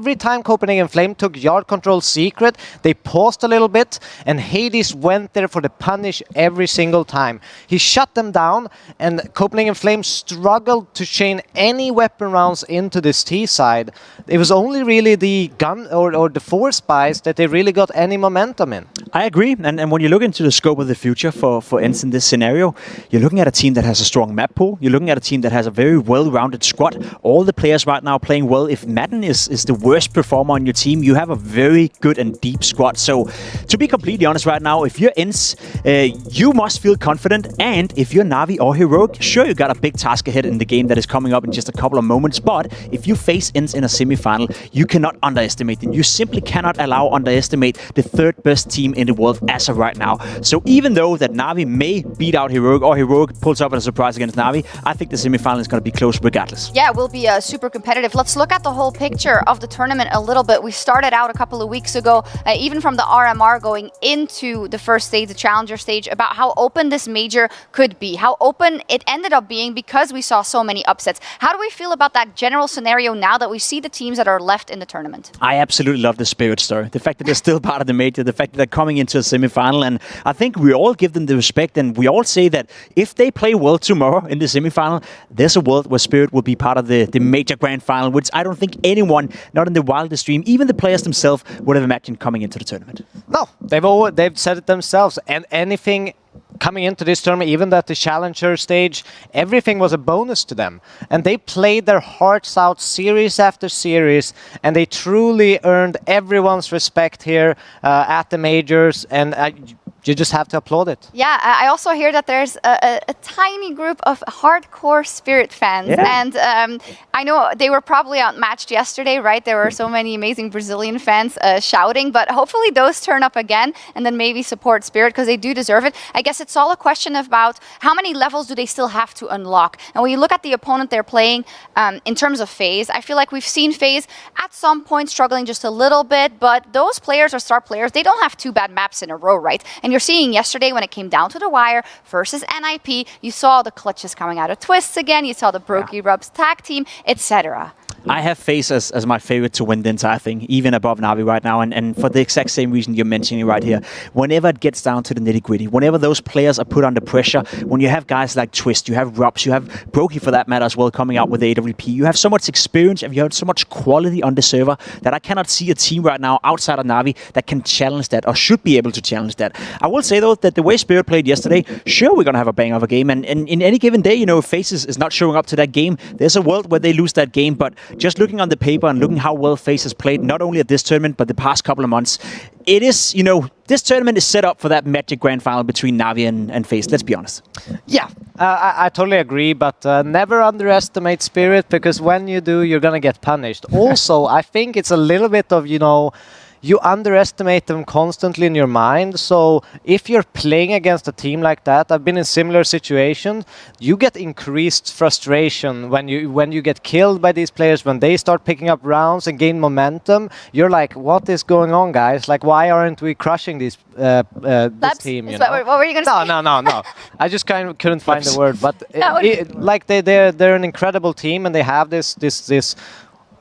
every time Copenhagen Flame took yard control secret, they paused a little bit, and Hades went there for the punish every single time. He shut them down, and Copenhagen Flame struggled to chain any weapon rounds into this T side. It was only really the gun or the force spies that they really got any momentum in. I agree, and when you look into the scope of the future for Ence in this scenario, you're looking at a team that has a strong map pool, you're looking at a team that has a very well-rounded squad, all the players right now playing well. If Madden is the worst performer on your team, you have a very good and deep squad. So, to be completely honest right now, if you're Ence, you must feel confident, and if you're NaVi or Heroic, sure, you got a big task ahead in the game that is coming up in just a couple of moments, but if you face Ence in a semi-final, you cannot underestimate them. You simply cannot underestimate the third best team in the world as of right now. So even though that NaVi may beat out Heroic or Heroic pulls up at a surprise against NaVi, I think the semi-final is going to be close regardless. Yeah, it will be super competitive. Let's look at the whole picture of the tournament a little bit. We started out a couple of weeks ago, even from the RMR going into the first stage, the challenger stage, about how open this major could be, how open it ended up being because we saw so many upsets. How do we feel about that general scenario now that we see the teams that are left in the tournament? I absolutely love the Spirit story. The fact that they're still part of the major, the fact that they're coming into a semi-final, and I think we all give them the respect, and we all say that if they play well tomorrow in the semi-final, there's a world where Spirit will be part of the major grand final, which I don't think anyone, not in the wildest dream, even the players themselves, would have imagined coming into the tournament. No, they've said it themselves, and anything coming into this tournament, even at the challenger stage, everything was a bonus to them. And they played their hearts out series after series, and they truly earned everyone's respect here at the majors, and you just have to applaud it. Yeah, I also hear that there's a tiny group of hardcore Spirit fans. Yeah. And I know they were probably outmatched yesterday, right? There were so many amazing Brazilian fans shouting, but hopefully those turn up again and then maybe support Spirit because they do deserve it. I guess it's all a question about how many levels do they still have to unlock. And when you look at the opponent they're playing in terms of FaZe, I feel like we've seen FaZe at some point struggling just a little bit, but those players are star players. They don't have two bad maps in a row, right? And you're seeing yesterday when it came down to the wire versus NIP, you saw the clutches coming out of Twists again, you saw the Brokey Rubs tag team, etc. I have FaZe as my favorite to win the entire thing, even above NaVi right now, and for the exact same reason you're mentioning right here. Whenever it gets down to the nitty-gritty, whenever those players are put under pressure, when you have guys like Twist, you have Rubs, you have Brokey for that matter as well coming out with the AWP, you have so much experience and you have so much quality on the server that I cannot see a team right now outside of NaVi that can challenge that or should be able to challenge that. I will say though that the way Spirit played yesterday, sure we're going to have a bang of a game, and in any given day, you know, if FaZe is not showing up to that game, there's a world where they lose that game, but just looking on the paper and looking how well FaZe has played, not only at this tournament, but the past couple of months, it is, you know, this tournament is set up for that magic grand final between NaVi and FaZe, let's be honest. Yeah, I totally agree, but never underestimate Spirit, because when you do, you're going to get punished. Also, I think it's a little bit of, you know, you underestimate them constantly in your mind. So if you're playing against a team like that, I've been in similar situations, you get increased frustration when you get killed by these players, when they start picking up rounds and gain momentum. You're like, what is going on, guys? Like, why aren't we crushing these this team? You know? What were you going to say? No. I just kind of couldn't find the word, but like they're an incredible team, and they have this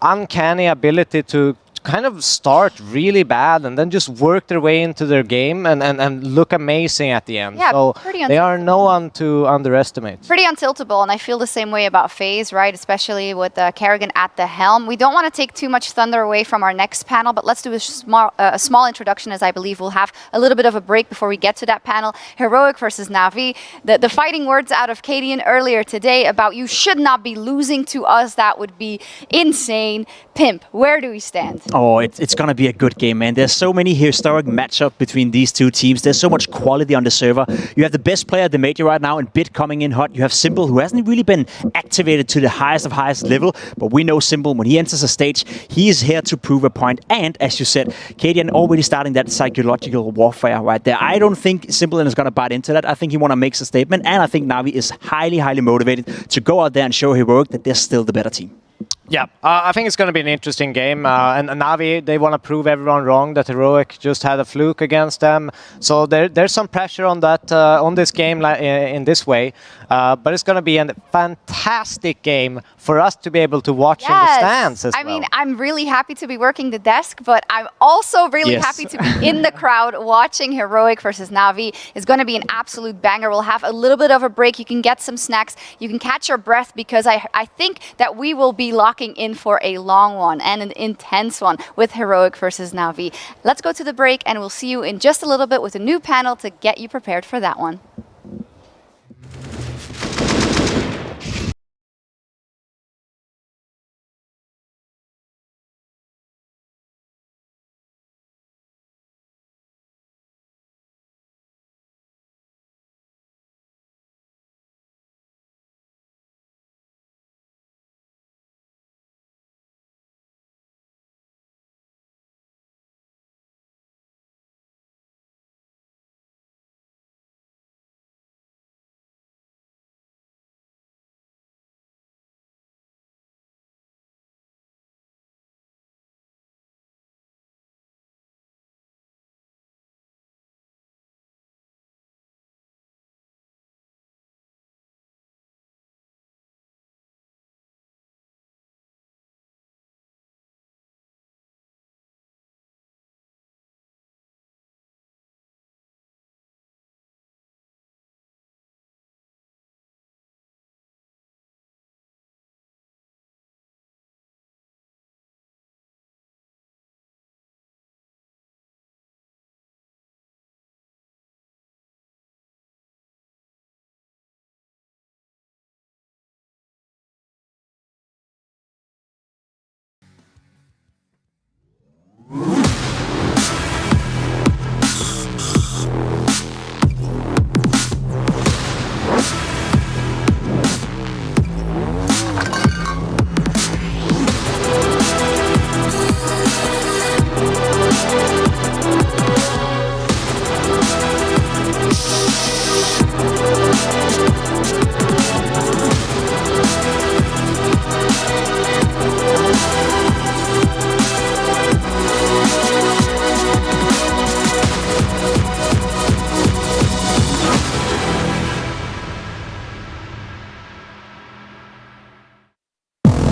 uncanny ability to kind of start really bad and then just work their way into their game and look amazing at the end. Yeah, so they are no one to underestimate. Pretty untiltable, and I feel the same way about FaZe, right? Especially with Kerrigan at the helm. We don't want to take too much thunder away from our next panel, but let's do a small introduction, as I believe we'll have a little bit of a break before we get to that panel. Heroic versus NaVi. The fighting words out of Cadian earlier today about you should not be losing to us, that would be insane. Pimp, where do we stand? Oh, it's going to be a good game, man. There's so many historic matchups between these two teams. There's so much quality on the server. You have the best player at the major right now in Bit coming in hot. You have Simple, who hasn't really been activated to the highest of highest level, but we know Simple, when he enters a stage, he is here to prove a point. And as you said, Cadian already starting that psychological warfare right there. I don't think Simple is going to bite into that. I think he want to make a statement, and I think NaVi is highly motivated to go out there and show Heroic that they're still the better team. Yeah, I think it's going to be an interesting game. And NaVi, they want to prove everyone wrong that Heroic just had a fluke against them. So there's some pressure on that on this game in this way. But it's going to be a fantastic game for us to be able to watch in the stands as well. I mean, I'm really happy to be working the desk, but I'm also really happy to be in the crowd watching Heroic versus NaVi. It's going to be an absolute banger. We'll have a little bit of a break. You can get some snacks. You can catch your breath because I think that we will be locking in for a long one and an intense one with Heroic versus NaVi. Let's go to the break and we'll see you in just a little bit with a new panel to get you prepared for that one.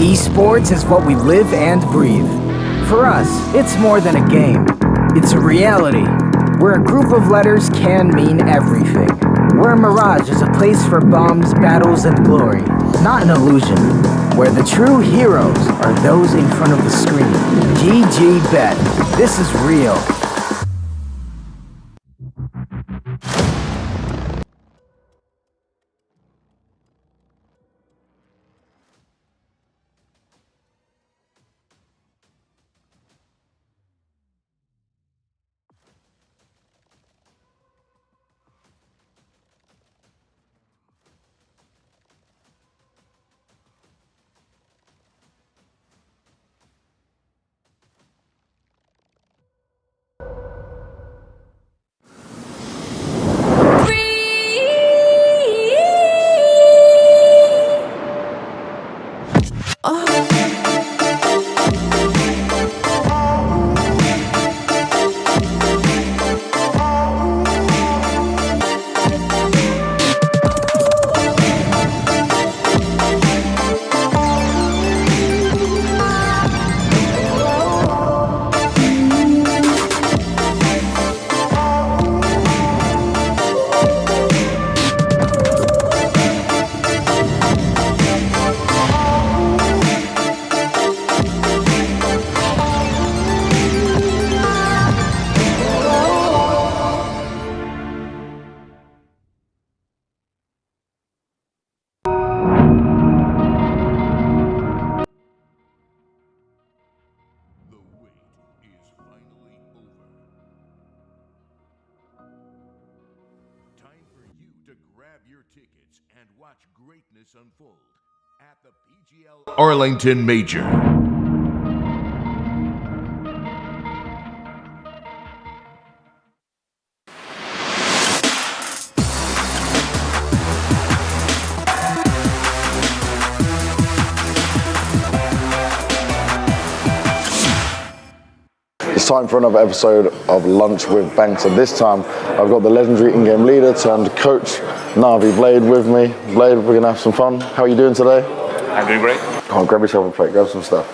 Esports is what we live and breathe. For us, it's more than a game. It's a reality, where a group of letters can mean everything. Where Mirage is a place for bombs, battles, and glory, not an illusion. Where the true heroes are those in front of the screen. GG Bet. This is real. Unfold at the PGL Arlington Major. It's time for another episode of Lunch with Banks, and this time I've got the legendary in-game leader turned coach, NaVi Blade, with me. Blade, we're gonna have some fun. How are you doing today? I'm doing great. Come on, grab yourself a plate, grab some stuff.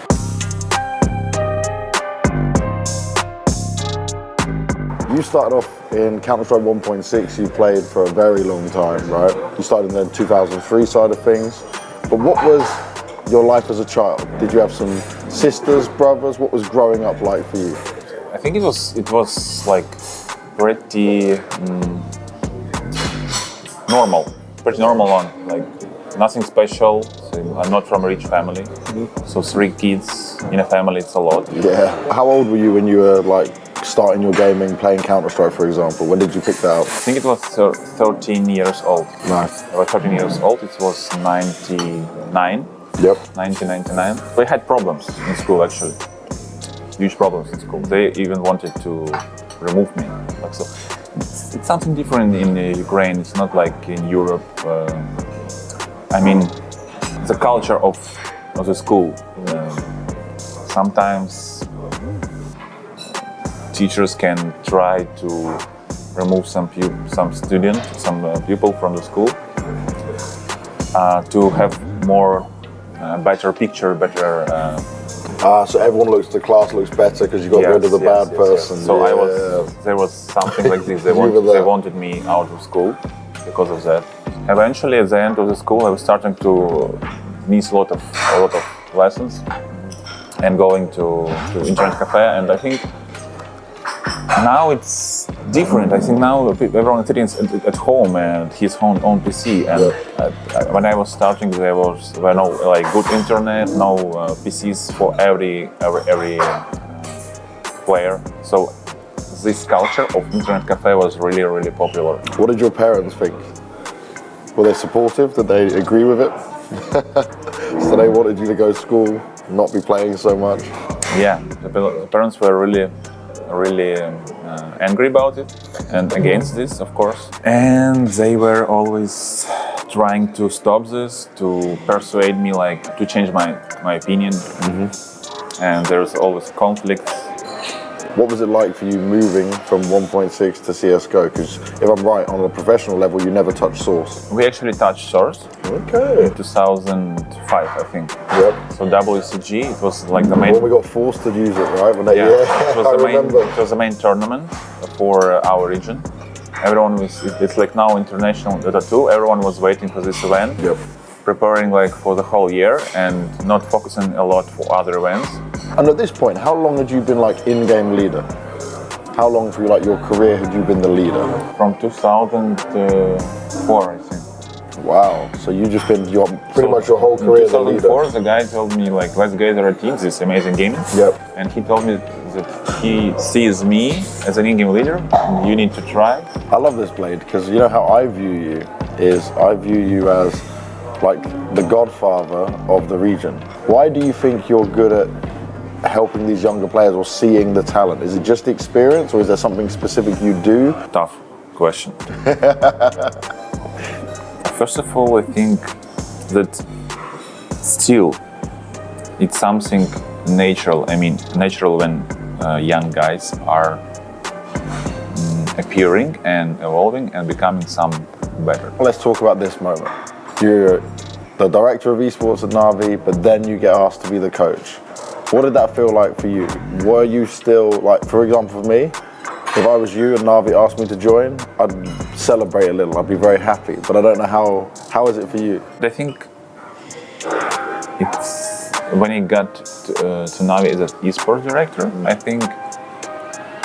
You started off in Counter-Strike 1.6, you played for a very long time, right? You started in the 2003 side of things, but what was your life as a child? Did you have some sisters, brothers? What was growing up like for you? I think it was like pretty normal one, like nothing special. So I'm not from a rich family, so 3 kids in a family, it's a lot. Yeah. How old were you when you were like starting your gaming, playing Counter-Strike, for example? When did you pick that up? I think it was 13 years old. Nice. I was 13 years old. It was 99. Yep. 1999. We had problems in school, actually. Huge problems in school. They even wanted to remove me. Like, so it's something different in Ukraine. It's not like in Europe. I mean, the culture of the school. Sometimes teachers can try to remove some people from the school to have more better picture, so everyone the class looks better because you got rid of the bad person. So there was something like this. They wanted me out of school because of that. Eventually, at the end of the school, I was starting to miss a lot of lessons and going to internet cafe. And I think now it's different. I think now everyone is sitting at home and his own PC. And when I was starting, there were no like good internet, no PCs for every player. So this culture of internet cafe was really popular. What did your parents think? Were they supportive? Did they agree with it? So they wanted you to go to school, not be playing so much? Yeah, the parents were really angry about it and against this, of course. And they were always trying to stop this, to persuade me like to change my opinion. And there's always conflict. What was it like for you moving from 1.6 to CSGO? Because if I'm right, on a professional level, you never touched Source. We actually touched Source. Okay. In 2005, I think. Yep. So WCG, it was like the main... When we got forced to use it, right? When it was the main tournament for our region. Everyone was, it's like now International Dota 2, everyone was waiting for this event. Yep. Preparing like for the whole year and not focusing a lot for other events. And at this point, how long had you been like in-game leader? How long through like your career had you been the leader? From 2004, I think. Wow, so you've just been pretty much your whole career the leader. 2004, the guy told me like, let's gather a team, this amazing gaming. Yep. And he told me that he sees me as an in-game leader, and you need to try. I love this, Blade, because you know how I view you is I view you as like the godfather of the region. Why do you think you're good at helping these younger players or seeing the talent? Is it just the experience or is there something specific you do? Tough question. First of all, I think that still it's something natural. I mean, natural when young guys are appearing and evolving and becoming some better. Let's talk about this moment. You're the director of esports at NaVi, but then you get asked to be the coach. What did that feel like for you? Were you still, like, for example, for me, if I was you and NaVi asked me to join, I'd celebrate a little, I'd be very happy, but I don't know how is it for you? I think it's, when I got to NaVi as an esports director, I think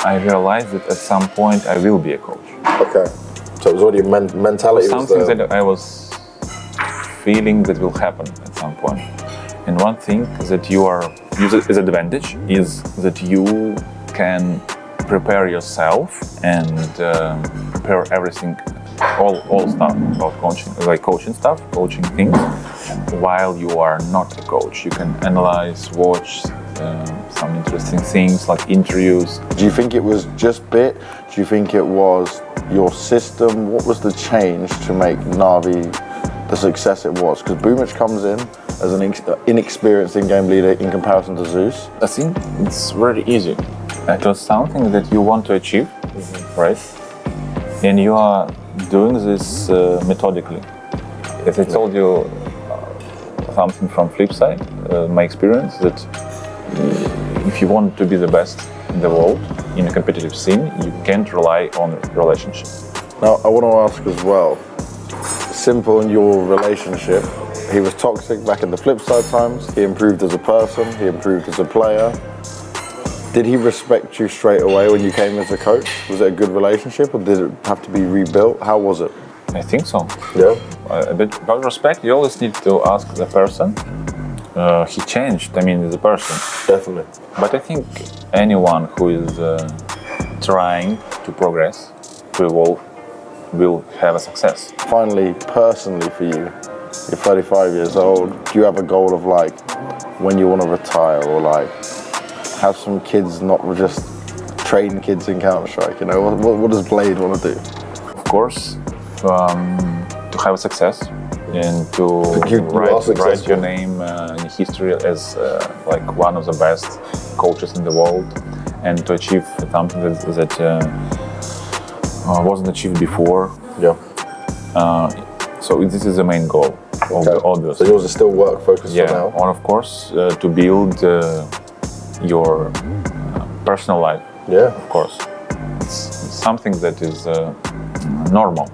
I realized that at some point I will be a coach. Okay, so it was already mentality. Something that I was feeling that will happen at some point. And one thing that you use as advantage is that you can prepare yourself and prepare everything, all stuff about coaching, like coaching stuff, coaching things, while you are not a coach. You can analyze, watch some interesting things like interviews. Do you think it was just bit? Do you think it was your system? What was the change to make NaVi the success it was? Because Boomich comes in as an inexperienced in-game leader in comparison to Zeus? I think it's very easy. It was something that you want to achieve, right? And you are doing this methodically. As I told you something from flip side, my experience that if you want to be the best in the world in a competitive scene, you can't rely on relationship. Now, I want to ask as well, Simple in your relationship, he was toxic back in the flip side times, he improved as a person, he improved as a player. Did he respect you straight away when you came as a coach? Was it a good relationship or did it have to be rebuilt? How was it? I think so. Yeah. About respect, you always need to ask the person. He changed, I mean, the person. Definitely. But I think anyone who is trying to progress, to evolve, will have a success. Finally, personally for you, you're 35 years old, do you have a goal of like when you want to retire or like have some kids, not just train kids in Counter-Strike, you know? What does Blade want to do? Of course, to have success and to write your name in history as like one of the best coaches in the world and to achieve something that wasn't achieved before. Yeah. So this is the main goal, obviously. So yours is still work focused for now? Or of course, to build your personal life. Yeah. Of course. It's something that is normal.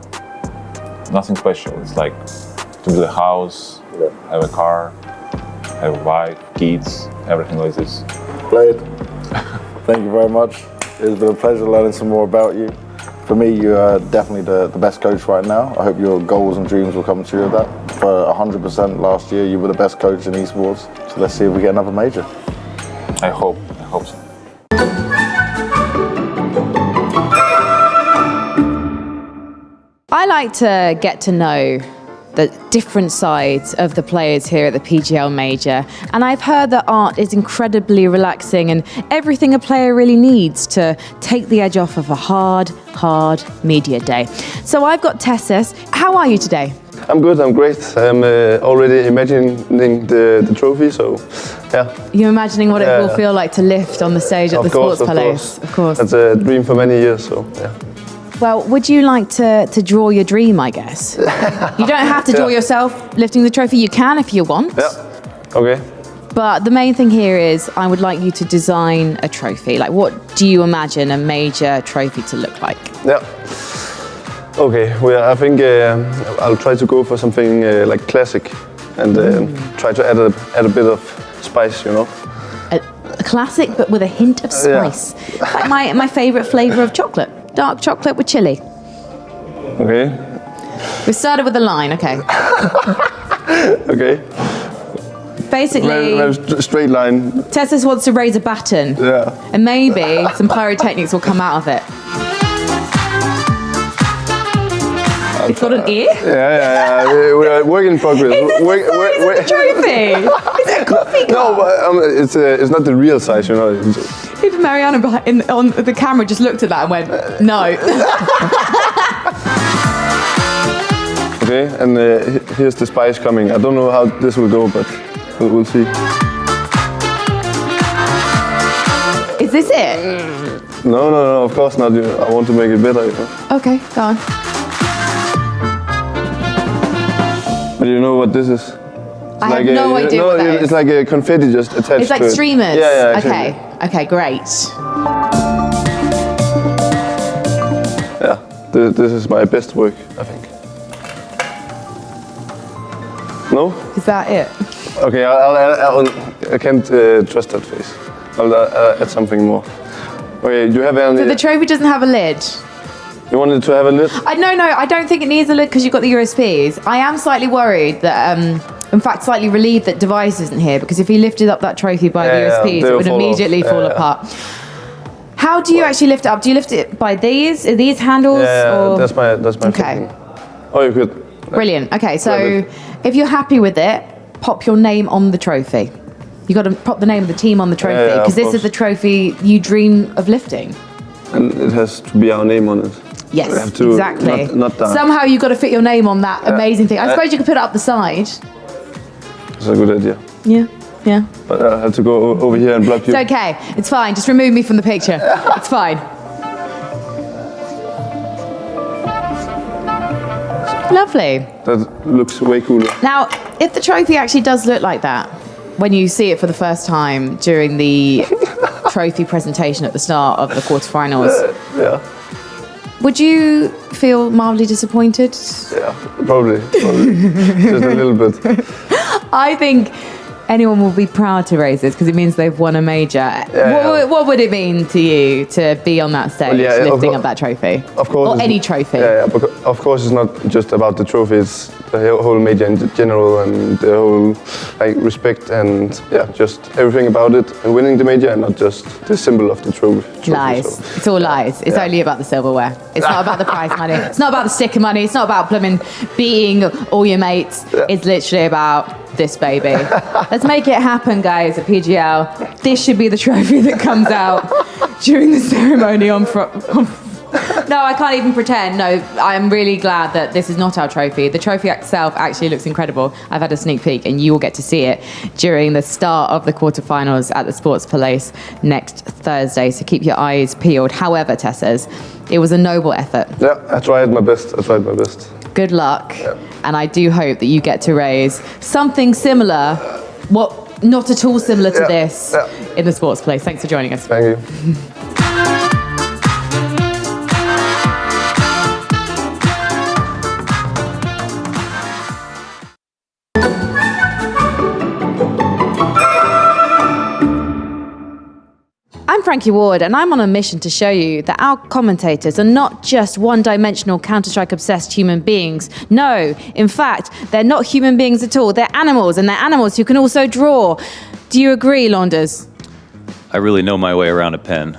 Nothing special. It's like to build a house, have a car, have a wife, kids, everything like this. Blade, thank you very much. It's been a pleasure learning some more about you. For me, you are definitely the best coach right now. I hope your goals and dreams will come true with that. For 100% last year, you were the best coach in esports. So let's see if we get another major. I hope so. I like to get to know the different sides of the players here at the PGL Major, and I've heard that art is incredibly relaxing and everything a player really needs to take the edge off of a hard media day. So I've got Tessus. How are you today? I'm good, I'm great. I'm already imagining the trophy, so yeah. You're imagining what it will feel like to lift on the stage at the Sports Palace? Of course. That's a dream for many years, so yeah. Well, would you like to draw your dream, I guess? You don't have to draw yourself lifting the trophy. You can if you want. Yeah, okay. But the main thing here is I would like you to design a trophy. Like, what do you imagine a major trophy to look like? Yeah. Okay, well, I think I'll try to go for something like classic and try to add a bit of spice, you know. A classic, but with a hint of spice. Yeah. Like my favourite flavour of chocolate. Dark chocolate with chili. Okay. We started with a line, okay. Okay. Basically, very straight line. Tessus wants to raise a baton. Yeah. And maybe some pyrotechnics will come out of it. It's got an ear? Yeah. We're work in progress. Is this the trophy? Is it a coffee cup? No, but it's not the real size, you know. Even Mariana on the camera just looked at that and went, no. Okay, and here's the spice coming. I don't know how this will go, but we'll see. Is this it? No, of course not. I want to make it better. You know? Okay, go on. But you know what this is? I have no idea what that is. It's like a confetti just attached to it. It's like streamers? Yeah, exactly. Okay, great. Yeah, this is my best work, I think. No? Is that it? Okay, I can't trust that face. I'll add something more. Okay, do you have any... So the trophy doesn't have a lid? You wanted to have a lid? No, I don't think it needs a lid because you've got the USPs. I am slightly worried that, in fact, slightly relieved that Device isn't here because if he lifted up that trophy by the USPs, it would immediately fall apart. How do you actually lift it up? Do you lift it by these? Are these handles? Yeah, or? that's my thinking. Oh, you could. Brilliant. Okay, so if you're happy with it, pop your name on the trophy. You got to pop the name of the team on the trophy because this is the trophy you dream of lifting. And it has to be our name on it. Yes, we have to exactly. Not down. Somehow you've got to fit your name on that amazing thing. I suppose you could put it up the side. It's a good idea. Yeah. But I have to go over here and block you. It's okay. It's fine. Just remove me from the picture. It's fine. Lovely. That looks way cooler. Now, if the trophy actually does look like that, when you see it for the first time during the trophy presentation at the start of the quarterfinals, Yeah. would you feel mildly disappointed? Yeah, probably. Just a little bit. I think anyone will be proud to raise this because it means they've won a major. What would it mean to you to be on that stage lifting up that trophy? Of course. Or any trophy? Yeah, but of course it's not just about the trophy, it's the whole major in general and the whole respect and just everything about it and winning the major and not just the symbol of the trophy. Lies. So, it's all lies. It's only about the silverware. It's not about the prize money. It's not about the sticker money. It's not about plumbing, beating all your mates. It's literally about this baby. Let's make it happen, guys, at PGL. This should be the trophy that comes out during the ceremony on No, I can't even pretend. No, I'm really glad that this is not our trophy. The trophy itself actually looks incredible. I've had a sneak peek and you will get to see it during the start of the quarterfinals at the Sports Palace next Thursday. So keep your eyes peeled. However, Tess says, it was a noble effort. Yeah, I tried my best. Good luck. And I do hope that you get to raise something similar, not at all similar to this, in the Sports Palace. Thanks for joining us. Thank you. I'm Frankie Ward, and I'm on a mission to show you that our commentators are not just one-dimensional Counter-Strike obsessed human beings. No, in fact, they're not human beings at all. They're animals, and they're animals who can also draw. Do you agree, Launders? I really know my way around a pen.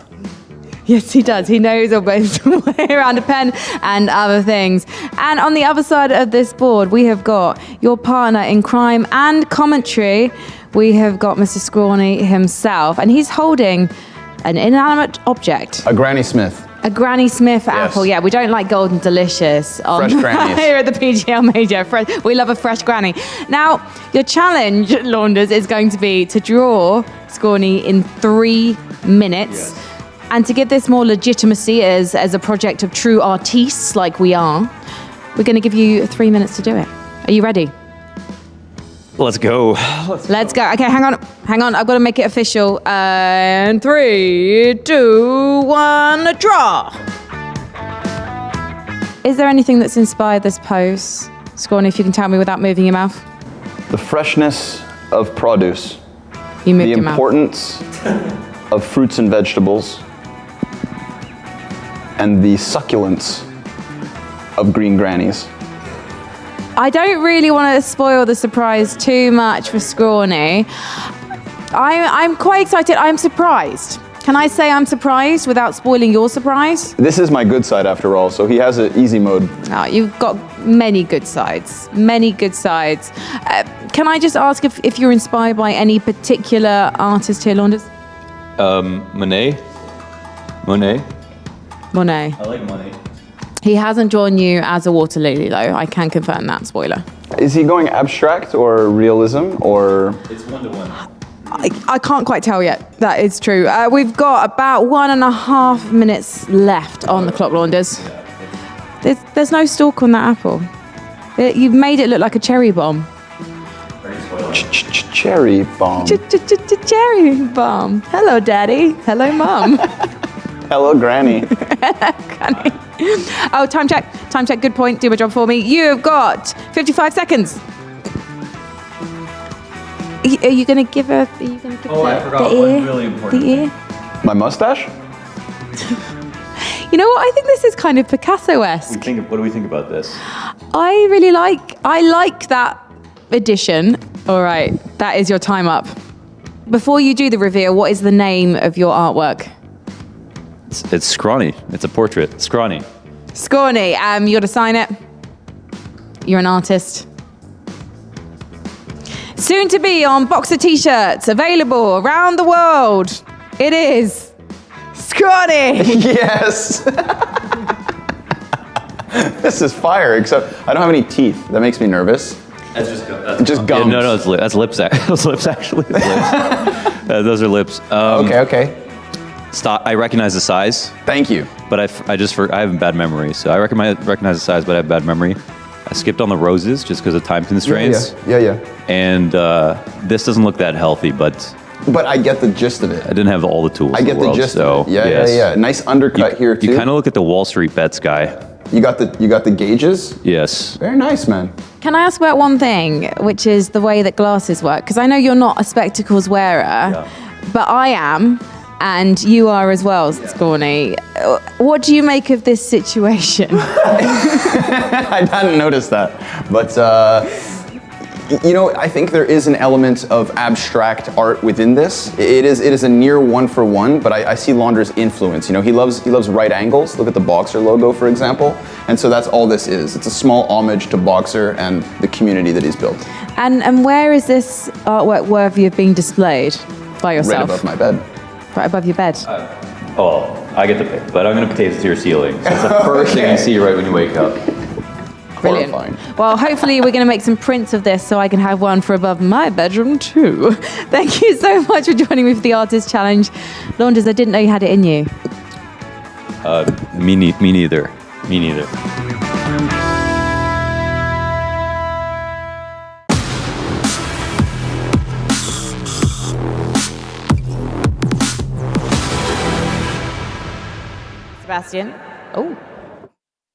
Yes, he does. He knows a way around a pen and other things. And on the other side of this board, we have got your partner in crime and commentary. We have got Mr. Scrawny himself, and he's holding an inanimate object. A Granny Smith. A Granny Smith apple. Yeah, we don't like Golden Delicious fresh grannies. Here at the PGL Major. We love a fresh granny. Now, your challenge, Launders, is going to be to draw Scrawny in 3 minutes. Yes. And to give this more legitimacy as a project of true artistes like we are, we're going to give you 3 minutes to do it. Are you ready? Let's go. Let's go. Okay, hang on. I've got to make it official. And 3, 2, 1, draw. Is there anything that's inspired this pose? Scrawny, if you can tell me without moving your mouth. The freshness of produce. You moved the your mouth. importance of fruits and vegetables. And the succulence of green grannies. I don't really want to spoil the surprise too much for Scrawny. I'm quite excited. I'm surprised. Can I say I'm surprised without spoiling your surprise? This is my good side after all, so he has an easy mode. Oh, you've got many good sides. Many good sides. Can I just ask if you're inspired by any particular artist here, Launders? Monet. Monet. I like Monet. He hasn't drawn you as a water lily, though. I can confirm that, spoiler. Is he going abstract or realism or? It's 1-to-1. I can't quite tell yet. That is true. We've got about 1.5 minutes left on the clock, Launders. There's no stalk on that apple. You've made it look like a cherry bomb. Cherry bomb. Cherry bomb. Hello, Daddy. Hello, Mum. Hello, Granny. Granny. Oh, time check. Time check. Good point. Do my job for me. You've got 55 seconds. Are you going to give her? Are you going to give I forgot one really important. The ear. My mustache? You know what? I think this is kind of Picasso-esque. What do we think about this? I like that addition. All right, that is your time up. Before you do the reveal, what is the name of your artwork? It's Scrawny. It's a portrait. Scrawny. Scrawny. You got to sign it. You're an artist. Soon to be on boxer t-shirts, available around the world. It is Scrawny. Yes. This is fire, except I don't have any teeth. That makes me nervous. That's just gums. Yeah, no, that's lips. Those lips actually. Those are lips. Okay. I recognize the size. Thank you. But I have a bad memory, so I recognize the size, but I have bad memory. I skipped on the roses just because of time constraints. Yeah. And this doesn't look that healthy, but I get the gist of it. I didn't have all the tools. I get the gist of it. Yeah. Nice undercut here too. You kind of look at the Wall Street bets guy. You got the gauges? Yes. Very nice, man. Can I ask about one thing, which is the way that glasses work? Because I know you're not a spectacles wearer, but I am, and you are as well, Scorny. What do you make of this situation? I hadn't noticed that, but I think there is an element of abstract art within this. It is a near one-for-one, but I see Launder's influence. He loves right angles. Look at the Boxer logo, for example. And so that's all this is. It's a small homage to Boxer and the community that he's built. And where is this artwork worthy of being displayed by yourself? Right above my bed. Right above your bed? I get the pick, but I'm going to potato to your ceiling. So it's the first thing you see right when you wake up. Brilliant. Horrifying. Well, hopefully we're going to make some prints of this so I can have one for above my bedroom too. Thank you so much for joining me for the Artist Challenge. Launders, I didn't know you had it in you. Me neither. Sebastian. Oh.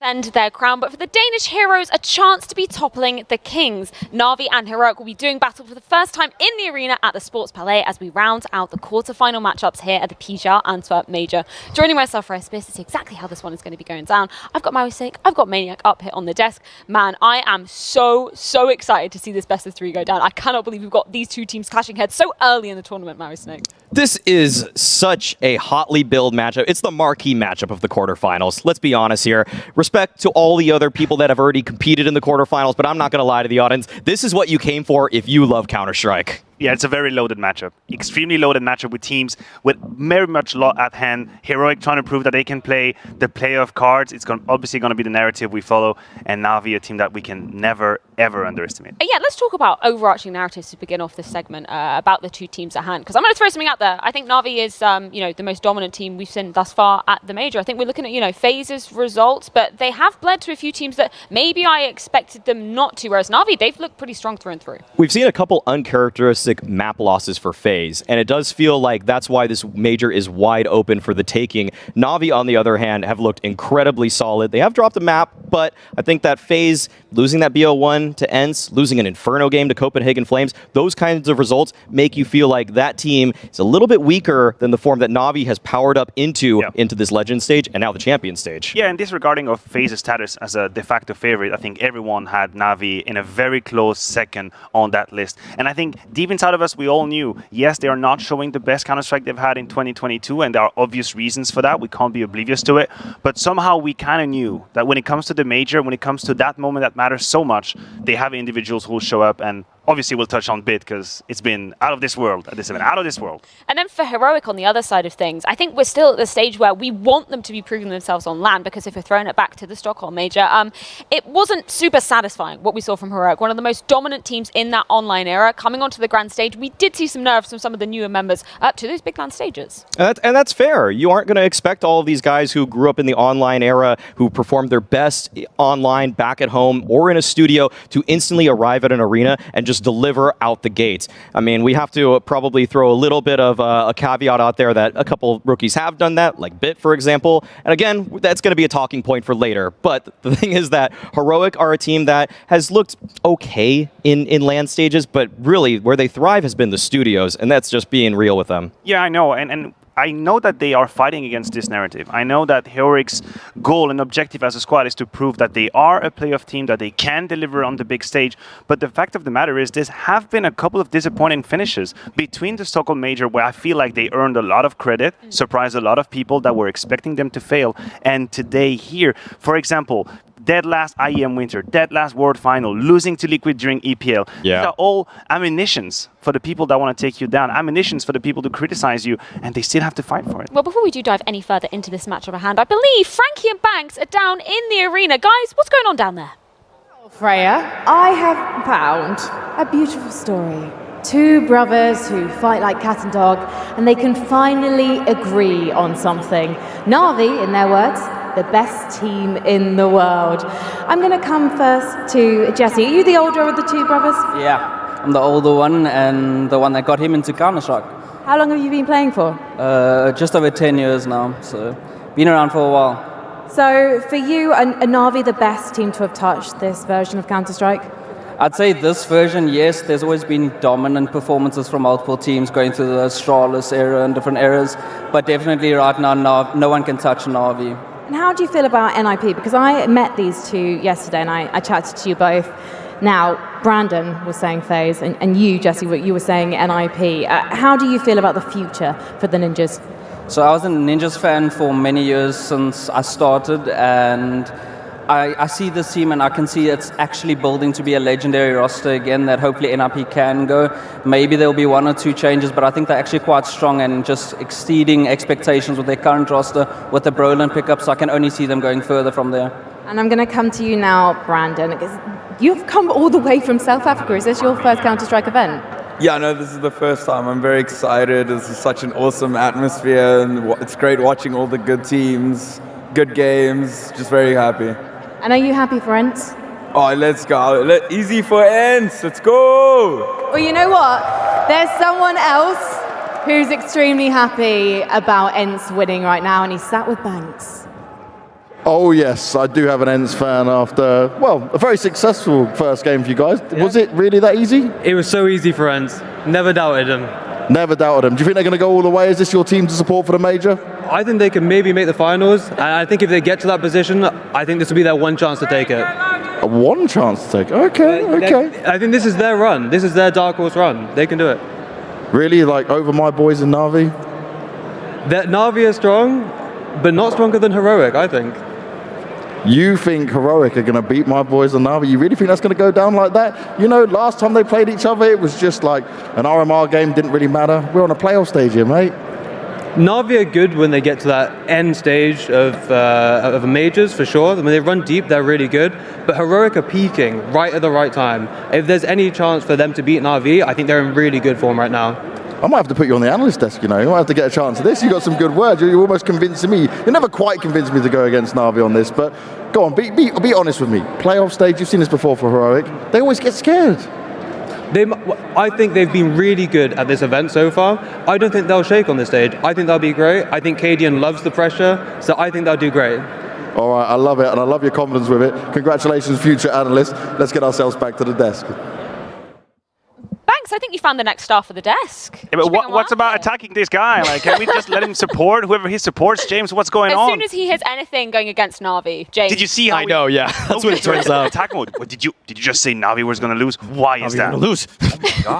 Defend their crown, but for the Danish heroes, a chance to be toppling the kings. NaVi and Heroic will be doing battle for the first time in the arena at the Sports Palais as we round out the quarterfinal matchups here at the PGL ANTWERP Major. Joining myself for a space to see exactly how this one is going to be going down, I've got Mousesports, I've got Maniac up here on the desk. Man, I am so excited to see this best of 3 go down. I cannot believe we've got these two teams clashing heads so early in the tournament, Mousesports. This is such a hotly billed matchup. It's the marquee matchup of the quarterfinals. Let's be honest here. Respect to all the other people that have already competed in the quarterfinals, but I'm not going to lie to the audience. This is what you came for if you love Counter-Strike. Yeah, it's a very loaded matchup. Extremely loaded matchup with teams with very much lot at hand. Heroic trying to prove that they can play the playoff cards. It's obviously going to be the narrative we follow. And NaVi, a team that we can never, ever underestimate. Yeah, let's talk about overarching narratives to begin off this segment about the two teams at hand. Because I'm going to throw something out there. I think NaVi is, the most dominant team we've seen thus far at the Major. I think we're looking at, FaZe's results, but they have bled to a few teams that maybe I expected them not to. Whereas NaVi, they've looked pretty strong through and through. We've seen a couple uncharacteristic map losses for FaZe, and it does feel like that's why this Major is wide open for the taking. NaVi, on the other hand, have looked incredibly solid. They have dropped a map, but I think that FaZe, losing that BO1 to Ence, losing an Inferno game to Copenhagen Flames, those kinds of results make you feel like that team is a little bit weaker than the form that NaVi has powered up into this Legend stage and now the Champion stage. Yeah, and disregarding of FaZe's status as a de facto favorite, I think everyone had NaVi in a very close second on that list. And I think deep inside of us, we all knew, yes, they are not showing the best Counter-Strike they've had in 2022, and there are obvious reasons for that. We can't be oblivious to it. But somehow we kind of knew that when it comes to the Major, when it comes to that moment that matters so much, they have individuals who will show up, and obviously we'll touch on Bit because it's been out of this world at this event, out of this world. And then for Heroic on the other side of things, I think we're still at the stage where we want them to be proving themselves on LAN, because if we're throwing it back to the Stockholm Major, it wasn't super satisfying what we saw from Heroic, one of the most dominant teams in that online era. Coming onto the grand stage, we did see some nerves from some of the newer members up to those big LAN stages. And that's fair. You aren't going to expect all of these guys who grew up in the online era, who performed their best online back at home or in a studio, to instantly arrive at an arena and just deliver out the gates. I mean, we have to probably throw a little bit of a caveat out there that a couple rookies have done that, like Bit, for example. And again, that's going to be a talking point for later. But the thing is that Heroic are a team that has looked okay in LAN stages, but really where they thrive has been the studios, and that's just being real with them. Yeah, I know. And I know that they are fighting against this narrative. I know that Heroic's goal and objective as a squad is to prove that they are a playoff team, that they can deliver on the big stage. But the fact of the matter is, there have been a couple of disappointing finishes between the Stockholm Major, where I feel like they earned a lot of credit, surprised a lot of people that were expecting them to fail, and today here, for example, dead last IEM Winter, dead last World Final, losing to Liquid during EPL. Yeah. These are all ammunitions for the people that want to take you down, ammunitions for the people to criticize you, and they still have to fight for it. Well, before we do dive any further into this match at hand, I believe Frankie and Banks are down in the arena. Guys, what's going on down there? Freya, I have found a beautiful story. Two brothers who fight like cat and dog, and they can finally agree on something. NaVi, in their words, the best team in the world. I'm going to come first to Jesse. Are you the older of the two brothers? Yeah, I'm the older one and the one that got him into Counter-Strike. How long have you been playing for? Just over 10 years now, so been around for a while. So for you, are NaVi the best team to have touched this version of Counter-Strike? I'd say this version, yes. There's always been dominant performances from multiple teams going through the Astralis era and different eras, but definitely right now, no one can touch NaVi. And how do you feel about NIP? Because I met these two yesterday and I chatted to you both. Now, Brandon was saying FaZe, and you, Jesse, you were saying NIP. How do you feel about the future for the Ninjas? So I was a Ninjas fan for many years since I started, and I see this team and I can see it's actually building to be a legendary roster again that hopefully NIP can go. Maybe there'll be one or two changes, but I think they're actually quite strong and just exceeding expectations with their current roster with the Brolin pickup, so I can only see them going further from there. And I'm going to come to you now, Brandon, because you've come all the way from South Africa. Is this your first Counter-Strike event? Yeah, no, this is the first time. I'm very excited. This is such an awesome atmosphere, and it's great watching all the good teams, good games. Just very happy. And are you happy for Ence? Oh, let's go. Easy for Ence. Let's go. Well, you know what? There's someone else who's extremely happy about Ence winning right now, and he's sat with Banks. Oh yes, I do have an Ence fan after, well, a very successful first game for you guys. Yeah. Was it really that easy? It was so easy for Ence. Never doubted them. Never doubted them. Do you think they're going to go all the way? Is this your team to support for the major? I think they can maybe make the finals, and I think if they get to that position, I think this will be their one chance to take it. One chance to take it? Okay. I think this is their run. This is their dark horse run. They can do it. Really? Like over my boys in NaVi? NaVi are strong, but not stronger than Heroic, I think. You think Heroic are going to beat my boys on NaVi? You really think that's going to go down like that? You know, last time they played each other, it was just like an RMR game, didn't really matter. We're on a playoff stage here, mate. NaVi are good when they get to that end stage of majors, for sure. When they run deep, they're really good. But Heroic are peaking right at the right time. If there's any chance for them to beat NaVi, I think they're in really good form right now. I might have to put you on the analyst desk, you know. You might have to get a chance of this. You got some good words. You're almost convincing me. You never quite convinced me to go against NaVi on this, but go on, be honest with me. Playoff stage, you've seen this before for Heroic. They always get scared. I think they've been really good at this event so far. I don't think they'll shake on this stage. I think they'll be great. I think Cadian loves the pressure, so I think they'll do great. All right, I love it, and I love your confidence with it. Congratulations, future analyst. Let's get ourselves back to the desk. Banks, I think you found the next star for the desk. Yeah, but what's about attacking this guy? Like, can we just let him support whoever he supports? James, what's going on? As soon as he hits anything going against NaVi, James. Did you see how I know, yeah. That's what it turns out. Attack mode. What, did you just say NaVi was going to lose? Why is that? Going to lose.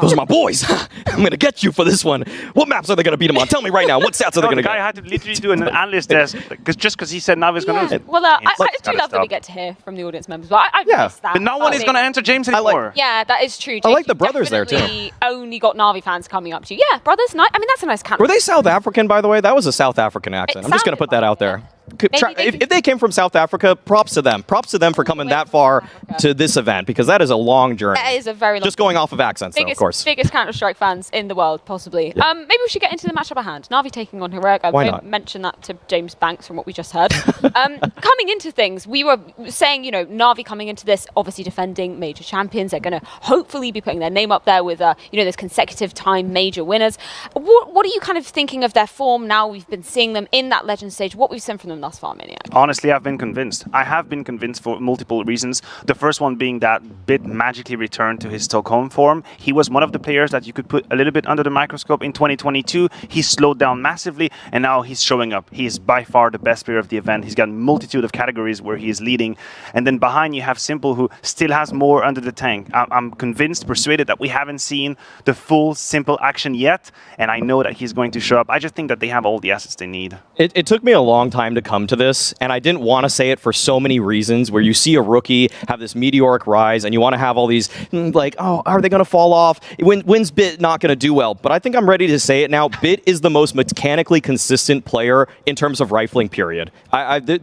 Those are my boys. I'm going to get you for this one. What maps are they going to beat him on? Tell me right now. What stats are they going to get? The guy had to literally do an analyst desk just because he said NaVi was going to lose. Well, I do love that we get to hear from the audience members, but I missed that. But no one is going to answer James anymore. Yeah, that is true. James, I like the brothers there too. Only got NaVi fans coming up to you. Yeah, brothers. I mean, that's a nice counter. Were they South African, by the way? That was a South African accent. I'm just going to put that out there. If they came from South Africa, props to them. Props to them for coming that far to this event, because that is a long journey. That is a very long Just going off of accents, though, of course. Biggest Counter-Strike fans in the world, possibly. Yeah. Maybe we should get into the matchup at hand. NaVi taking on Heroic. Why not? Mention that to James Banks from what we just heard. Coming into things, we were saying, NaVi coming into this, obviously defending major champions. They're going to hopefully be putting their name up there with, those consecutive time major winners. What are you kind of thinking of their form now? We've been seeing them in that legend stage. What we've seen from them thus far, Maniac? Honestly, I've been convinced. I have been convinced for multiple reasons. The first one being that Bit magically returned to his Stockholm form. He was one of the players that you could put a little bit under the microscope in 2022. He slowed down massively, and now he's showing up. He is by far the best player of the event. He's got a multitude of categories where he is leading. And then behind you have Simple, who still has more under the tank. I'm convinced, persuaded that we haven't seen the full Simple action yet, and I know that he's going to show up. I just think that they have all the assets they need. It took me a long time to come come to this, and I didn't want to say it for so many reasons, where you see a rookie have this meteoric rise, and you want to have all these, like, oh, are they going to fall off? When's Bit not going to do well? But I think I'm ready to say it now. Bit is the most mechanically consistent player in terms of rifling, period.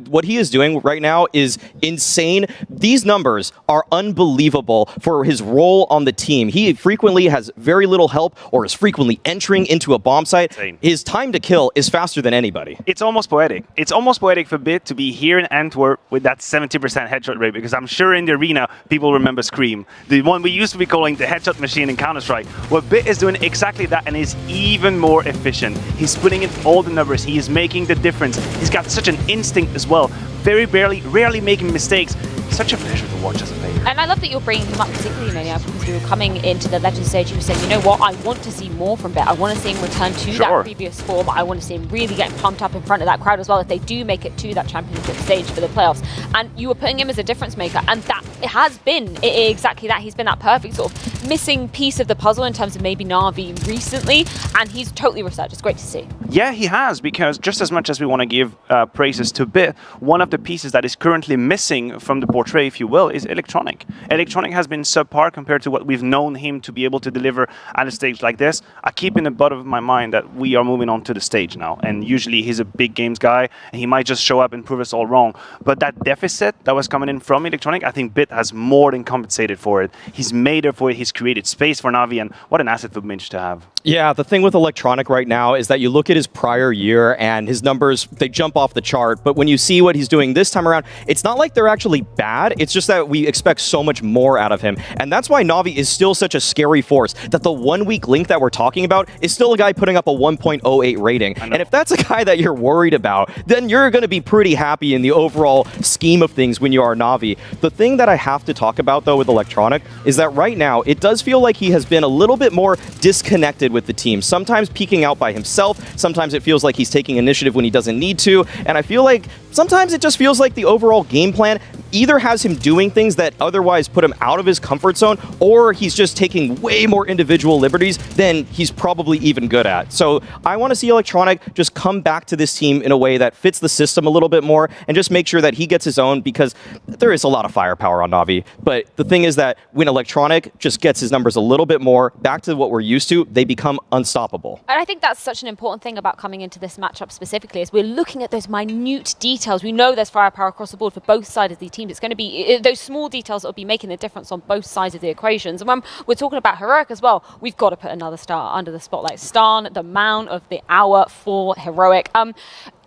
What he is doing right now is insane. These numbers are unbelievable for his role on the team. He frequently has very little help or is frequently entering into a bomb site. Insane. His time to kill is faster than anybody. It's almost poetic. It's almost poetic for Bit to be here in Antwerp with that 70% headshot rate, because I'm sure in the arena people remember Scream, the one we used to be calling the headshot machine in Counter-Strike. Well, Bit is doing exactly that and is even more efficient. He's putting in all the numbers. He is making the difference. He's got such an instinct as well. Rarely making mistakes. Such a pleasure to watch as a player. And I love that you're bringing him up, particularly, Maniac, because we were coming into the Legend stage. You were saying, you know what, I want to see more from Bit. I want to see him return to that previous form. I want to see him really getting pumped up in front of that crowd as well, if they do make it to that championship stage for the playoffs. And you were putting him as a difference maker, and that it has been exactly that. He's been that perfect sort of missing piece of the puzzle in terms of maybe NaVi recently, and he's totally resurged. It's great to see. Yeah, he has, because just as much as we want to give praises to Bit, one of the pieces that is currently missing from the portrait, if you will, is Electronic. Electronic has been subpar compared to what we've known him to be able to deliver at a stage like this. I keep in the butt of my mind that we are moving on to the stage now, and usually he's a big games guy, and he might just show up and prove us all wrong. But that deficit that was coming in from Electronic, I think Bit has more than compensated for it. He's made it for it, he's created space for NaVi, and what an asset for Minch to have. Yeah, the thing with Electronic right now is that you look at his prior year and his numbers, they jump off the chart. But when you see what he's doing this time around, it's not like they're actually bad. It's just that we expect so much more out of him. And that's why NaVi is still such a scary force, that the 1 week link that we're talking about is still a guy putting up a 1.08 rating. And if that's a guy that you're worried about, then you're going to be pretty happy in the overall scheme of things when you are NaVi. The thing that I have to talk about, though, with Electronic is that right now, it does feel like he has been a little bit more disconnected with the team, sometimes peeking out by himself. Sometimes it feels like he's taking initiative when he doesn't need to. And I feel like sometimes it just feels like the overall game plan either has him doing things that otherwise put him out of his comfort zone, or he's just taking way more individual liberties than he's probably even good at. So I want to see Electronic just come back to this team in a way that fits the system a little bit more and just make sure that he gets his own, because there is a lot of firepower on NaVi. But the thing is that when Electronic just gets his numbers a little bit more back to what we're used to, they become unstoppable. And I think that's such an important thing about coming into this matchup specifically, is we're looking at those minute details. We know there's firepower across the board for both sides of the team. It's going to be those small details that will be making the difference on both sides of the equations. And when we're talking about Heroic as well, we've got to put another star under the spotlight. Stan, the man of the hour for Heroic.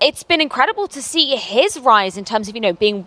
It's been incredible to see his rise in terms of, being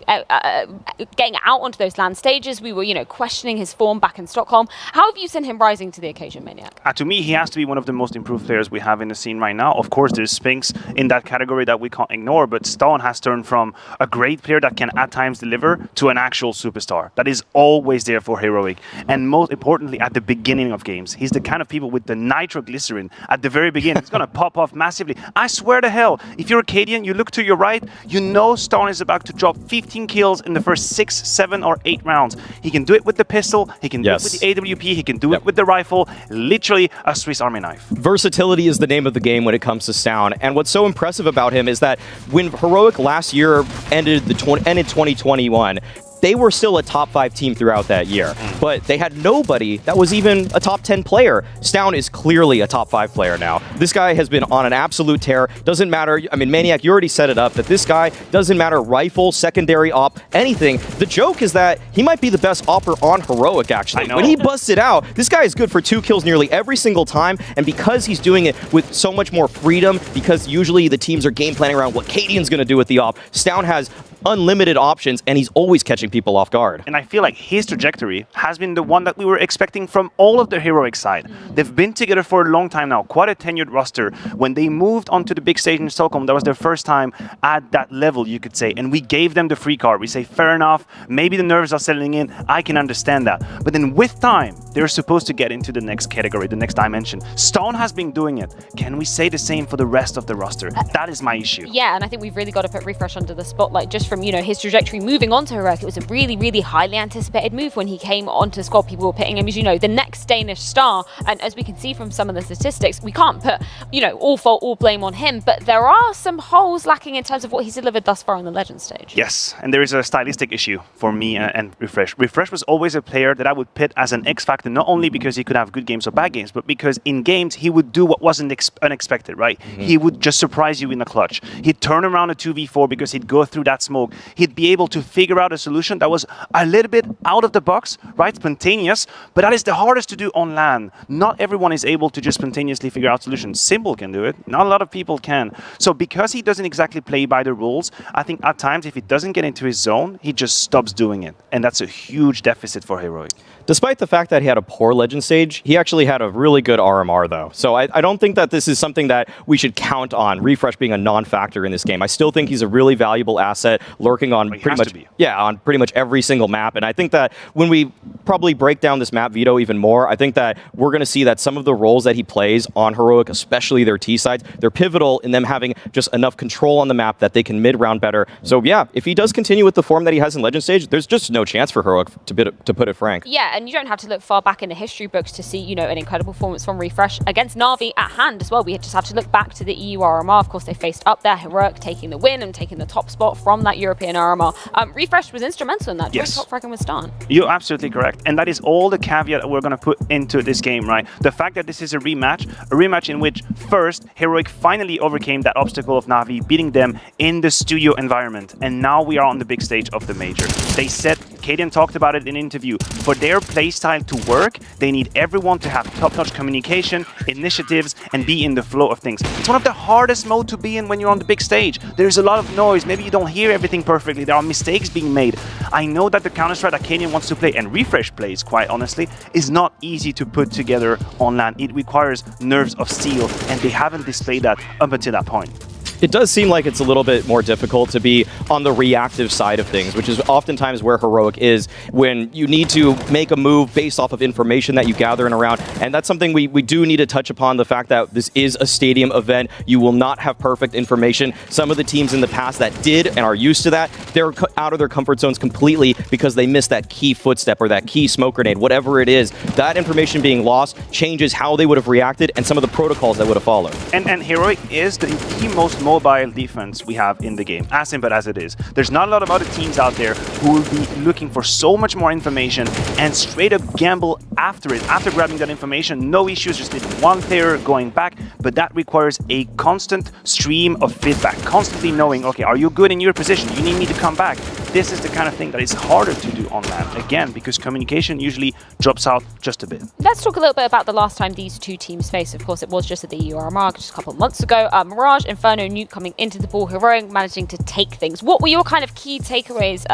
getting out onto those land stages. We were, questioning his form back in Stockholm. How have you seen him rising to the occasion, Maniac? To me, he has to be one of the most improved players we have in the scene right now. Of course, there's Spinks in that category that we can't ignore, but Stan has turned from a great player that can at times deliver to an actual superstar that is always there for Heroic. And most importantly, at the beginning of games, he's the kind of people with the nitroglycerin at the very beginning. It's going to pop off massively. I swear to hell, if you're a Canadian, you look to your right, you know Stan is about to drop 15 kills in the first 6, 7, or 8 rounds. He can do it with the pistol, he can do it with the AWP, he can do it with the rifle, literally a Swiss Army knife. Versatility is the name of the game when it comes to Stan, and what's so impressive about him is that when Heroic last year ended 2021, they were still a top 5 team throughout that year, but they had nobody that was even a top 10 player. Stan is clearly a top 5 player now. This guy has been on an absolute tear. Doesn't matter. I mean, Maniac, you already set it up that this guy doesn't matter rifle, secondary op, anything. The joke is that he might be the best opper on Heroic, actually. When he busts it out, this guy is good for 2 kills nearly every single time, and because he's doing it with so much more freedom, because usually the teams are game planning around what Cadian's going to do with the op, Stan has unlimited options, and he's always catching people off guard. And I feel like his trajectory has been the one that we were expecting from all of the Heroic side. They've been together for a long time now, quite a tenured roster. When they moved onto the big stage in Stockholm, that was their first time at that level, you could say, and we gave them the free card. We say, fair enough, maybe the nerves are settling in, I can understand that. But then with time, they're supposed to get into the next category, the next dimension. Stan has been doing it. Can we say the same for the rest of the roster? That is my issue. Yeah, and I think we've really got to put Refresh under the spotlight just from from, you know, his trajectory moving on to Heroic, it was a really, really highly anticipated move when he came onto squad. People were putting him as, you know, the next Danish star. And as we can see from some of the statistics, we can't put, you know, all fault, all blame on him, but there are some holes lacking in terms of what he's delivered thus far on the Legend stage. Yes, and there is a stylistic issue for me and Refresh. Refresh was always a player that I would pit as an X factor, not only because he could have good games or bad games, but because in games he would do what wasn't unexpected, right? He would just surprise you in the clutch. He'd turn around a 2v4 because he'd go through that smoke. He'd be able to figure out a solution that was a little bit out of the box, right? Spontaneous, but that is the hardest to do on LAN. Not everyone is able to just spontaneously figure out solutions. Simple can do it. Not a lot of people can. So because he doesn't exactly play by the rules, I think at times if he doesn't get into his zone, he just stops doing it. And that's a huge deficit for Heroic. Despite the fact that he had a poor Legend stage, he actually had a really good RMR though. So I don't think that this is something that we should count on Refresh being a non-factor in this game. I still think he's a really valuable asset lurking on pretty much every single map. And I think that when we probably break down this map veto even more, I think that we're going to see that some of the roles that he plays on Heroic, especially their T sides, they're pivotal in them having just enough control on the map that they can mid-round better. So yeah, if he does continue with the form that he has in Legend stage, there's just no chance for Heroic, to put it frank. Yeah, and you don't have to look far back in the history books to see, you know, an incredible performance from Refresh against NaVi at hand as well. We just have to look back to the EU RMR. Of course, they faced up there, Heroic taking the win and taking the top spot from that European RMR. Refresh was instrumental in that, joint top fragging with Stan. You're absolutely correct. And that is all the caveat that we're going to put into this game, right? The fact that this is a rematch in which first, Heroic finally overcame that obstacle of NaVi, beating them in the studio environment. And now we are on the big stage of the major. They said, Kaden talked about it in an interview, for their playstyle to work, they need everyone to have top-notch communication, initiatives, and be in the flow of things. It's one of the hardest modes to be in when you're on the big stage. There's a lot of noise. Maybe you don't hear everything perfectly. There are mistakes being made. I know that the Counter-Strike that Kaden wants to play, and Refresh plays, quite honestly, is not easy to put together on LAN. It requires nerves of steel, and they haven't displayed that up until that point. It does seem like it's a little bit more difficult to be on the reactive side of things, which is oftentimes where Heroic is when you need to make a move based off of information that you gather in a round. And that's something we do need to touch upon, the fact that this is a stadium event. You will not have perfect information. Some of the teams in the past that did and are used to that, they're out of their comfort zones completely because they missed that key footstep or that key smoke grenade, whatever it is. That information being lost changes how they would have reacted and some of the protocols that would have followed. And Heroic is the most mobile defense we have in the game, as simple as it is. There's not a lot of other teams out there who will be looking for so much more information and straight up gamble after it, after grabbing that information. No issues, just leaving one player going back, but that requires a constant stream of feedback, constantly knowing, okay, are you good in your position? You need me to come back. This is the kind of thing that is harder to do on LAN, again, because communication usually drops out just a bit. Let's talk a little bit about the last time these two teams faced. Of course, it was just at the EURMR just a couple of months ago. Mirage, Inferno, Nuke coming into the ball, Heroic managing to take things. What were your kind of key takeaways,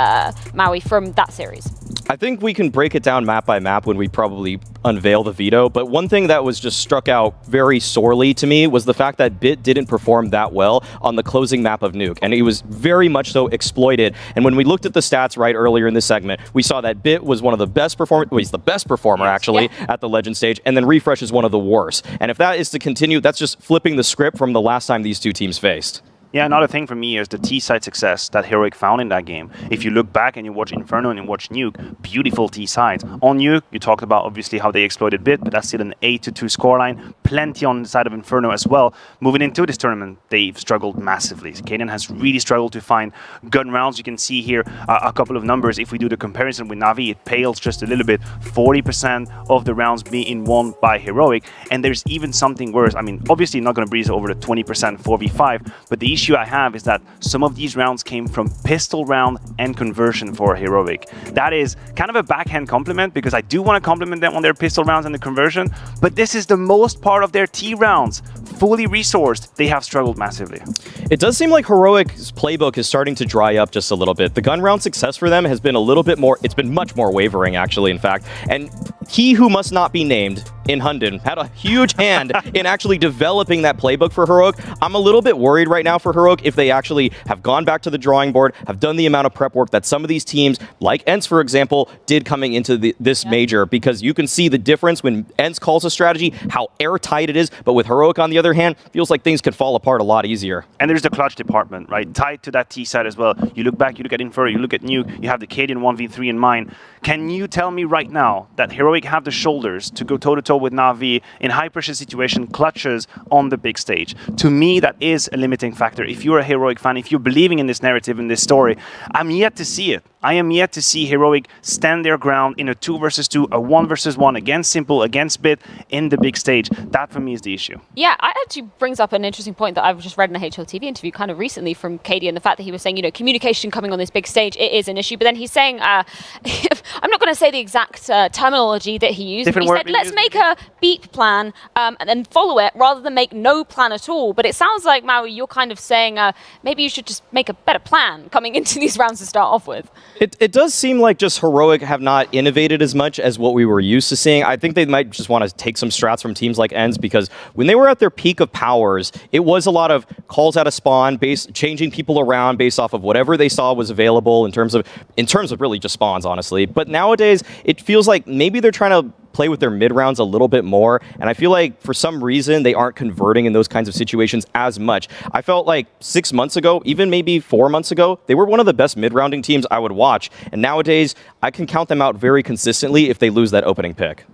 Maui, from that series? I think we can break it down map by map when we probably unveil the veto, but one thing that was just struck out very sorely to me was the fact that Bit didn't perform that well on the closing map of Nuke, and he was very much so exploited. And when we looked at the stats right earlier in this segment, we saw that Bit was one of the best performers, well, he's the best performer actually at the Legend stage, and then Refresh is one of the worst. And if that is to continue, that's just flipping the script from the last time these two teams faced. Yeah, another thing for me is the T-side success that Heroic found in that game. If you look back and you watch Inferno and you watch Nuke, beautiful T-sides. On Nuke, you talked about obviously how they exploited Bit, but that's still an 8-2 scoreline. Plenty on the side of Inferno as well. Moving into this tournament, they've struggled massively. Kaden has really struggled to find gun rounds. You can see here a couple of numbers. If we do the comparison with NaVi, it pales just a little bit. 40% of the rounds being won by Heroic. And there's even something worse. I mean, obviously not going to breeze over the 20% 4v5, but the issue I have is that some of these rounds came from pistol round and conversion for Heroic. That is kind of a backhand compliment because I do want to compliment them on their pistol rounds and the conversion, but this is the most part of their T rounds. Fully resourced, they have struggled massively. It does seem like Heroic's playbook is starting to dry up just a little bit. The gun round success for them has been a little bit more, it's been much more wavering actually, in fact. And he who must not be named in Hunden had a huge hand in actually developing that playbook for Heroic. I'm a little bit worried right now for Heroic if they actually have gone back to the drawing board, have done the amount of prep work that some of these teams, like Ence, for example, did coming into this major, because you can see the difference when Ence calls a strategy, how airtight it is, but with Heroic, on the other hand, feels like things could fall apart a lot easier. And there's the clutch department, right? Tied to that T side as well. You look back, you look at Infer, you look at Nuke, you have the Cadian 1v3 in mind. Can you tell me right now that Heroic have the shoulders to go toe-to-toe with NaVi in high-pressure situation, clutches on the big stage? To me, that is a limiting factor. If you're a Heroic fan, if you're believing in this narrative, in this story, I'm yet to see it. I am yet to see Heroic stand their ground in a 2 versus 2, a 1 versus 1 against Simple, against Bit in the big stage. That for me is the issue. Yeah, it actually brings up an interesting point that I've just read in a HLTV interview kind of recently from Katie, and the fact that he was saying, you know, communication coming on this big stage, it is an issue. But then he's saying, I'm not going to say the exact terminology that he used, but he said, let's make a beat plan and then follow it rather than make no plan at all. But it sounds like, Maui, you're kind of saying maybe you should just make a better plan coming into these rounds to start off with. It does seem like just Heroic have not innovated as much as what we were used to seeing. I think they might just want to take some strats from teams like Ence, because when they were at their peak of powers, it was a lot of calls out of spawn, changing people around based off of whatever they saw was available in terms of really just spawns, honestly. But nowadays, it feels like maybe they're trying to play with their mid rounds a little bit more, and I feel like for some reason they aren't converting in those kinds of situations as much. I felt like 6 months ago, even maybe 4 months ago, they were one of the best mid-rounding teams I would watch, and nowadays I can count them out very consistently if they lose that opening pick.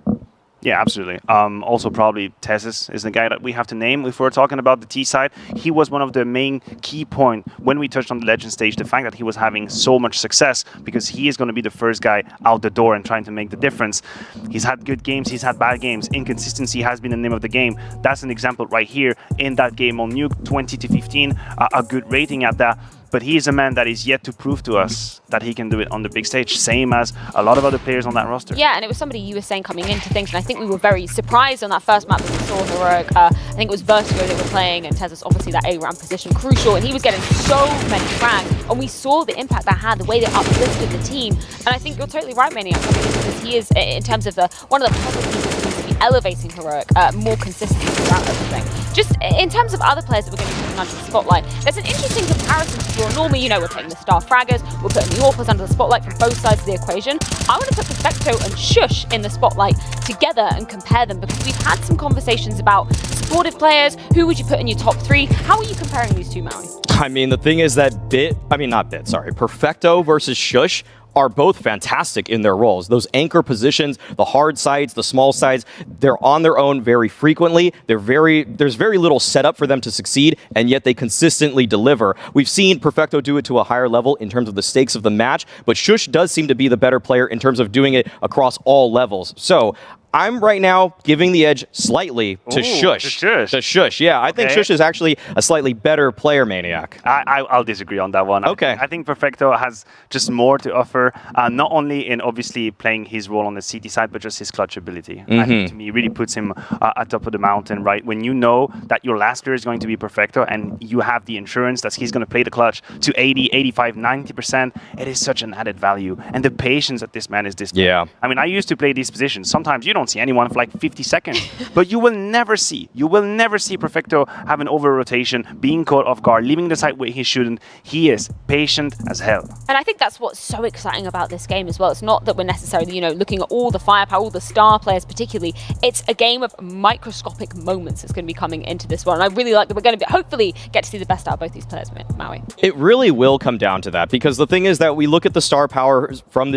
Yeah, absolutely. Also, probably Tesis is the guy that we have to name if we're talking about the T side. He was one of the main key point when we touched on the Legend stage, the fact that he was having so much success, because he is going to be the first guy out the door and trying to make the difference. He's had good games, he's had bad games. Inconsistency has been the name of the game. That's an example right here in that game on Nuke, 20 to 15, a good rating at that. But he is a man that is yet to prove to us that he can do it on the big stage, same as a lot of other players on that roster. Yeah, and it was somebody you were saying coming into things, and I think we were very surprised on that first map that we saw Heroic. I think it was Vertigo they were playing, and Tezus, obviously that A-ramp position, crucial, and he was getting so many frags, and we saw the impact that had, the way that uplifted the team. And I think you're totally right, Maniac, because he is, in terms of one of the puzzle pieces that needs to be elevating Heroic more consistently throughout everything. Just in terms of other players that we're going to be putting under the spotlight, there's an interesting comparison to draw. Normally, you know, we're putting the star fraggers, we're putting the AWPers under the spotlight from both sides of the equation. I want to put Perfecto and Shush in the spotlight together and compare them, because we've had some conversations about supportive players. Who would you put in your top 3? How are you comparing these two, Maui? I mean, the thing is that Perfecto versus Shush are both fantastic in their roles. Those anchor positions, the hard sides, the small sides, they're on their own very frequently. There's very little setup for them to succeed, and yet they consistently deliver. We've seen Perfecto do it to a higher level in terms of the stakes of the match, but Shush does seem to be the better player in terms of doing it across all levels. So I'm right now giving the edge slightly to Shush. To Shush, yeah. I think Shush is actually a slightly better player, Maniac. I'll disagree on that one. Okay. I think Perfecto has just more to offer, not only in obviously playing his role on the CT side, but just his clutch ability. I think to me, it really puts him at top of the mountain, right? When you know that your last player is going to be Perfecto and you have the insurance that he's going to play the clutch to 80, 85, 90%, it is such an added value. And the patience that this man is displaying. Yeah. I mean, I used to play these positions. Sometimes you don't see anyone for like 50 seconds, but you will never see Perfecto have an over rotation, being caught off guard, leaving the site where he shouldn't. He is patient as hell. And I think that's what's so exciting about this game as well. It's not that we're necessarily, you know, looking at all the firepower, all the star players particularly. It's a game of microscopic moments that's going to be coming into this one. And I really like that we're going to hopefully get to see the best out of both these players, Maui. It really will come down to that, because the thing is that we look at the star power from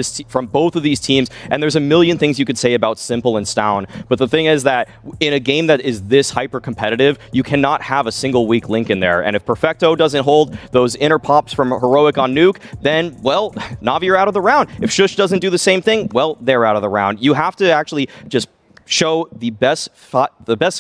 both of these teams, and there's a million things you could say about Simple and Stown. But the thing is that in a game that is this hyper competitive, you cannot have a single weak link in there. And if Perfecto doesn't hold those inner pops from Heroic on Nuke, then, well, NaVi are out of the round. If Shush doesn't do the same thing, well, they're out of the round. You have to actually just show the best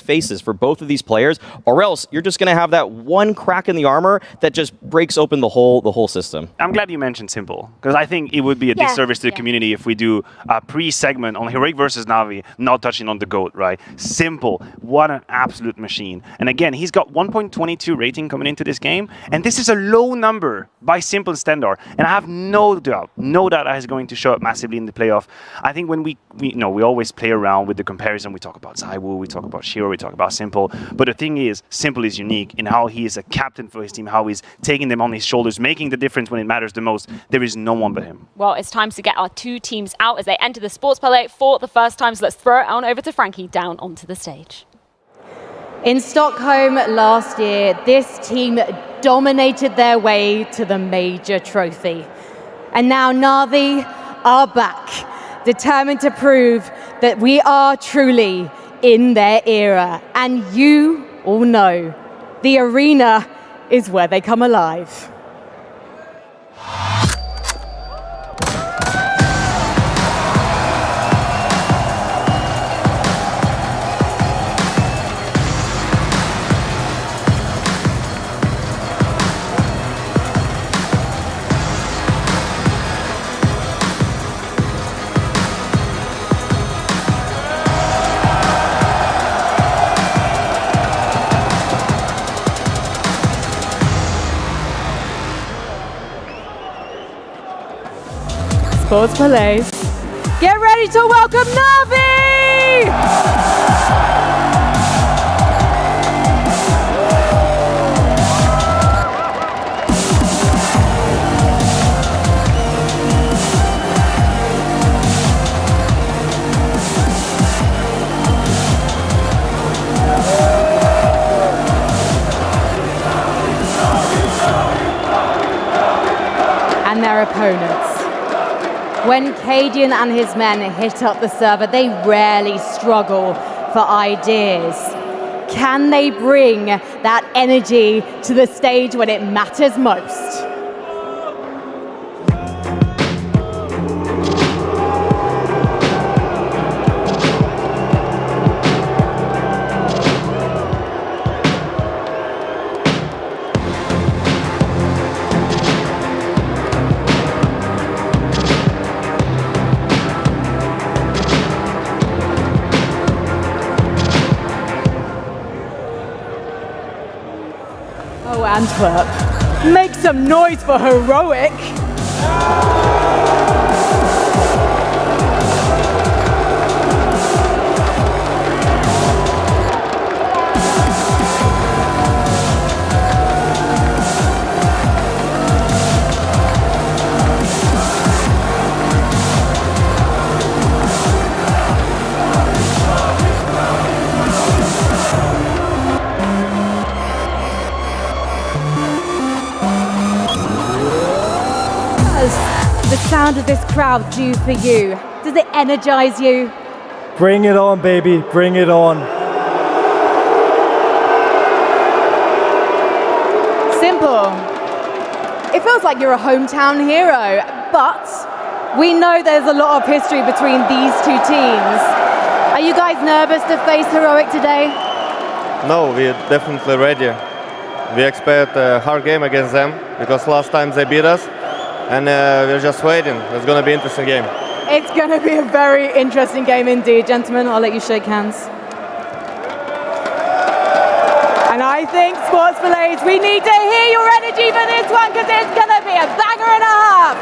faces for both of these players, or else you're just going to have that one crack in the armor that just breaks open the whole system. I'm glad you mentioned Simple, because I think it would be a disservice to the community if we do a pre-segment on Heroic versus NaVi, not touching on the GOAT, right? Simple, what an absolute machine. And again, he's got 1.22 rating coming into this game, and this is a low number by Simple standard, and I have no doubt that is going to show up massively in the playoff. I think when we always play around with the comparison. We talk about Zywoo, we talk about Shiro, we talk about Simple. But the thing is, Simple is unique in how he is a captain for his team, how he's taking them on his shoulders, making the difference when it matters the most. There is no one but him. Well, it's time to get our two teams out as they enter the Sports Palais for the first time. So let's throw it on over to Frankie down onto the stage. In Stockholm last year, this team dominated their way to the major trophy. And now NaVi are back, determined to prove that we are truly in their era. And you all know, the arena is where they come alive. Sports Palais. Get ready to welcome NaVi! And their opponents. When Cadian and his men hit up the server, they rarely struggle for ideas. Can they bring that energy to the stage when it matters most? Oh, Antwerp, make some noise for Heroic. The sound of this crowd do for you? Does it energize you? Bring it on, baby, bring it on. Simple. It feels like you're a hometown hero, but we know there's a lot of history between these two teams. Are you guys nervous to face Heroic today? No, we're definitely ready. We expect a hard game against them because last time they beat us. And we're just waiting. It's going to be an interesting game. It's going to be a very interesting game indeed. Gentlemen, I'll let you shake hands. And I think, Sports Palais, we need to hear your energy for this one because it's going to be a banger and a half.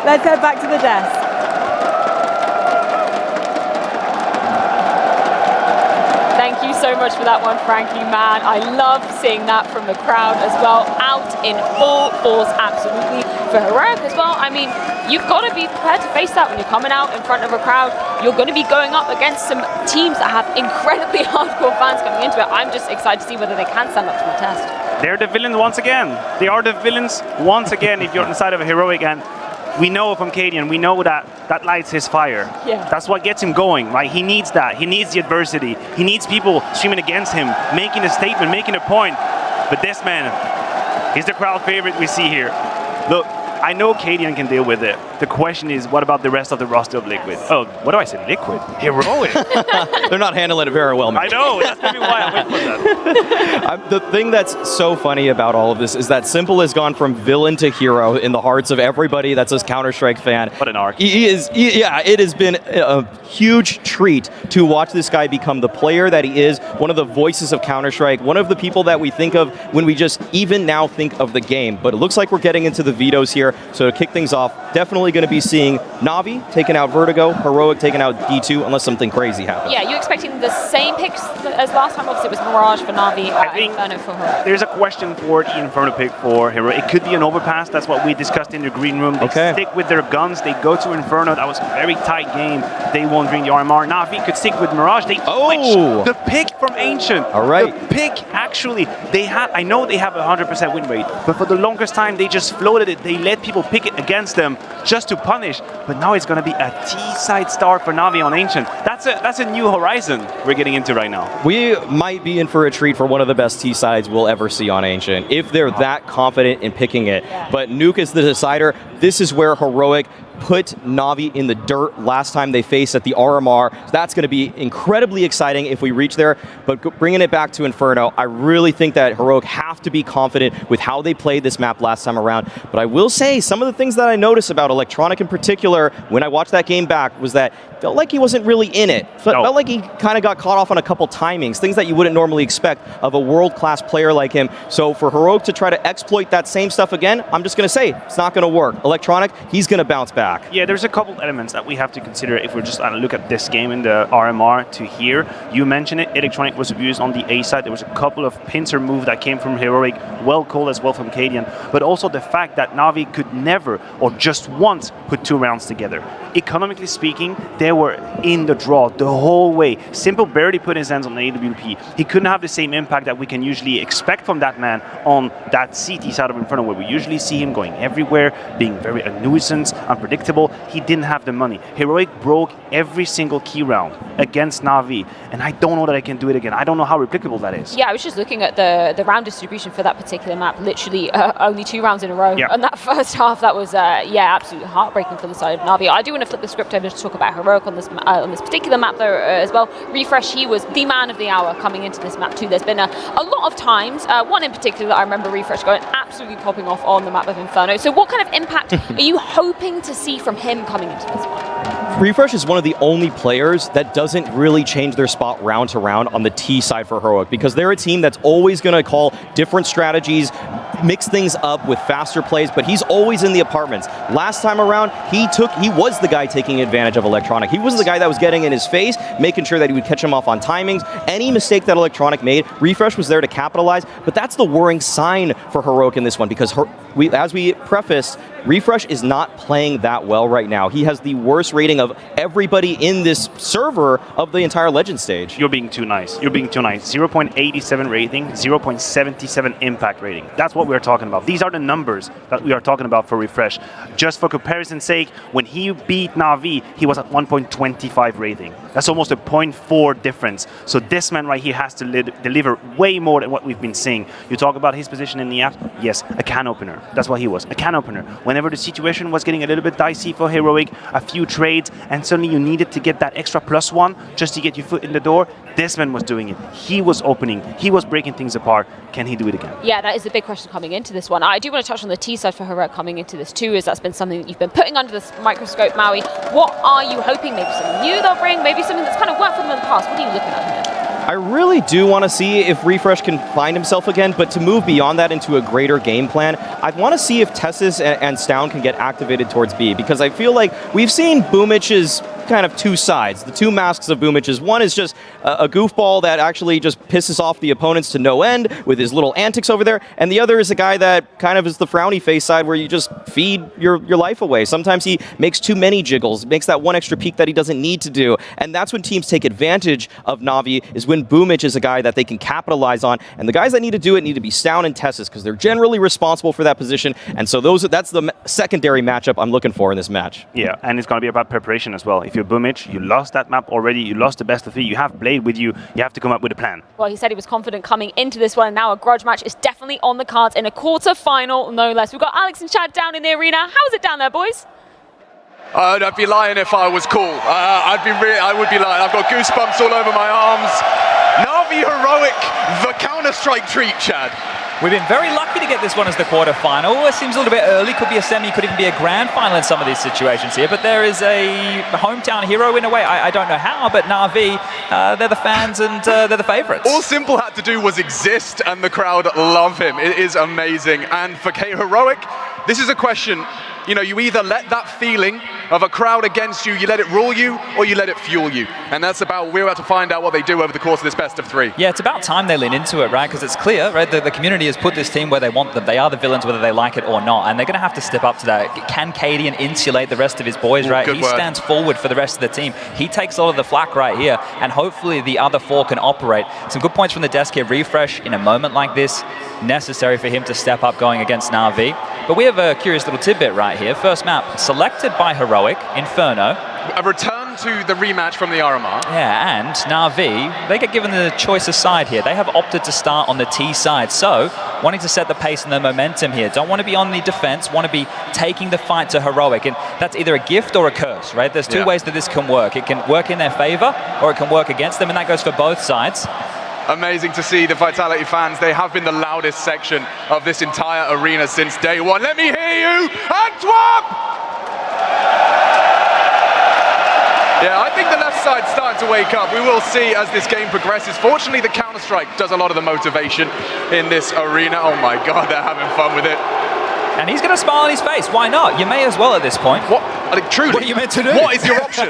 Let's head back to the desk. Thank you so much for that one, Frankie, man. I love seeing that from the crowd as well, out in full force, absolutely. For Heroic as well, I mean, you've got to be prepared to face that when you're coming out in front of a crowd. You're going to be going up against some teams that have incredibly hardcore fans coming into it. I'm just excited to see whether they can stand up to the test. They're the villains once again. They are the villains once again if you're on the side of a Heroic, and we know from Cadian, we know that lights his fire. Yeah. That's what gets him going, right? He needs that. He needs the adversity. He needs people streaming against him, making a statement, making a point. But this man, he's the crowd favorite we see here. Look, I know Cadian can deal with it. The question is, what about the rest of the roster of Liquid? Oh, what do I say? Liquid? Heroic? They're not handling it very well, man. I know, that's maybe why I'm waiting for that. The thing that's so funny about all of this is that Simple has gone from villain to hero in the hearts of everybody that's a Counter-Strike fan. What an arc. Yeah, it has been a huge treat to watch this guy become the player that he is, one of the voices of Counter-Strike, one of the people that we think of when we just even now think of the game. But it looks like we're getting into the vetoes here, so to kick things off, definitely definitely going to be seeing NaVi taking out Vertigo, Heroic taking out D2, unless something crazy happens. Yeah, you expecting the same picks as last time? Obviously, it was Mirage for NaVi, Inferno for Heroic. There's a question for the Inferno pick for Hero. It could be an overpass. That's what we discussed in the green room. They stick with their guns. They go to Inferno. That was a very tight game. They won during the RMR. NaVi could stick with Mirage. They switched the pick from Ancient. All right. The pick, actually, they have, I know they have a 100% win rate, but for the longest time, they just floated it. They let people pick it against them just to punish. But now it's going to be a T-side start for NaVi on Ancient. That's a new horizon we're getting into right now. We might be in for a treat for one of the best T-sides we'll ever see on Ancient, if they're that confident in picking it. But Nuke is the decider. This is where Heroic put NaVi in the dirt last time they faced at the RMR. So that's going to be incredibly exciting if we reach there. But bringing it back to Inferno, I really think that Heroic have to be confident with how they played this map last time around. But I will say, some of the things that I noticed about Electronic in particular, when I watched that game back, was that it felt like he wasn't really in it. Felt like he kind of got caught off on a couple timings, things that you wouldn't normally expect of a world-class player like him. So for Heroic to try to exploit that same stuff again, I'm just going to say, it's not going to work. Electronic, he's going to bounce back. Yeah, there's a couple elements that we have to consider if we're just look at this game in the RMR to here. You mentioned it, Electronic was abused on the A side. There was a couple of pincer moves that came from Heroic, well called as well from Cadian, but also the fact that NaVi could never or just once put 2 rounds together. Economically speaking, they were in the draw the whole way. Simple barely put his hands on the AWP. He couldn't have the same impact that we can usually expect from that man on that CT side of Inferno, where we usually see him going everywhere, being very a nuisance, unpredictable. He didn't have the money. Heroic broke every single key round against NaVi, and I don't know that I can do it again. I don't know how replicable that is. Yeah, I was just looking at the round distribution for that particular map. Literally only 2 rounds in a row. And that first half, that was absolutely heartbreaking for the side of NaVi. I do want to flip the script over to talk about Heroic on this particular map though as well. Refresh, he was the man of the hour coming into this map too. There's been a lot of times, one in particular that I remember Refresh going absolutely popping off on the map of Inferno. So what kind of impact are you hoping to see from him coming into this one? Refresh is one of the only players that doesn't really change their spot round to round on the T side for Heroic, because they're a team that's always going to call different strategies, mix things up with faster plays, but he's always in the apartments. Last time around, he was the guy taking advantage of Electronic. He was the guy that was getting in his face, making sure that he would catch him off on timings. Any mistake that Electronic made, Refresh was there to capitalize, but that's the worrying sign for Heroic in this one, because as we prefaced, Refresh is not playing that well right now. He has the worst rating of everybody in this server of the entire Legend stage. You're being too nice. You're being too nice. 0.87 rating, 0.77 impact rating. That's what we're talking about. These are the numbers that we are talking about for Refresh. Just for comparison's sake, when he beat NaVi, he was at 1.25 rating. That's almost a 0.4 difference. So this man right here has to deliver way more than what we've been seeing. You talk about his position in the app. Yes, a can opener. That's what he was, a can opener. Whenever the situation was getting a little bit dicey for Heroic, a few trades, and suddenly you needed to get that extra +1 just to get your foot in the door, this man was doing it. He was opening. He was breaking things apart. Can he do it again? Yeah, that is the big question coming into this one. I do want to touch on the T side for Heroic coming into this too, as that's been something that you've been putting under this microscope, Maui. What are you hoping? Maybe something new they'll bring? Maybe something that's kind of worked for them in the past? What are you looking at here? I really do want to see if Refresh can find himself again, but to move beyond that into a greater game plan, I want to see if Tessis and Stown can get activated towards B, because I feel like we've seen Boomich's kind of 2 sides. The 2 masks of Boomich's. One is just a goofball that actually just pisses off the opponents to no end with his little antics over there, and the other is a guy that kind of is the frowny face side where you just feed your life away. Sometimes he makes too many jiggles, makes that one extra peek that he doesn't need to do, and that's when teams take advantage of NaVi, is when Boomich is a guy that they can capitalize on, and the guys that need to do it need to be Stown and Tessis, because they're generally responsible for that position, and so that's the secondary matchup I'm looking for in this match. Yeah, and it's going to be about preparation as well. If you're Boomich, you lost that map already, you lost the best of 3, you have Blade with you, you have to come up with a plan. Well, he said he was confident coming into this one, and now a grudge match is definitely on the cards in a quarter-final, no less. We've got Alex and Chad down in the arena. How's it down there, boys? I'd be lying if I was cool. I would be lying. I've got goosebumps all over my arms. NaVi Heroic, the Counter-Strike treat, Chad. We've been very lucky to get this one as the quarter-final. It seems a little bit early, could be a semi, could even be a grand final in some of these situations here, but there is a hometown hero in a way. I don't know how, but NaVi, they're the fans and they're the favorites. All Simple had to do was exist and the crowd love him. It is amazing. And for K Heroic, this is a question You know, you either let that feeling of a crowd against you, you let it rule you, or you let it fuel you. And that's we're about to find out what they do over the course of this best of 3. Yeah, it's about time they lean into it, right? Because it's clear, right? The community has put this team where they want them. They are the villains, whether they like it or not. And they're going to have to step up to that. Can Cadian insulate the rest of his boys, right? He stands forward for the rest of the team. He takes a lot of the flack right here. And hopefully the other 4 can operate. Some good points from the desk here. Refresh in a moment like this, necessary for him to step up going against NaVi. But we have a curious little tidbit right here. First map selected by Heroic, Inferno. A return to the rematch from the RMR. Yeah, and NaVi, they get given the choice aside here. They have opted to start on the T side, so wanting to set the pace and the momentum here. Don't want to be on the defense, want to be taking the fight to Heroic, and that's either a gift or a curse, right? There's 2 ways that this can work. It can work in their favor, or it can work against them, and that goes for both sides. Amazing to see the Vitality fans. They have been the loudest section of this entire arena since day 1. Let me hear you, Antwerp! Yeah, I think the left side's starting to wake up. We will see as this game progresses. Fortunately, the Counter-Strike does a lot of the motivation in this arena. Oh my God, they're having fun with it. And he's going to smile on his face. Why not? You may as well at this point. What? Truly, what are you meant to do? What is your option?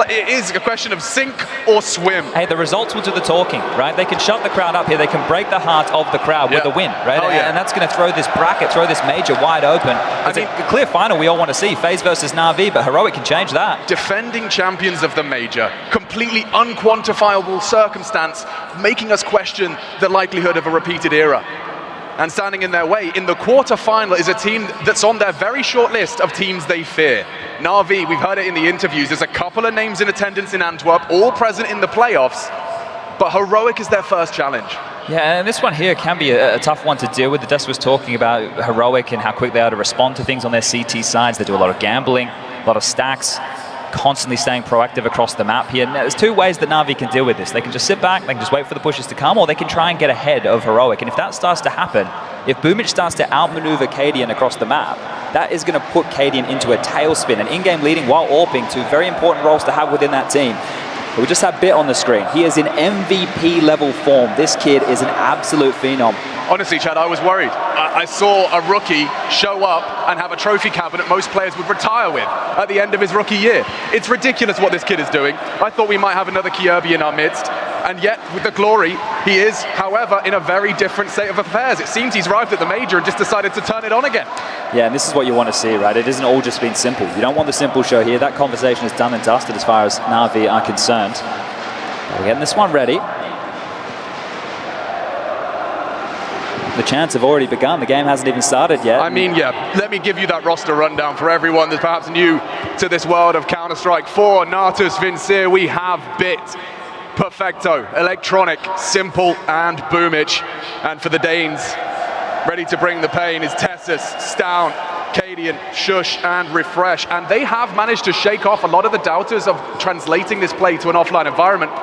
It is a question of sink or swim. Hey, the results will do the talking, right? They can shut the crowd up here. They can break the heart of the crowd with a win, right? And that's going to throw this bracket, throw this major wide open. It's a clear final we all want to see. FaZe versus NaVi, but Heroic can change that. Defending champions of the major. Completely unquantifiable circumstance, making us question the likelihood of a repeated era. And standing in their way in the quarterfinal is a team that's on their very short list of teams they fear. NaVi, we've heard it in the interviews, there's a couple of names in attendance in Antwerp, all present in the playoffs, but Heroic is their first challenge. Yeah, and this one here can be a tough one to deal with. The desk was talking about Heroic and how quick they are to respond to things on their CT sides. They do a lot of gambling, a lot of stacks, constantly staying proactive across the map here. Now, there's 2 ways that NaVi can deal with this. They can just sit back, they can just wait for the pushes to come, or they can try and get ahead of Heroic. And if that starts to happen, if Boomich starts to outmaneuver Cadian across the map, that is going to put Cadian into a tailspin, and in-game leading while AWPing, 2 very important roles to have within that team. But we just have Bit on the screen. He is in MVP level form. This kid is an absolute phenom. Honestly, Chad, I was worried. I saw a rookie show up and have a trophy cabinet most players would retire with at the end of his rookie year. It's ridiculous what this kid is doing. I thought we might have another Kierby in our midst, and yet with the glory, he is, however, in a very different state of affairs. It seems he's arrived at the major and just decided to turn it on again. Yeah, and this is what you want to see, right? It isn't all just been simple. You don't want the simple show here. That conversation is done and dusted as far as NaVi are concerned. We're getting this one ready. The chants have already begun. The game hasn't even started yet. I mean, yeah, let me give you that roster rundown for everyone that's perhaps new to this world of Counter-Strike. For Natus Vincere, we have Bit, Perfecto, Electronic, Simple, and Boomich. And for the Danes, ready to bring the pain is Tessus, Stown, Cadian, Shush, and Refresh. And they have managed to shake off a lot of the doubters of translating this play to an offline environment.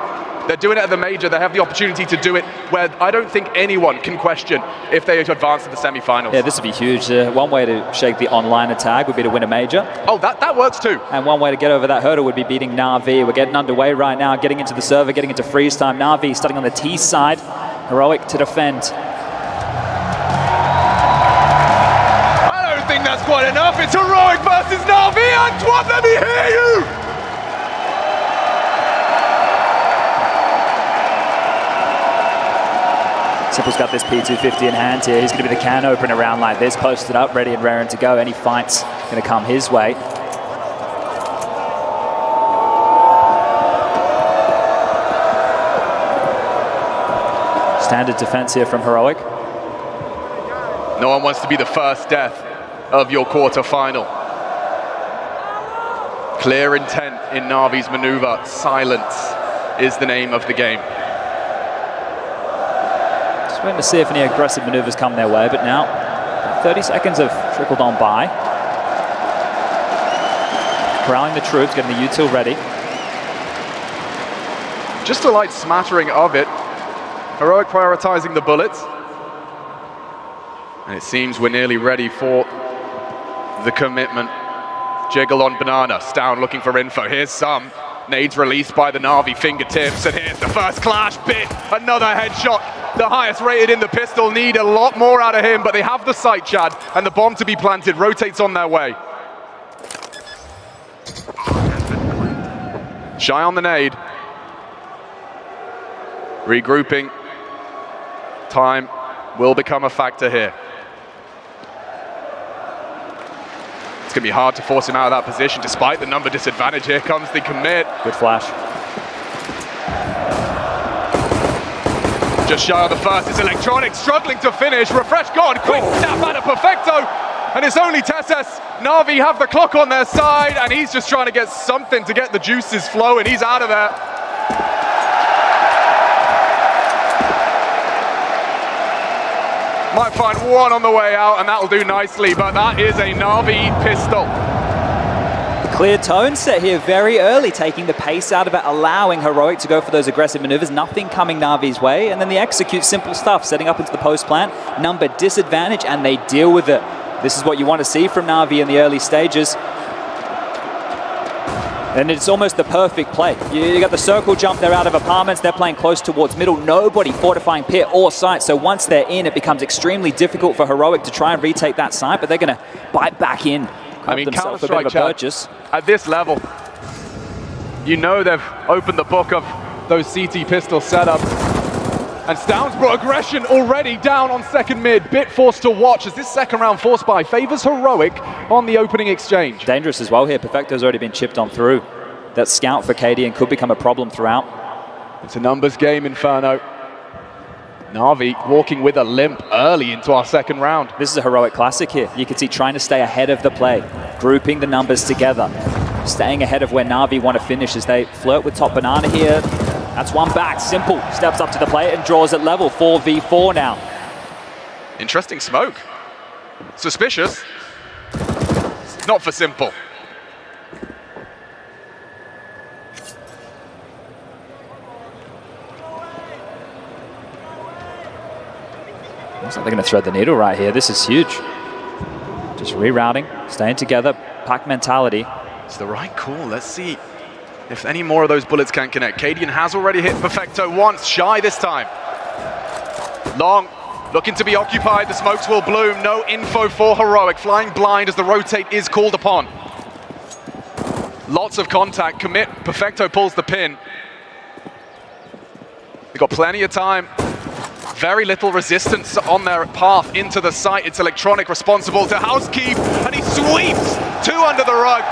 They're doing it at the major. They have the opportunity to do it where I don't think anyone can question if they advance to the semi-finals. Yeah, this would be huge. One way to shake the online attack would be to win a major. Oh, that works too. And one way to get over that hurdle would be beating NaVi. We're getting underway right now, getting into the server, getting into freeze time. NaVi starting on the T side. Heroic to defend. I don't think that's quite enough. It's Heroic versus NaVi. Antwerp, let me hear you! Simple's got this P250 in hand here. He's going to be the can opener around like this, posted up, ready and raring to go. Any fight's going to come his way. Standard defense here from Heroic. No one wants to be the first death of your quarter-final. Clear intent in NaVi's maneuver. Silence is the name of the game. Just waiting to see if any aggressive maneuvers come their way, but now 30 seconds have trickled on by. Corralling the troops, getting the util ready. Just a light smattering of it. Heroic prioritizing the bullets. And it seems we're nearly ready for the commitment. Jiggle on banana. Stown looking for info. Here's some. Nades released by the NaVi fingertips. And here's the first clash. Bit. Another headshot. The highest rated in the pistol. Need a lot more out of him. But they have the sight, Chad. And the bomb to be planted rotates on their way. Shy on the nade. Regrouping. Time will become a factor here. It's going to be hard to force him out of that position despite the number disadvantage. Here comes the commit. Good flash. Just shy of the first, it's Electronic struggling to finish. Refresh gone, quick snap out of Perfecto. And it's only xantares. NaVi have the clock on their side, and he's just trying to get something to get the juices flowing. He's out of there. Might find one on the way out, and that'll do nicely, but that is a NaVi pistol. Clear tone set here very early, taking the pace out of it, allowing Heroic to go for those aggressive maneuvers, nothing coming NaVi's way, and then they execute simple stuff, setting up into the post plant, number disadvantage, and they deal with it. This is what you want to see from NaVi in the early stages. And it's almost the perfect play. You got the circle jump, they're out of apartments, they're playing close towards middle, nobody fortifying pit or site, so once they're in, it becomes extremely difficult for Heroic to try and retake that site, but they're going to bite back in. I mean, Counter-Strike purchase at this level, you know they've opened the book of those CT pistol setup. And Stoun's brought aggression already down on second mid. Bit forced to watch as this second round force buy favors Heroic on the opening exchange. Dangerous as well here. Perfecto's already been chipped on through. That scout for Cadian could become a problem throughout. It's a numbers game, Inferno. NaVi walking with a limp early into our second round. This is a Heroic classic here. You can see trying to stay ahead of the play, grouping the numbers together, staying ahead of where NaVi want to finish as they flirt with top banana here. That's one back, Simple steps up to the plate and draws at level, 4v4 now. Interesting smoke. Suspicious. Not for Simple. Looks like they're going to thread the needle right here. This is huge. Just rerouting, staying together, pack mentality. It's the right call. Let's see if any more of those bullets can connect. Cadian has already hit Perfecto once, Shy this time. Long, looking to be occupied. The smokes will bloom. No info for Heroic. Flying blind as the rotate is called upon. Lots of contact. Commit. Perfecto pulls the pin. They've got plenty of time. Very little resistance on their path into the site. It's Electronic responsible to housekeep, and he sweeps two under the rug.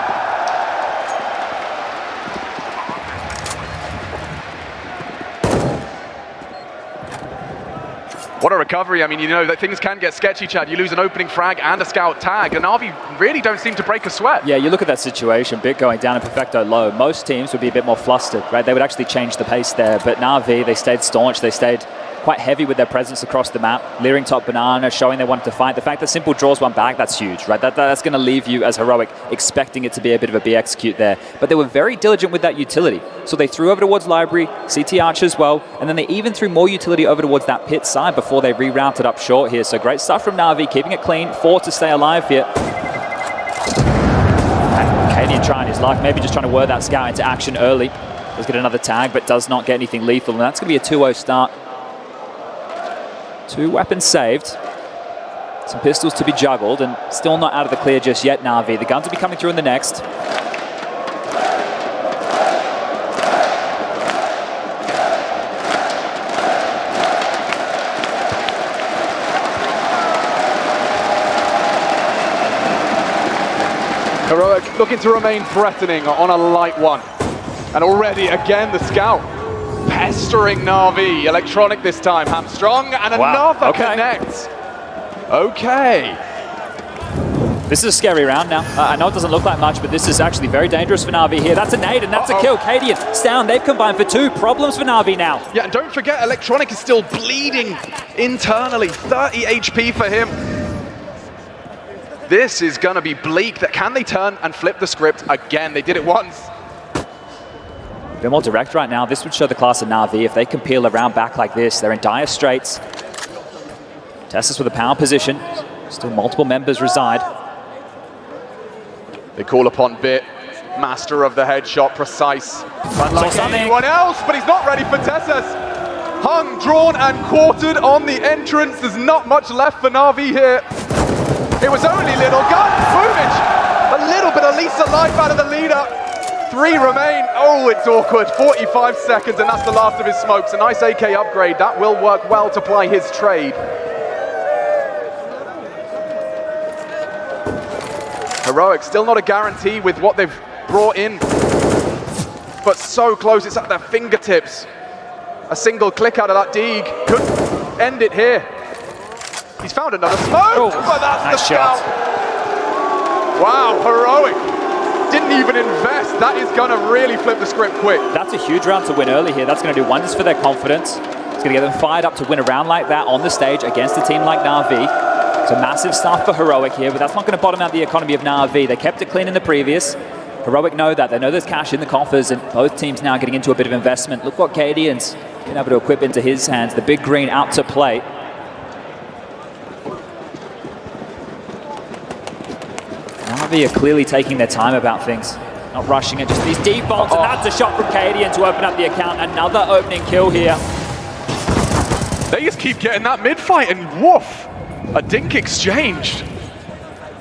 What a recovery. I mean, you know that things can get sketchy, Chad. You lose an opening frag and a scout tag, and NaVi really don't seem to break a sweat. Yeah, you look at that situation, Bit going down and Perfecto low. Most teams would be a bit more flustered, right? They would actually change the pace there, but NaVi, they stayed staunch, they stayed quite heavy with their presence across the map, leering top banana, showing they wanted to fight. The fact that Simple draws one back, that's huge, right? That's going to leave you as Heroic expecting it to be a bit of a B execute there. But they were very diligent with that utility. So they threw over towards Library, CT Arch as well, and then they even threw more utility over towards that pit side before they rerouted up short here. So great stuff from NaVi, keeping it clean, 4 to stay alive here. And Cadian trying his luck, maybe just trying to word that scout into action early. Does get another tag, but does not get anything lethal, and that's going to be a 2-0 start. 2 weapons saved. Some pistols to be juggled, and still not out of the clear just yet, NaVi. The guns will be coming through in the next. Heroic looking to remain threatening on a light one. And already, again, the scout pestering NaVi. Electronic this time, hamstrung, and another connect. Okay. This is a scary round now. I know it doesn't look like much, but this is actually very dangerous for NaVi here. That's a nade, and that's a kill. Cadian, Stoun, they've combined for 2 problems for NaVi now. Yeah, and don't forget, Electronic is still bleeding internally. 30 HP for him. This is going to be bleak. Can they turn and flip the script again? They did it once. A bit more direct right now. This would show the class of NaVi. If they can peel around back like this, they're in dire straits. xantares with a power position. Still multiple members reside. They call upon Bit, master of the headshot, precise. Unlike anyone else, but he's not ready for xantares. Hung, drawn, and quartered on the entrance. There's not much left for NaVi here. It was only little gun. Boomage, a little bit of Lisa life out of the leader. 3 remain. Oh, it's awkward. 45 seconds, and that's the last of his smokes. A nice AK upgrade. That will work well to ply his trade. Heroic, still not a guarantee with what they've brought in, but so close, it's at their fingertips. A single click out of that Deeg could end it here. He's found another smoke, but that's nice the scout. Wow, Heroic didn't even invest. That is gonna really flip the script quick. That's a huge round to win early here. That's gonna do wonders for their confidence. It's gonna get them fired up to win a round like that on the stage against a team like NaVi. It's a massive stuff for Heroic here, but that's not going to bottom out the economy of NaVi. They kept it clean in the previous. Heroic know that. They know there's cash in the coffers, and both teams now getting into a bit of investment. Look what Cadian's been able to equip into his hands. The big green out to play. NaVi are clearly taking their time about things. Not rushing it, just these deep bolts, and that's a shot from Cadian to open up the account. Another opening kill here. They just keep getting that mid-fight, and woof! A dink exchanged.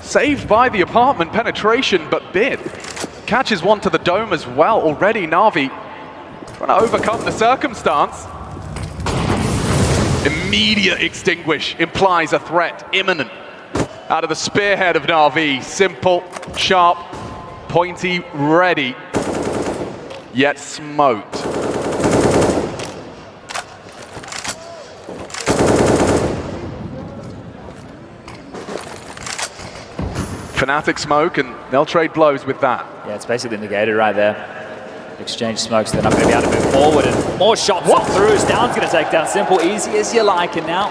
Saved by the apartment penetration, but Bit catches one to the dome as well. Already NaVi trying to overcome the circumstance. Immediate extinguish implies a threat imminent. Out of the spearhead of NaVi. Simple, sharp, pointy, ready, yet smoked. Fnatic smoke, and they'll trade blows with that. Yeah, it's basically negated right there. Exchange smokes, they're not going to be able to move forward, and more shots on through. Down's going to take down Simple, easy as you like, and now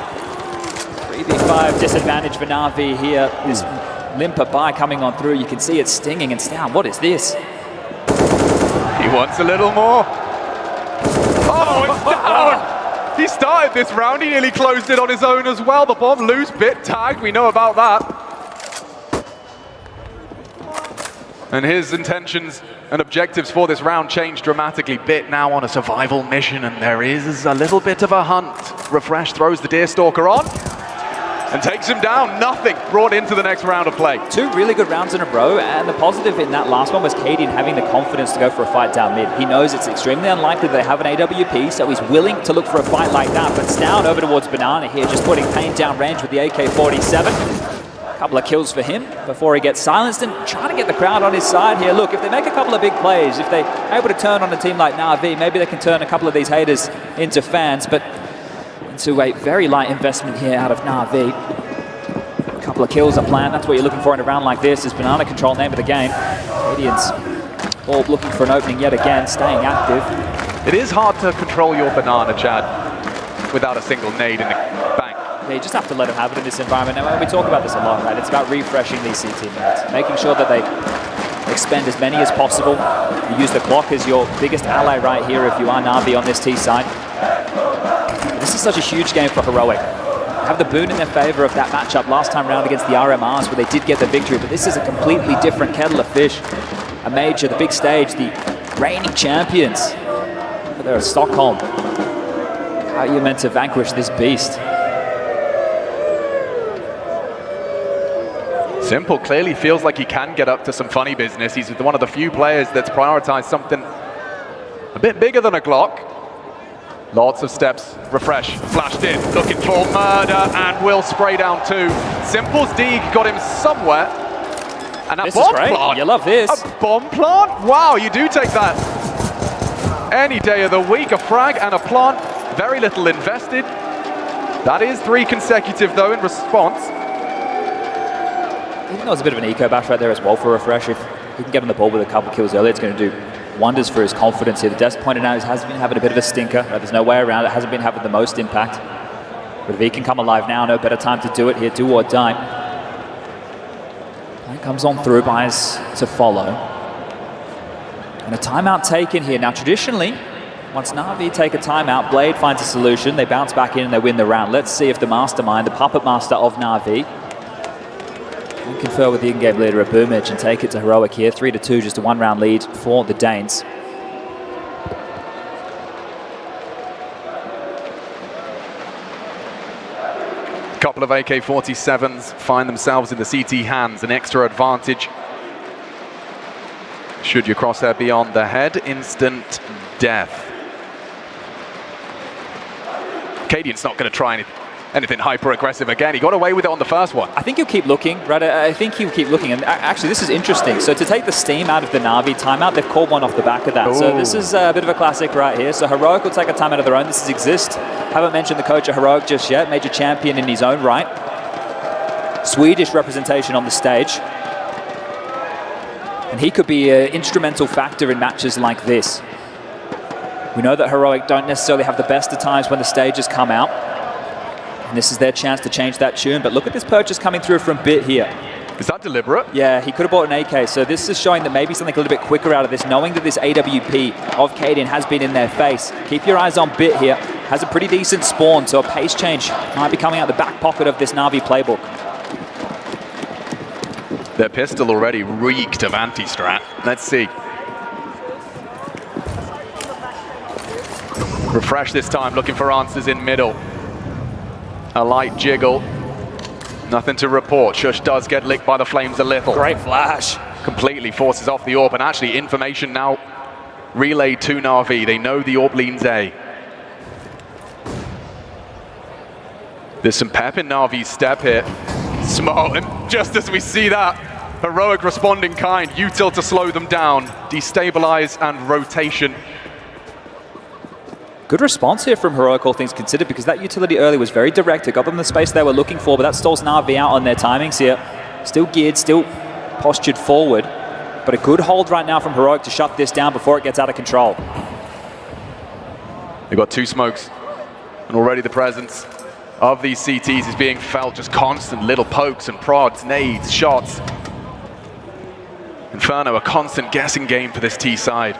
3v5 disadvantage for NaVi here. This limper buy coming on through, you can see it stinging, and Stown, what is this? He wants a little more. Oh, it's down! He started this round, he nearly closed it on his own as well. The bomb loose, Bit tagged, we know about that. And his intentions and objectives for this round changed dramatically. Bit now on a survival mission, and there is a little bit of a hunt. Refresh throws the Deerstalker on and takes him down. Nothing brought into the next round of play. 2 really good rounds in a row, and the positive in that last one was Cadian having the confidence to go for a fight down mid. He knows it's extremely unlikely that they have an AWP, so he's willing to look for a fight like that. But Stown over towards Banana here, just putting Pain down range with the AK-47. Couple of kills for him before he gets silenced, and trying to get the crowd on his side here. Look, if they make a couple of big plays, if they're able to turn on a team like NaVi, maybe they can turn a couple of these haters into fans, but into a very light investment here out of NaVi. A couple of kills are planned. That's what you're looking for in a round like this, is Banana control, name of the game. Canadians all looking for an opening yet again, staying active. It is hard to control your Banana, Chad, without a single nade in the bank. Yeah, you just have to let them have it in this environment. And we talk about this a lot, right? It's about refreshing these CT minutes, making sure that they expend as many as possible. You use the clock as your biggest ally right here if you are NaVi on this T side. This is such a huge game for Heroic. Have the boon in their favor of that matchup last time round against the RMRs, where they did get the victory, but this is a completely different kettle of fish. A major, the big stage, the reigning champions. But they're at Stockholm. How are you meant to vanquish this beast? Simple clearly feels like he can get up to some funny business. He's one of the few players that's prioritized something a bit bigger than a Glock. Lots of steps, refresh, flashed in, looking for murder, and will spray down 2. Simple's Deeg got him somewhere. And that bomb plant. You love this. A bomb plant? Wow, you do take that any day of the week. A frag and a plant, very little invested. That is 3 consecutive though in response. Even though it's a bit of an eco bash right there as well for Refresh, if he can get on the ball with a couple of kills early, it's going to do wonders for his confidence here. The desk pointed out he has been having a bit of a stinker. Right? There's no way around it. Hasn't been having the most impact. But if he can come alive now, no better time to do it here. Do or die. That comes on through, buys to follow. And a timeout taken here. Now, traditionally, once NaVi take a timeout, Blade finds a solution. They bounce back in and they win the round. Let's see if the mastermind, the puppet master of NaVi, can confer with the in-game leader of Boomage and take it to Heroic here. 3-2, just a 1-round lead for the Danes. Couple of AK-47s find themselves in the CT hands, an extra advantage. Should your crosshair be on the head, instant death. Cadian's not going to try anything hyper-aggressive again. He got away with it on the first one. I think he'll keep looking, right? I think he'll keep looking. And actually, this is interesting. So to take the steam out of the Na'Vi timeout, they've called one off the back of that. Ooh. So this is a bit of a classic right here. So Heroic will take a timeout of their own. This is Exist. Haven't mentioned the coach of Heroic just yet. Major champion in his own right. Swedish representation on the stage. And he could be an instrumental factor in matches like this. We know that Heroic don't necessarily have the best of times when the stages come out. And this is their chance to change that tune. But look at this purchase coming through from Bit here. Is that deliberate? Yeah, he could have bought an AK. So this is showing that maybe something a little bit quicker out of this, knowing that this AWP of Cadian has been in their face. Keep your eyes on Bit here. Has a pretty decent spawn, so a pace change might be coming out the back pocket of this Na'Vi playbook. Their pistol already reeked of anti-strat. Let's see. Refresh this time, looking for answers in middle. A light jiggle. Nothing to report. Shush does get licked by the flames a little. Great flash. Completely forces off the AWP, and actually information now relayed to Na'Vi. They know the AWP leans A. There's some pep in Na'Vi's step here. Smart, and just as we see that, Heroic responding kind, util to slow them down, destabilize and rotation. Good response here from Heroic, all things considered, because that utility early was very direct. It got them the space they were looking for, but that stalls Na'Vi out on their timings here. Still geared, still postured forward, but a good hold right now from Heroic to shut this down before it gets out of control. They've got two smokes, and already the presence of these CTs is being felt. Just constant little pokes and prods, nades, shots. Inferno, a constant guessing game for this T side.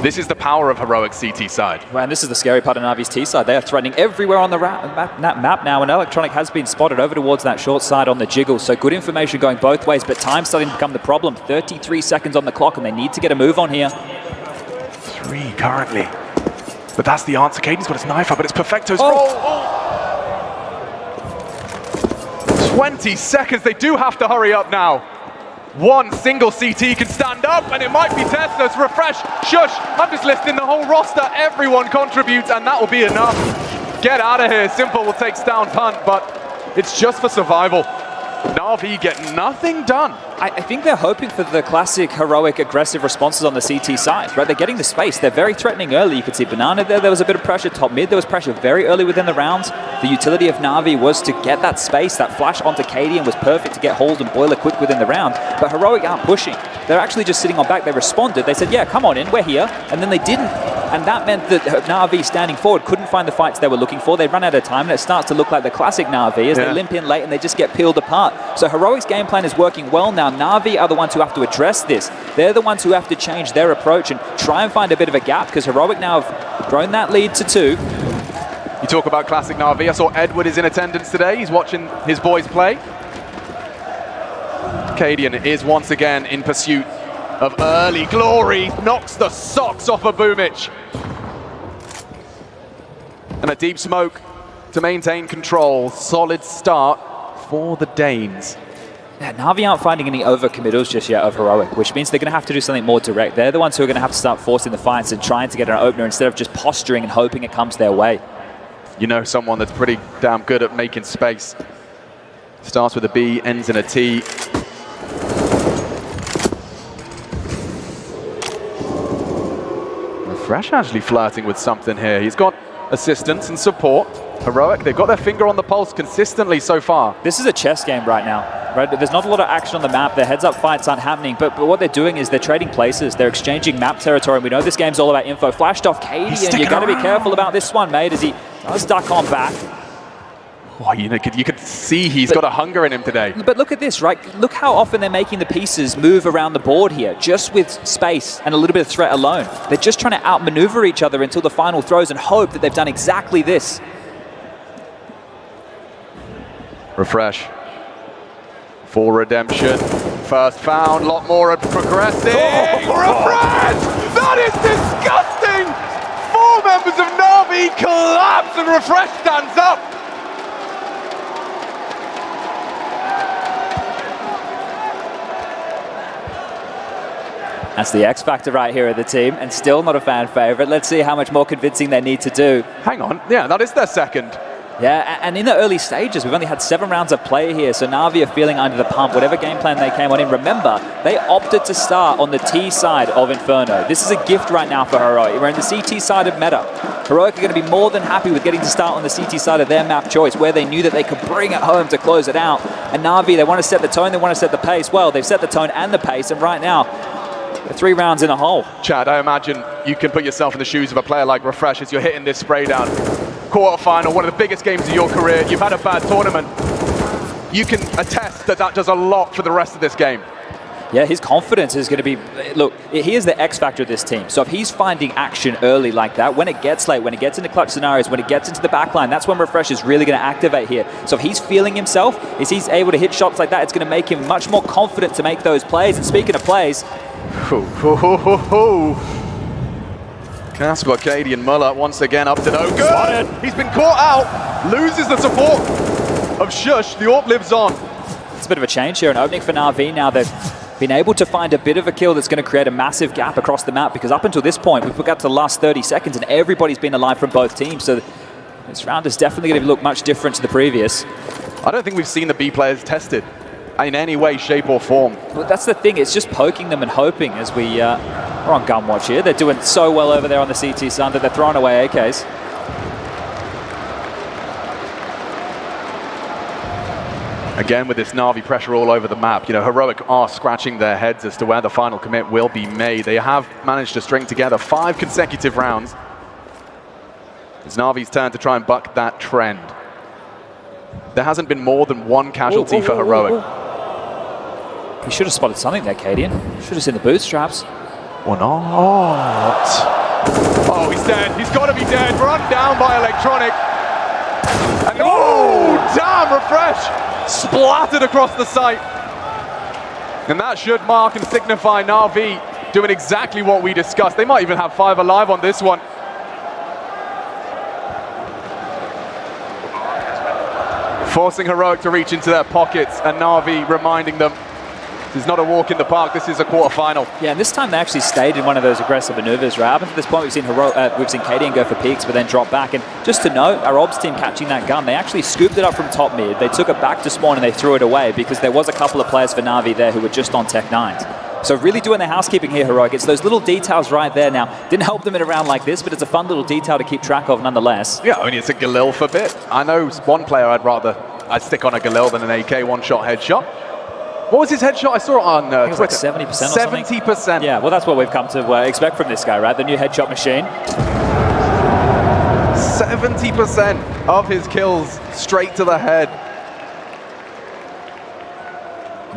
This is the power of Heroic CT side. Well, and this is the scary part of Na'Vi's T side. They are threatening everywhere on the map now, and Electronic has been spotted over towards that short side on the jiggle. So good information going both ways, but time's starting to become the problem. 33 seconds on the clock, and they need to get a move on here. 3 currently. But that's the answer. Caden's got his knife up, but it's Perfecto's roll. 20 seconds. They do have to hurry up now. One single CT can stand up, and it might be Tesla's. Refresh, shush. I'm just listing the whole roster. Everyone contributes, and that will be enough. Get out of here. Simple will take down punt, but it's just for survival. Na'Vi get nothing done. I think they're hoping for the classic Heroic aggressive responses on the CT side, right? They're getting the space. They're very threatening early. You could see Banana there. There was a bit of pressure top mid. There was pressure very early within the rounds. The utility of Na'Vi was to get that space. That flash onto Cadian was perfect to get hold and boiler quick within the round. But Heroic aren't pushing. They're actually just sitting on back. They responded. They said, yeah, come on in. We're here. And then they didn't. And that meant that Na'Vi standing forward couldn't find the fights they were looking for. They run out of time, and it starts to look like the classic Na'Vi as they limp in late and they just get peeled apart. So Heroic's game plan is working well now. Na'Vi are the ones who have to address this. They're the ones who have to change their approach and try and find a bit of a gap, because Heroic now have grown that lead to 2. You talk about classic Na'Vi. I saw Edward is in attendance today. He's watching his boys play. Cadian is once again in pursuit of early glory. Knocks the socks off of Boomich. And a deep smoke to maintain control. Solid start for the Danes. Yeah, Na'Vi aren't finding any overcommittals just yet of Heroic, which means they're going to have to do something more direct. They're the ones who are going to have to start forcing the fights and trying to get an opener instead of just posturing and hoping it comes their way. You know someone that's pretty damn good at making space. Starts with a B, ends in a T. Refresh actually flirting with something here. He's got assistance and support. Heroic, they've got their finger on the pulse consistently so far. This is a chess game right now, right? There's not a lot of action on the map. Their heads-up fights aren't happening, but what they're doing is they're trading places. They're exchanging map territory, and we know this game's all about info. Flashed off Cadian. You got to be careful about this one, mate, as he does duck on back. Oh, you could see he's got a hunger in him today. But look at this, right? Look how often they're making the pieces move around the board here, just with space and a little bit of threat alone. They're just trying to outmaneuver each other until the final throws and hope that they've done exactly this. Refresh. Full redemption. First found, a lot more progressing. Refresh! That is disgusting! 4 members of Na'Vi collapse and Refresh stands up. That's the X factor right here of the team, and still not a fan favorite. Let's see how much more convincing they need to do. Hang on, yeah, that is their second. Yeah, and in the early stages, we've only had 7 rounds of play here, so NaVi are feeling under the pump, whatever game plan they came on in. Remember, they opted to start on the T side of Inferno. This is a gift right now for Heroic. We're in the CT side of meta. Heroic are going to be more than happy with getting to start on the CT side of their map choice, where they knew that they could bring it home to close it out. And NaVi, they want to set the tone, they want to set the pace. Well, they've set the tone and the pace, and right now, they're 3 rounds in a hole. Chad, I imagine you can put yourself in the shoes of a player like Refresh as you're hitting this spray down. Quarterfinal, one of the biggest games of your career. You've had a bad tournament. You can attest that that does a lot for the rest of this game. Yeah, his confidence is going to be, look, he is the X factor of this team. So if he's finding action early like that, when it gets late, when it gets into clutch scenarios, when it gets into the backline, that's when Refresh is really going to activate here. So if he's feeling himself, if he's able to hit shots like that, it's going to make him much more confident to make those plays. And speaking of plays, Casper, Cady, and Muller once again up to no good. He's been caught out, loses the support of Shush. The AWP lives on. It's a bit of a change here, an opening for NaVi. Now they've been able to find a bit of a kill that's going to create a massive gap across the map, because up until this point, we've got to the last 30 seconds and everybody's been alive from both teams. So this round is definitely going to look much different to the previous. I don't think we've seen the B players tested in any way, shape or form. Well, that's the thing, it's just poking them and hoping as we're on gun watch here. They're doing so well over there on the CT side that they're throwing away AKs. Again, with this NaVi pressure all over the map, you know, Heroic are scratching their heads as to where the final commit will be made. They have managed to string together 5 consecutive rounds. It's NaVi's turn to try and buck that trend. There hasn't been more than 1 casualty for Heroic. He should have spotted something there, Cadian. Should have seen the bootstraps. Or not. Oh, he's dead. He's got to be dead. Run down by Electronic. And oh, damn, Refresh splattered across the site. And that should mark and signify NaVi doing exactly what we discussed. They might even have 5 alive on this one. Forcing Heroic to reach into their pockets, and NaVi reminding them this is not a walk in the park, this is a quarterfinal. Yeah, and this time they actually stayed in one of those aggressive maneuvers, right? Up until this point, we've seen Cadian go for peaks, but then drop back. And just to note, our Obs team catching that gun, they actually scooped it up from top mid, they took it back to spawn and they threw it away, because there was a couple of players for NaVi there who were just on Tech 9s. So really doing the housekeeping here, Heroic. It's those little details right there now. Didn't help them in a round like this, but it's a fun little detail to keep track of nonetheless. Yeah, I mean, it's a Galil for bit. I know one player I'd stick on a Galil than an AK one-shot headshot. What was his headshot? I saw it on I think it was like 70% or something. 70%. Yeah, well, that's what we've come to expect from this guy, right? The new headshot machine. 70% of his kills straight to the head,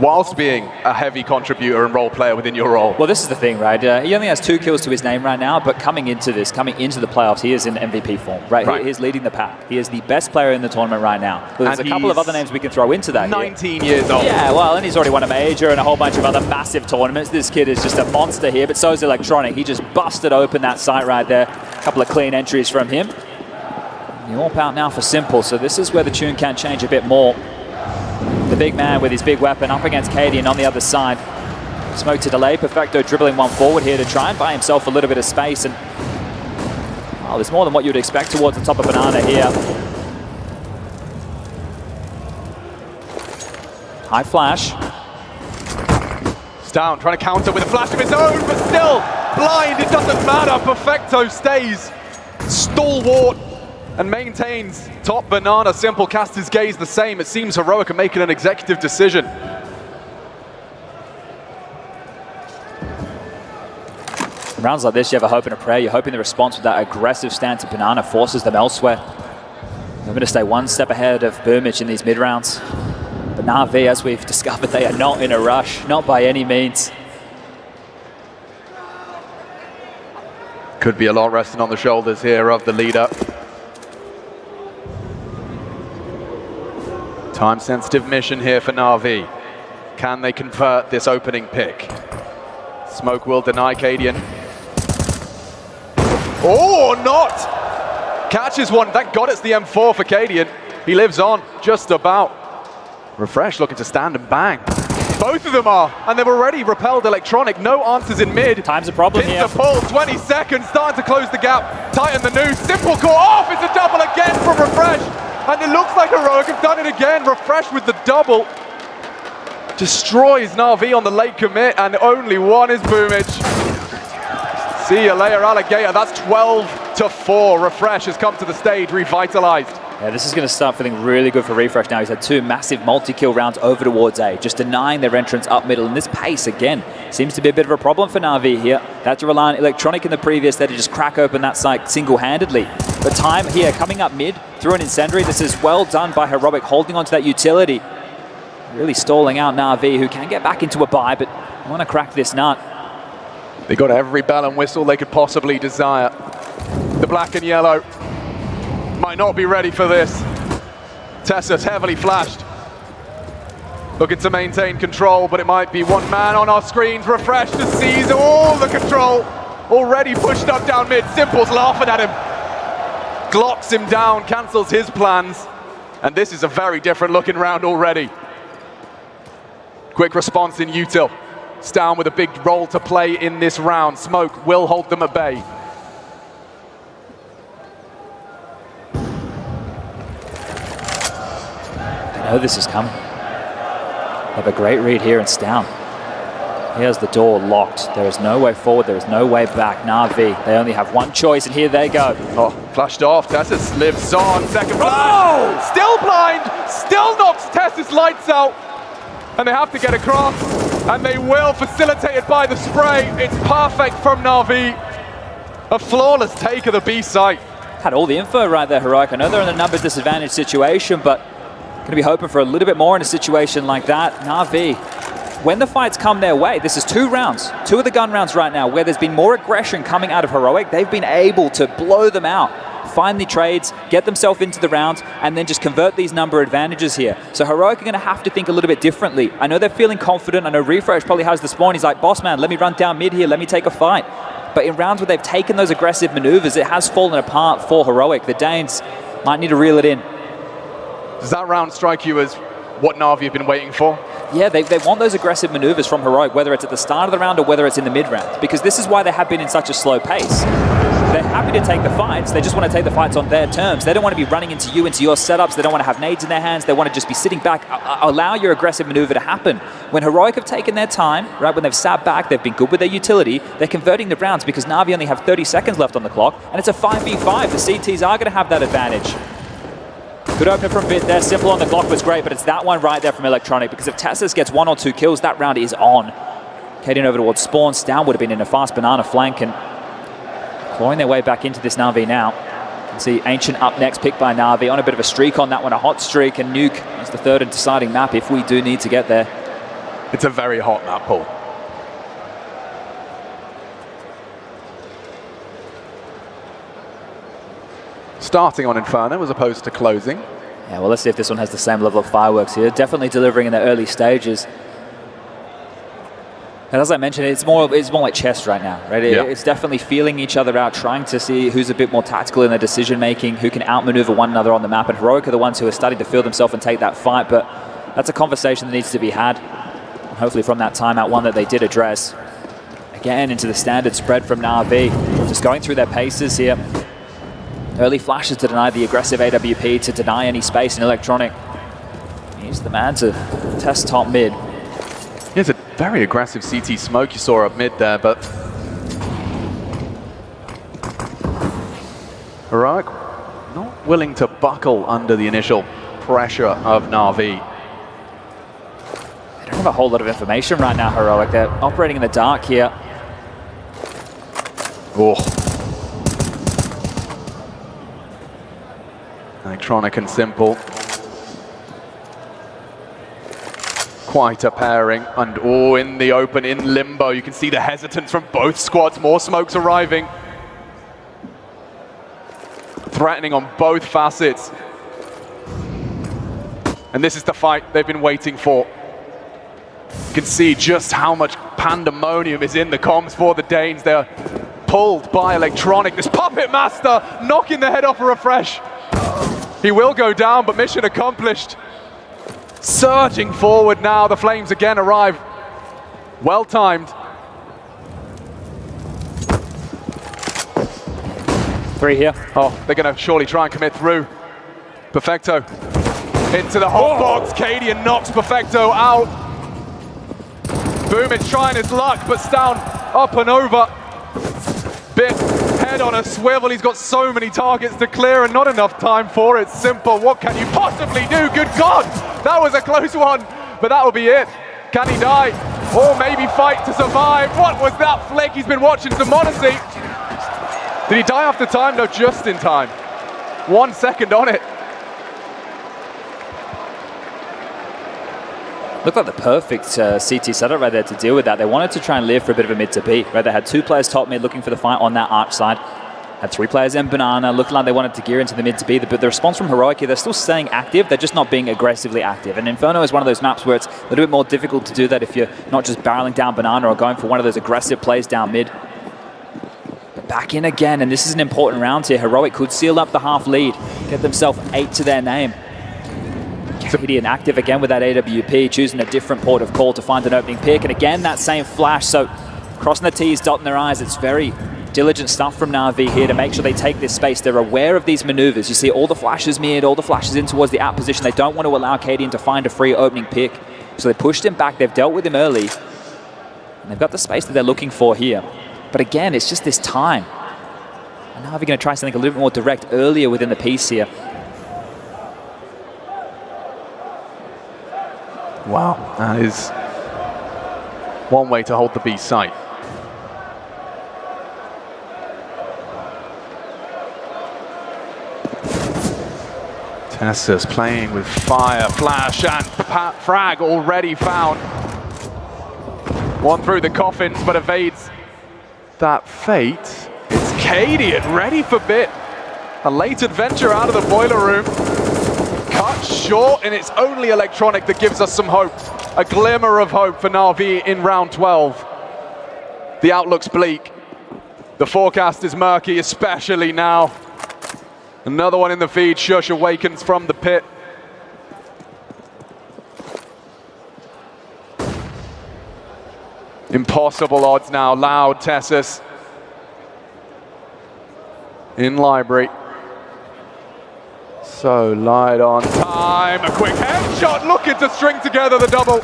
whilst being a heavy contributor and role player within your role. Well, this is the thing, right? He only has 2 kills to his name right now, but coming into the playoffs, he is in MVP form, right? He's leading the pack. He is the best player in the tournament right now. But there's a couple of other names we can throw into that 19 years old. Yeah, well, and he's already won a major and a whole bunch of other massive tournaments. This kid is just a monster here, but so is Electronic. He just busted open that site right there. A couple of clean entries from him. The AWP out now for Simple, so this is where the tune can change a bit more. The big man with his big weapon up against Cadian on the other side. Smoke to delay. Perfecto dribbling one forward here to try and buy himself a little bit of space. And well, there's more than what you'd expect towards the top of Banana here. High flash. It's down, trying to counter with a flash of his own, but still blind. It doesn't matter. Perfecto stays stalwart and maintains top Banana. Simple cast his gaze the same. It seems Heroic are making an executive decision. In rounds like this, you have a hope and a prayer. You're hoping the response with that aggressive stance of Banana forces them elsewhere. They're going to stay one step ahead of Boomich in these mid-rounds. But NaVi, as we've discovered, they are not in a rush, not by any means. Could be a lot resting on the shoulders here of the leader. Time-sensitive mission here for NaVi. Can they convert this opening pick? Smoke will deny Cadian. Oh, not! Catches one. Thank God it's the M4 for Cadian. He lives on, just about. Refresh looking to stand and bang. Both of them are, and they've already repelled Electronic. No answers in mid. Time's a problem Pins here. the pull, 20 seconds, starting to close the gap. Tighten the noose, Simple caught off. It's a double again from Refresh. And it looks like Heroic have done it again. Refresh with the double. Destroys NaVi on the late commit, and only one is Boomage. See you later, Alligator. That's 12-4. Refresh has come to the stage, revitalized. Yeah, this is going to start feeling really good for Refresh now. He's had 2 massive multi-kill rounds over towards A, just denying their entrance up middle. And this pace, again, seems to be a bit of a problem for NaVi here. They had to rely on Electronic in the previous there to just crack open that site single-handedly. But time here, coming up mid through an incendiary. This is well done by Heroic, holding onto that utility. Really stalling out NaVi, who can get back into a buy, but want to crack this nut. They got every bell and whistle they could possibly desire. The black and yellow might not be ready for this. Tessa's heavily flashed. Looking to maintain control, but it might be one man on our screens. Refresh to seize all the control. Already pushed up down mid. Simple's laughing at him. Glocks him down, cancels his plans. And this is a very different looking round already. Quick response in Util. It's down with a big role to play in this round. Smoke will hold them at bay. They know this is coming. They have a great read here in Stown. Here's the door locked. There is no way forward, there is no way back. NaVi, they only have one choice, and here they go. Oh, flashed off. Tessus lives on. Second flash. Still blind. Still knocks Tessus lights out. And they have to get across. And they will, facilitated by the spray. It's perfect from NaVi. A flawless take of the B site. Had all the info right there, Heroic. I know they're in a numbers disadvantage situation, but going to be hoping for a little bit more in a situation like that. NaVi, when the fights come their way, this is 2 rounds, 2 of the gun rounds right now, where there's been more aggression coming out of Heroic. They've been able to blow them out, find the trades, get themselves into the rounds, and then just convert these number advantages here. So Heroic are going to have to think a little bit differently. I know they're feeling confident. I know Refresh probably has the spawn. He's like, boss man, let me run down mid here, let me take a fight. But in rounds where they've taken those aggressive maneuvers, it has fallen apart for Heroic. The Danes might need to reel it in. Does that round strike you as what NaVi have been waiting for? Yeah, they want those aggressive maneuvers from Heroic, whether it's at the start of the round or whether it's in the mid-round, because this is why they have been in such a slow pace. They're happy to take the fights, they just want to take the fights on their terms. They don't want to be running into your setups, they don't want to have nades in their hands, they want to just be sitting back, allow your aggressive maneuver to happen. When Heroic have taken their time, right, when they've sat back, they've been good with their utility, they're converting the rounds because NaVi only have 30 seconds left on the clock, and it's a 5v5. The CTs are going to have that advantage. Good opener from Bit there. Simple on the clock was great, but it's that one right there from Electronic, because if Tessus gets 1 or 2 kills, that round is on. Heading over towards spawn. Stown would have been in a fast banana flank and clawing their way back into this NaVi now. You can see Ancient up next, picked by NaVi, on a bit of a streak on that one, a hot streak, and Nuke is the third and deciding map if we do need to get there. It's a very hot map, Paul. Starting on Inferno as opposed to closing. Yeah, well, let's see if this one has the same level of fireworks here. Definitely delivering in the early stages. And as I mentioned, it's more like chess right now, right? Yeah. It's definitely feeling each other out, trying to see who's a bit more tactical in their decision-making, who can outmaneuver one another on the map. And Heroic are the ones who are starting to feel themselves and take that fight, but that's a conversation that needs to be had. And hopefully from that timeout, one that they did address. Again, into the standard spread from NaVi. Just going through their paces here. Early flashes to deny the aggressive AWP, to deny any space in Electronic. He's the man to test top mid. It's a very aggressive CT smoke you saw up mid there, but Heroic not willing to buckle under the initial pressure of NaVi. They don't have a whole lot of information right now, Heroic. They're operating in the dark here. Oh. Electronic and Simple. Quite a pairing, and in the open, in limbo. You can see the hesitance from both squads. More smokes arriving. Threatening on both facets. And this is the fight they've been waiting for. You can see just how much pandemonium is in the comms for the Danes. They're pulled by Electronic. This Puppet Master knocking the head off a Refresh. He will go down, but mission accomplished. surging forward now. The Flames again arrive. Well timed. 3 here. Oh, they're going to surely try and commit through. Perfecto into the hot box. Cadian knocks Perfecto out. Boom is trying his luck, but Stown up and over. Bit head on a swivel. He's got so many targets to clear and not enough time for it. Simple. What can you possibly do? Good God, that was a close one, but that will be it. Can he die? Or maybe fight to survive? What was that flick? He's been watching some Modesty. Did he die after time? No, just in time. 1 second on it. Looked like the perfect CT setup right there to deal with that. They wanted to try and live for a bit of a mid to B. Right, they had 2 players top mid looking for the fight on that arch side. Had 3 players in banana, looking like they wanted to gear into the mid to B. But the response from Heroic here, they're still staying active. They're just not being aggressively active. And Inferno is one of those maps where it's a little bit more difficult to do that if you're not just barreling down banana or going for one of those aggressive plays down mid. But back in again, and this is an important round here. Heroic could seal up the half lead, get themselves 8 to their name. Cadian active again with that AWP, choosing a different port of call to find an opening pick. And again, that same flash. So crossing the T's, dotting their I's. It's very diligent stuff from NaVi here to make sure they take this space. They're aware of these maneuvers. You see all the flashes mid, all the flashes in towards the out position. They don't want to allow Cadian to find a free opening pick. So they pushed him back. They've dealt with him early. And they've got the space that they're looking for here. But again, it's just this time. And NaVi going to try something a little bit more direct earlier within the piece here. Wow, that is one way to hold the B site. Tessus playing with fire, flash, and frag already found. One through the coffins, but evades that fate. It's Cadian ready for bit. A late adventure out of the boiler room. Cut short, and it's only electronic that gives us some hope. A glimmer of hope for NaVi in round 12. The outlook's bleak. The forecast is murky, especially now. Another one in the feed. Shush awakens from the pit. Impossible odds now. Loud Tessus in library. So light on time, a quick headshot, looking to string together the double.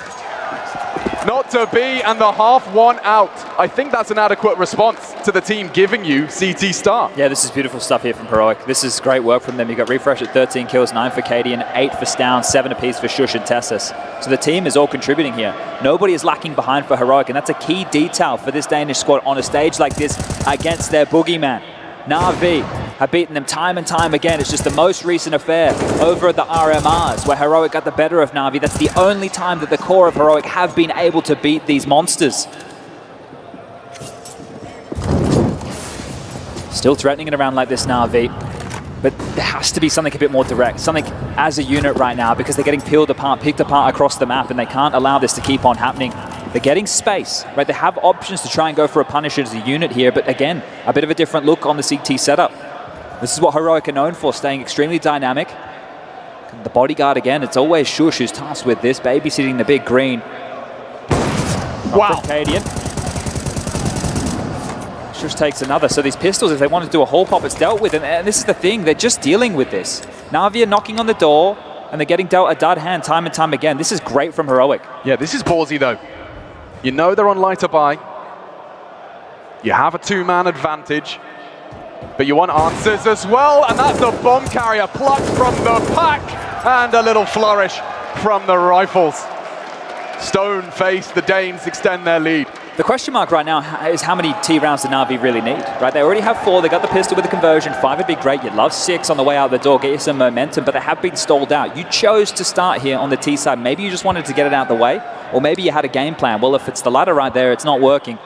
Not to be, and the half one out. I think that's an adequate response to the team giving you CT star. Yeah, this is beautiful stuff here from Heroic. This is great work from them. You got Refresh at 13 kills, 9 for Cadian, 8 for Stown, 7 apiece for Shush and Tessus. So the team is all contributing here. Nobody is lacking behind for Heroic, and that's a key detail for this Danish squad on a stage like this against their boogeyman. NaVi have beaten them time and time again. It's just the most recent affair over at the RMRs where Heroic got the better of NaVi. That's the only time that the core of Heroic have been able to beat these monsters. Still threatening it around like this, NaVi. But there has to be something a bit more direct, something as a unit right now, because they're getting peeled apart, picked apart across the map, and they can't allow this to keep on happening. They're getting space, right? They have options to try and go for a punish as a unit here, but again, a bit of a different look on the CT setup. This is what Heroic are known for, staying extremely dynamic. The bodyguard again, it's always Shush who's tasked with this, babysitting the big green. Wow. Cadian. Shush takes another. So these pistols, if they want to do a hole pop, it's dealt with. And this is the thing, they're just dealing with this. NaVi are knocking on the door, and they're getting dealt a dud hand time and time again. This is great from Heroic. Yeah, this is ballsy though. You know they're on lighter buy. You have a 2-man advantage, but you want answers as well, and that's a bomb carrier plucked from the pack, and a little flourish from the rifles. Stone face, the Danes extend their lead. The question mark right now is how many T rounds do NaVi really need, right? They already have 4, they got the pistol with the conversion, 5 would be great, you'd love 6 on the way out the door, get you some momentum, but they have been stalled out. You chose to start here on the T side, maybe you just wanted to get it out the way, or maybe you had a game plan. Well, if it's the latter right there, it's not working.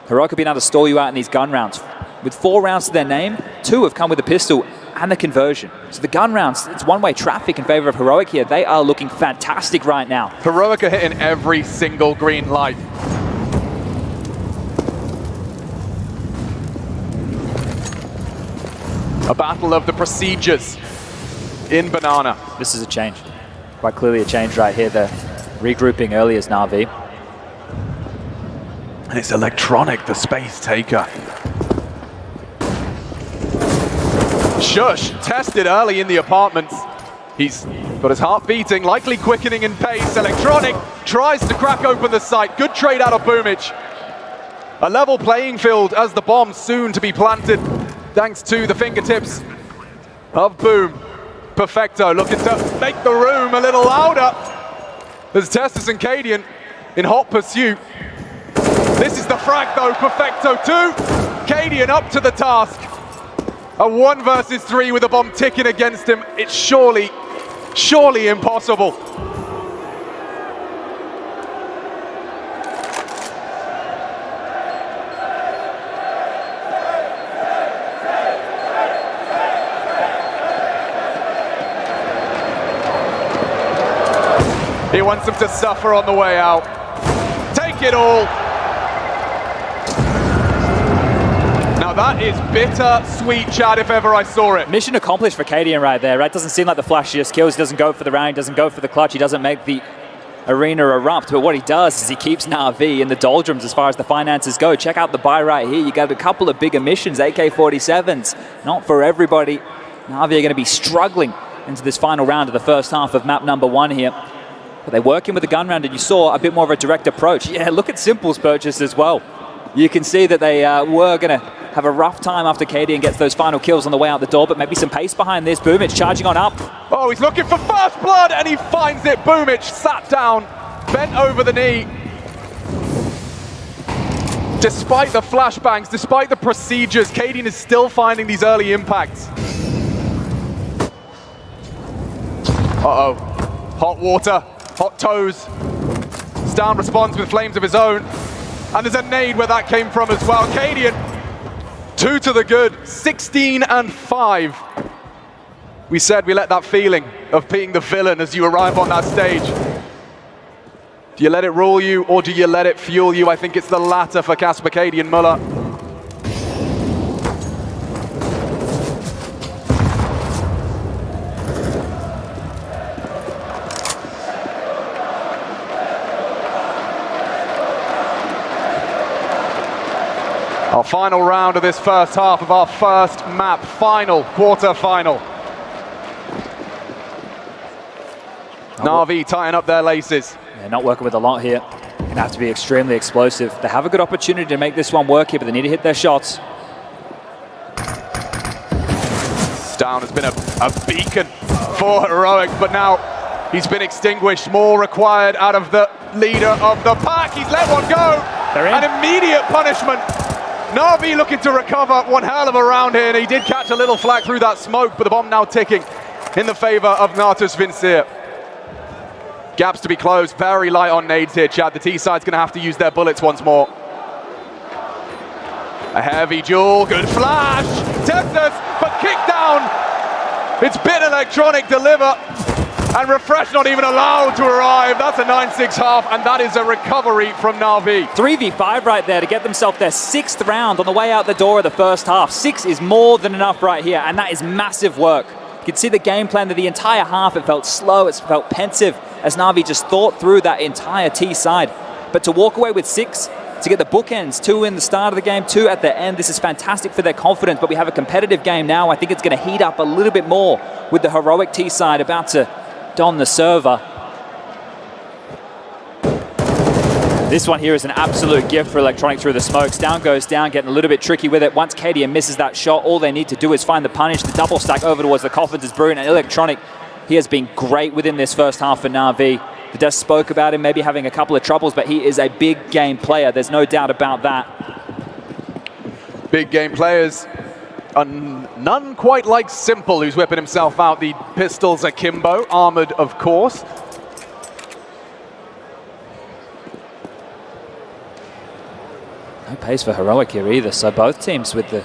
Heroic have been able to stall you out in these gun rounds. With 4 rounds to their name, 2 have come with the pistol and the conversion. So the gun rounds, it's one-way traffic in favor of Heroic here. They are looking fantastic right now. Heroic are hitting every single green light. A battle of the procedures in Banana. This is a change. Quite clearly a change right here. The regrouping early as NaVi. And it's Electronic, the space taker. Shush tested early in the apartments. He's got his heart beating, likely quickening in pace. Electronic tries to crack open the site. Good trade out of Boomich. A level playing field as the bomb soon to be planted, thanks to the fingertips of Boom. Perfecto looking to make the room a little louder as Testis and Cadian in hot pursuit. This is the frag though, Perfecto 2. Cadian up to the task. A 1 versus 3 with a bomb ticking against him. It's surely impossible. He wants him to suffer on the way out. Take it all. Now that is bitter-sweet, Chad, if ever I saw it. Mission accomplished for Cadian right there, right? Doesn't seem like the flashiest kills. He doesn't go for the round, doesn't go for the clutch. He doesn't make the arena erupt. But what he does is he keeps NaVi in the doldrums as far as the finances go. Check out the buy right here. You got a couple of bigger missions, AK-47s. Not for everybody. NaVi are going to be struggling into this final round of the first half of map number 1 here. But they work in with the gun round, and you saw a bit more of a direct approach. Yeah, look at Simple's purchase as well. You can see that they were going to have a rough time after Cadian gets those final kills on the way out the door, but maybe some pace behind this. Boomich charging on up. Oh, he's looking for first blood, and he finds it. Boomich sat down, bent over the knee. Despite the flashbangs, despite the procedures, Cadian is still finding these early impacts. Uh-oh. Hot water, hot toes. Stan responds with flames of his own. And there's a nade where that came from as well. Cadian, 2 to the good, 16 and 5. We said we let that feeling of being the villain as you arrive on that stage. Do you let it rule you, or do you let it fuel you? I think it's the latter for Casper Cadian Muller. Our final round of this first half of our first map, quarter-final. NaVi tying up their laces. Yeah, not working with a lot here. Going to have to be extremely explosive. They have a good opportunity to make this one work here, but they need to hit their shots. Down has been a beacon for Heroic, but now he's been extinguished. More required out of the leader of the pack. He's let one go. An immediate punishment. NaVi looking to recover one hell of a round here, and he did catch a little flag through that smoke, but the bomb now ticking in the favor of Natus Vincere. Gaps to be closed, very light on nades here, Chad. The T-side's going to have to use their bullets once more. A heavy duel, good flash, Texas, but kicked down. It's been Electronic deliver, and Refresh not even allowed to arrive. That's a 9-6 half, and that is a recovery from NaVi. 3v5 right there to get themselves their 6th round on the way out the door of the first half. 6 is more than enough right here, and that is massive work. You can see the game plan that the entire half, it felt slow, it felt pensive, as NaVi just thought through that entire T side. But to walk away with 6, to get the bookends, 2 in the start of the game, 2 at the end, this is fantastic for their confidence, but we have a competitive game now. I think it's going to heat up a little bit more with the Heroic T side about to don the server. This one here is an absolute gift for Electronic through the smokes. Down goes down, getting a little bit tricky with it. Once Cadian misses that shot, all they need to do is find the punish. The double stack over towards the coffins is brilliant, and Electronic, he has been great within this first half for NaVi. The Des spoke about him maybe having a couple of troubles, but he is a big game player. There's no doubt about that. Big game players. None quite like Simple, who's whipping himself out. The pistols akimbo, armored of course. No pace for Heroic here either, so both teams with the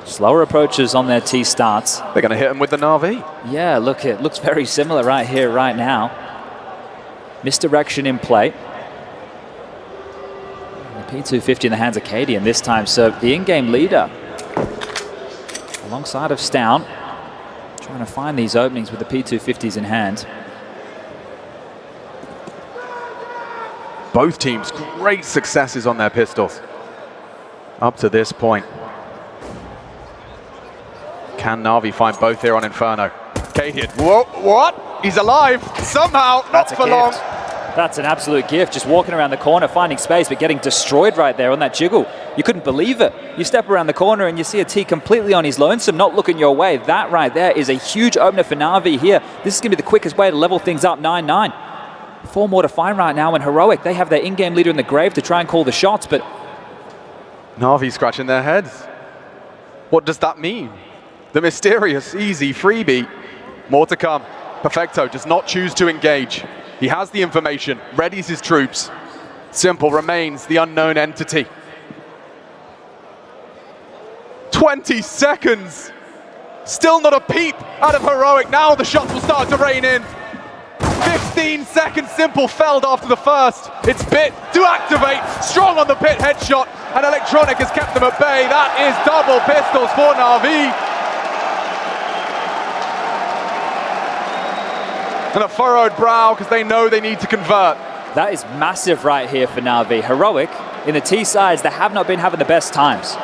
slower approaches on their T starts. They're going to hit him with the NaVi. Yeah, look, it looks very similar right here, right now. Misdirection in play. The P250 in the hands of Cadian this time, so the in-game leader alongside of Stown, trying to find these openings with the P250s in hand. Both teams, great successes on their pistols up to this point. Can NaVi find both here on Inferno? Cadian, whoa, what? He's alive, somehow, not for long. That's an absolute gift, just walking around the corner, finding space, but getting destroyed right there on that jiggle. You couldn't believe it. You step around the corner and you see a T completely on his lonesome, not looking your way. That right there is a huge opener for NaVi here. This is going to be the quickest way to level things up, 9-9. 4 more to find right now, and Heroic, they have their in-game leader in the grave to try and call the shots, but... NaVi scratching their heads. What does that mean? The mysterious, easy freebie. More to come. Perfecto does not choose to engage. He has the information, readies his troops. Simple remains the unknown entity. 20 seconds. Still not a peep out of Heroic. Now the shots will start to rain in. 15 seconds, Simple felled after the first. It's Bit to activate, strong on the pit headshot, and Electronic has kept them at bay. That is double pistols for NaVi. And a furrowed brow because they know they need to convert. That is massive right here for NaVi. Heroic, in the T sides, they have not been having the best times.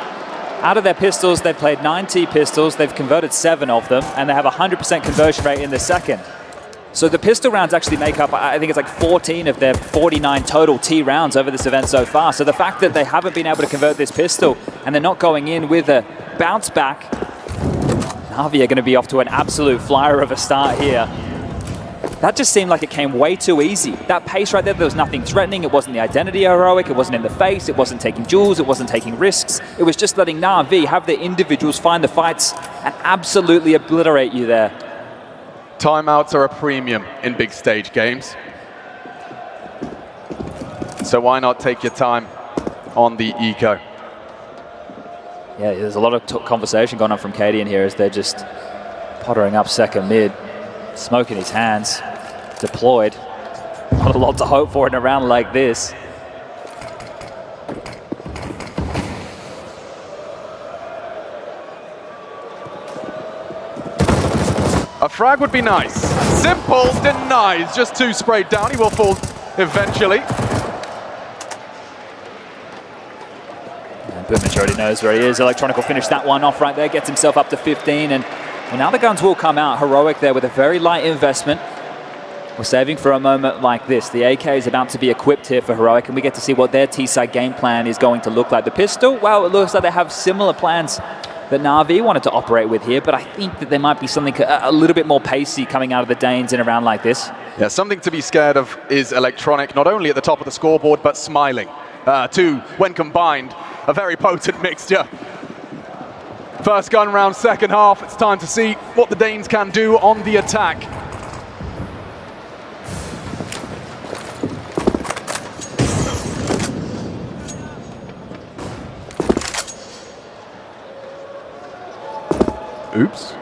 Out of their pistols, they've played 9 T pistols, they've converted 7 of them, and they have a 100% conversion rate in the second. So the pistol rounds actually make up, I think it's like 14 of their 49 total T rounds over this event so far. So the fact that they haven't been able to convert this pistol and they're not going in with a bounce back, NaVi are going to be off to an absolute flyer of a start here. That just seemed like it came way too easy. That pace right there was nothing threatening. It wasn't the identity of Heroic. It wasn't in the face. It wasn't taking duels. It wasn't taking risks. It was just letting NaVi have their individuals find the fights and absolutely obliterate you there. Timeouts are a premium in big stage games. So why not take your time on the eco? Yeah, there's a lot of conversation going on from Cadian here as they're just pottering up second mid. Smoke in his hands, deployed. Not a lot to hope for in a round like this. A frag would be nice. Simple denies, just 2 sprayed down. He will fall eventually. And Boomich already knows where he is. Electronic will finish that one off right there, gets himself up to 15, and now the guns will come out. Heroic there with a very light investment. We're saving for a moment like this. The AK is about to be equipped here for Heroic, and we get to see what their T-side game plan is going to look like. The pistol, well, it looks like they have similar plans that NaVi wanted to operate with here, but I think that there might be something a little bit more pacey coming out of the Danes in a round like this. Yeah, something to be scared of is Electronic, not only at the top of the scoreboard, but smiling. 2, when combined, a very potent mixture. First gun round, second half. It's time to see what the Danes can do on the attack. Oops.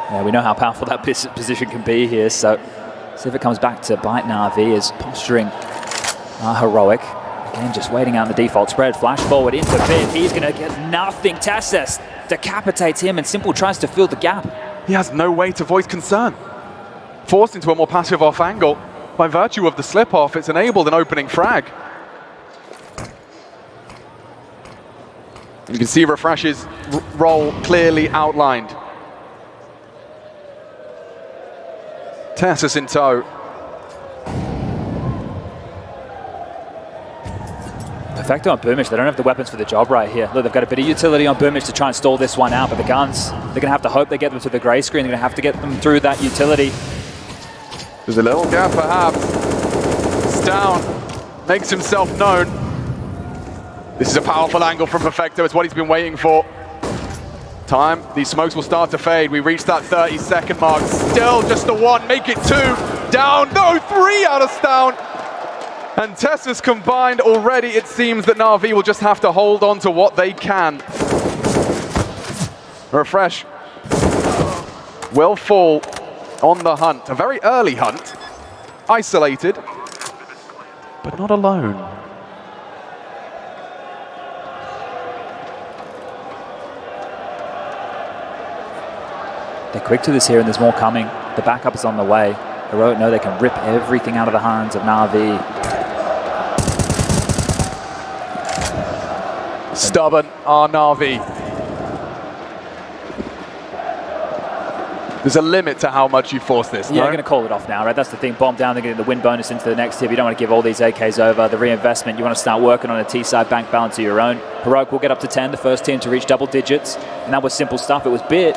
Yeah, we know how powerful that position can be here, so see if it comes back to bite NaVi as posturing Heroic. Again, just waiting out the default spread. Flash forward into Bit. He's going to get nothing. Tessus decapitates him, and Simple tries to fill the gap. He has no way to voice concern. Forced into a more passive off angle. By virtue of the slip-off, it's enabled an opening frag. You can see Refresh's role clearly outlined. Tessus in tow. Perfecto on Boomich, they don't have the weapons for the job right here. Look, they've got a bit of utility on Boomich to try and stall this one out, but the guns, they're going to have to hope they get them to the grey screen. They're going to have to get them through that utility. There's a little gap perhaps. It's down, makes himself known. This is a powerful angle from Perfecto, it's what he's been waiting for. Time, these smokes will start to fade. We reached that 30-second mark. Still just the 1, make it 2. Down, no, 3 out of stun. And Tessus combined already. It seems that NaVi will just have to hold on to what they can. Refresh will fall on the hunt. A very early hunt. Isolated, but not alone. They're quick to this here, and there's more coming. The backup is on the way. Heroic know they can rip everything out of the hands of NaVi. Stubborn are NaVi. There's a limit to how much you force this. Yeah, no? you're going to call it off now, right? That's the thing. Bomb down, they're getting the win bonus into the next tip. You don't want to give all these AKs over. The reinvestment, you want to start working on a T-side bank balance of your own. Heroic will get up to 10, the first team to reach double digits. And that was simple stuff. It was Bit,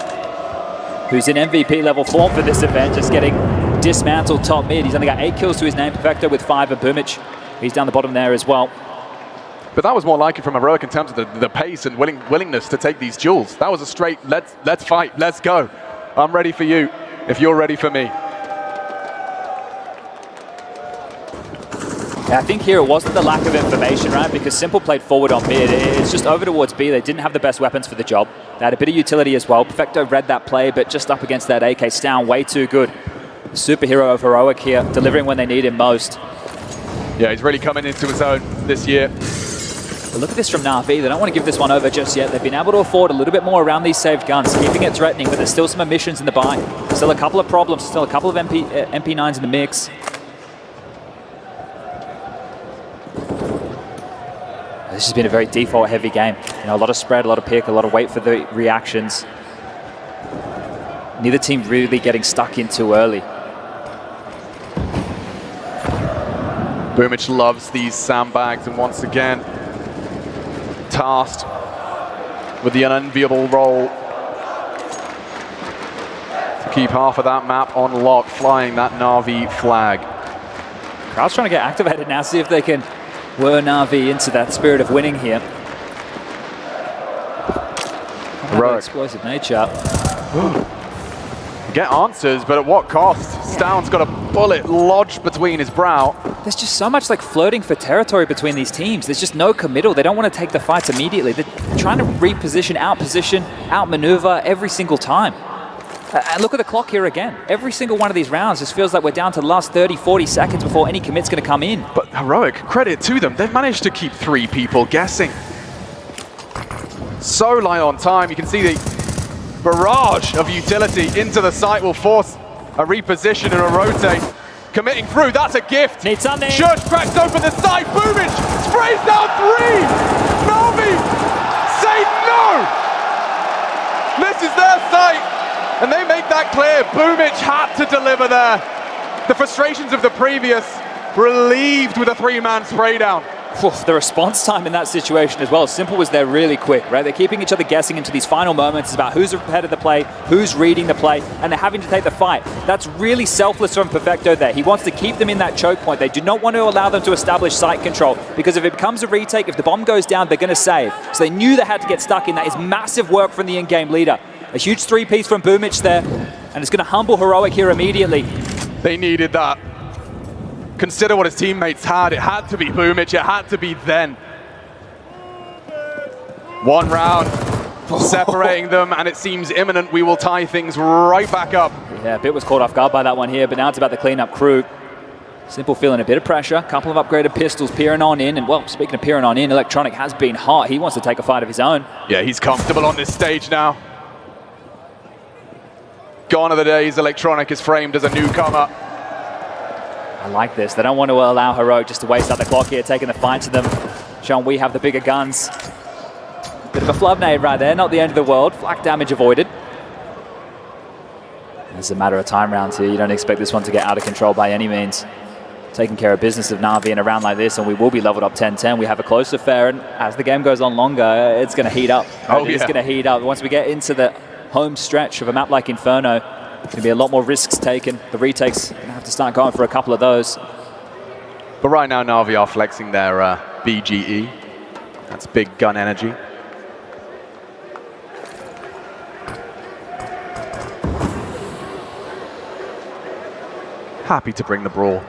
who's in MVP level form for this event, just getting dismantled top mid. He's only got 8 kills to his name. Perfecto with 5, and Boomich, he's down the bottom there as well. But that was more like it from Heroic in terms of the pace and willingness to take these duels. That was a straight, let's fight, let's go. I'm ready for you if you're ready for me. Yeah, I think here it wasn't the lack of information, right? Because Simple played forward on mid. It's just over towards B. They didn't have the best weapons for the job. They had a bit of utility as well. Perfecto read that play, but just up against that AK, Stown way too good. Superhero of Heroic here, delivering when they need him most. Yeah, he's really coming into his own this year. But look at this from NaVi. They don't want to give this one over just yet. They've been able to afford a little bit more around these saved guns, keeping it threatening, but there's still some omissions in the buy. Still a couple of problems, still a couple of MP9s in the mix. This has been a very default-heavy game. You know, a lot of spread, a lot of pick, a lot of wait for the reactions. Neither team really getting stuck in too early. Boomich loves these sandbags, and once again, tasked with the unenviable role to keep half of that map on lock, flying that NaVi flag. Crowd's trying to get activated now, see if they can lure NaVi into that spirit of winning here. Heroic. Explosive nature. Get answers, but at what cost? Stown's got a bullet lodged between his brow. There's just so much like flirting for territory between these teams. There's just no committal. They don't want to take the fights immediately. They're trying to reposition, outmaneuver every single time. And look at the clock here again. Every single one of these rounds just feels like we're down to the last 30, 40 seconds before any commit's going to come in. But Heroic, credit to them. They've managed to keep 3 people guessing. So light on time. You can see the barrage of utility into the site will force a reposition and a rotate. Committing through, that's a gift. Need something. Church cracks open the side. Boomich sprays down 3. NaVi say no. This is their site, and they make that clear. Boomich had to deliver there. The frustrations of the previous relieved with a 3-man spray down. The response time in that situation as well. Simple was there really quick, right? They're keeping each other guessing into these final moments. It's about who's ahead of the play, who's reading the play, and they're having to take the fight. That's really selfless from Perfecto there. He wants to keep them in that choke point. They do not want to allow them to establish site control, because if it becomes a retake, if the bomb goes down, they're going to save. So they knew they had to get stuck in. That is massive work from the in-game leader. A huge 3-piece from Boomich there, and it's going to humble Heroic here immediately. They needed that. Consider what his teammates had. It had to be Boomich. It had to be then. 1 round separating them, and it seems imminent. We will tie things right back up. Yeah, Bit was caught off guard by that one here, but now it's about the cleanup crew. Simple feeling a bit of pressure. Couple of upgraded pistols peering on in, and well, speaking of peering on in, Electronic has been hot. He wants to take a fight of his own. Yeah, he's comfortable on this stage now. Gone are the days Electronic is framed as a newcomer. I like this. They don't want to allow Heroic just to waste out the clock here, taking the fight to them, showing we have the bigger guns. Bit of a flub nade right there, not the end of the world. Flak damage avoided. It's a matter of time rounds here. You don't expect this one to get out of control by any means. Taking care of business of NaVi in a round like this, and we will be leveled up 10-10. We have a close affair, and as the game goes on longer, it's going to heat up. Oh, it's going to heat up. Once we get into the home stretch of a map like Inferno, there's going to be a lot more risks taken. The retakes going to have to start going for a couple of those. But right now, NaVi are flexing their BGE. That's big gun energy. Happy to bring the brawl.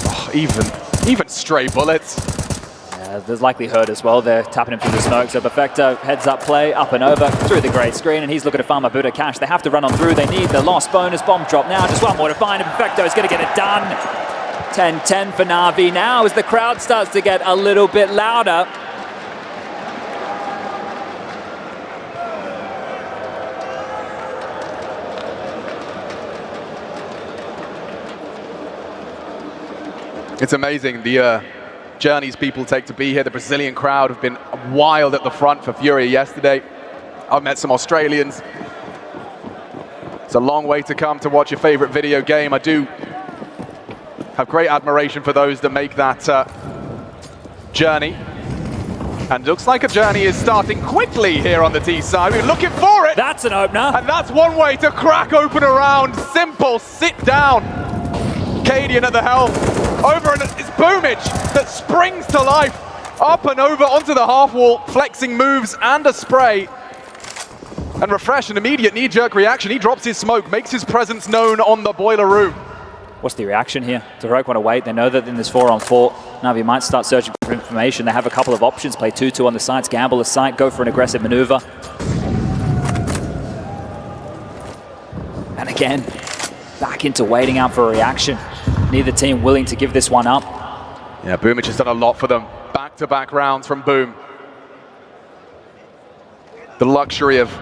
Oh, even stray bullets. There's likely hurt as well. They're tapping him through the smoke. So Perfecto heads up play, up and over, through the grey screen, and he's looking to farm a bit of cash. They have to run on through. They need the lost bonus. Bomb drop now. Just one more to find, and Perfecto is going to get it done. 10-10 for NaVi now as the crowd starts to get a little bit louder. It's amazing the journeys people take to be here. The Brazilian crowd have been wild at the front for Fury yesterday. I've met some Australians. It's a long way to come to watch your favorite video game. I do have great admiration for those that make that journey. And looks like a journey is starting quickly here on the T side. We're looking for it. That's an opener. And that's one way to crack open a round. Simple, sit down. Cadian at the helm. Over, and it's Boomage that springs to life. Up and over onto the half wall, flexing moves and a spray. And Refresh, an immediate knee-jerk reaction. He drops his smoke, makes his presence known on the boiler room. What's the reaction here? Heroic want to wait. They know that in this 4-on-4, NaVi might start searching for information. They have a couple of options. Play 2-2 on the sides, gamble a site, go for an aggressive maneuver. And again, back into waiting out for a reaction. Neither team willing to give this one up. Yeah, Boomage has done a lot for them. Back-to-back rounds from Boom. The luxury of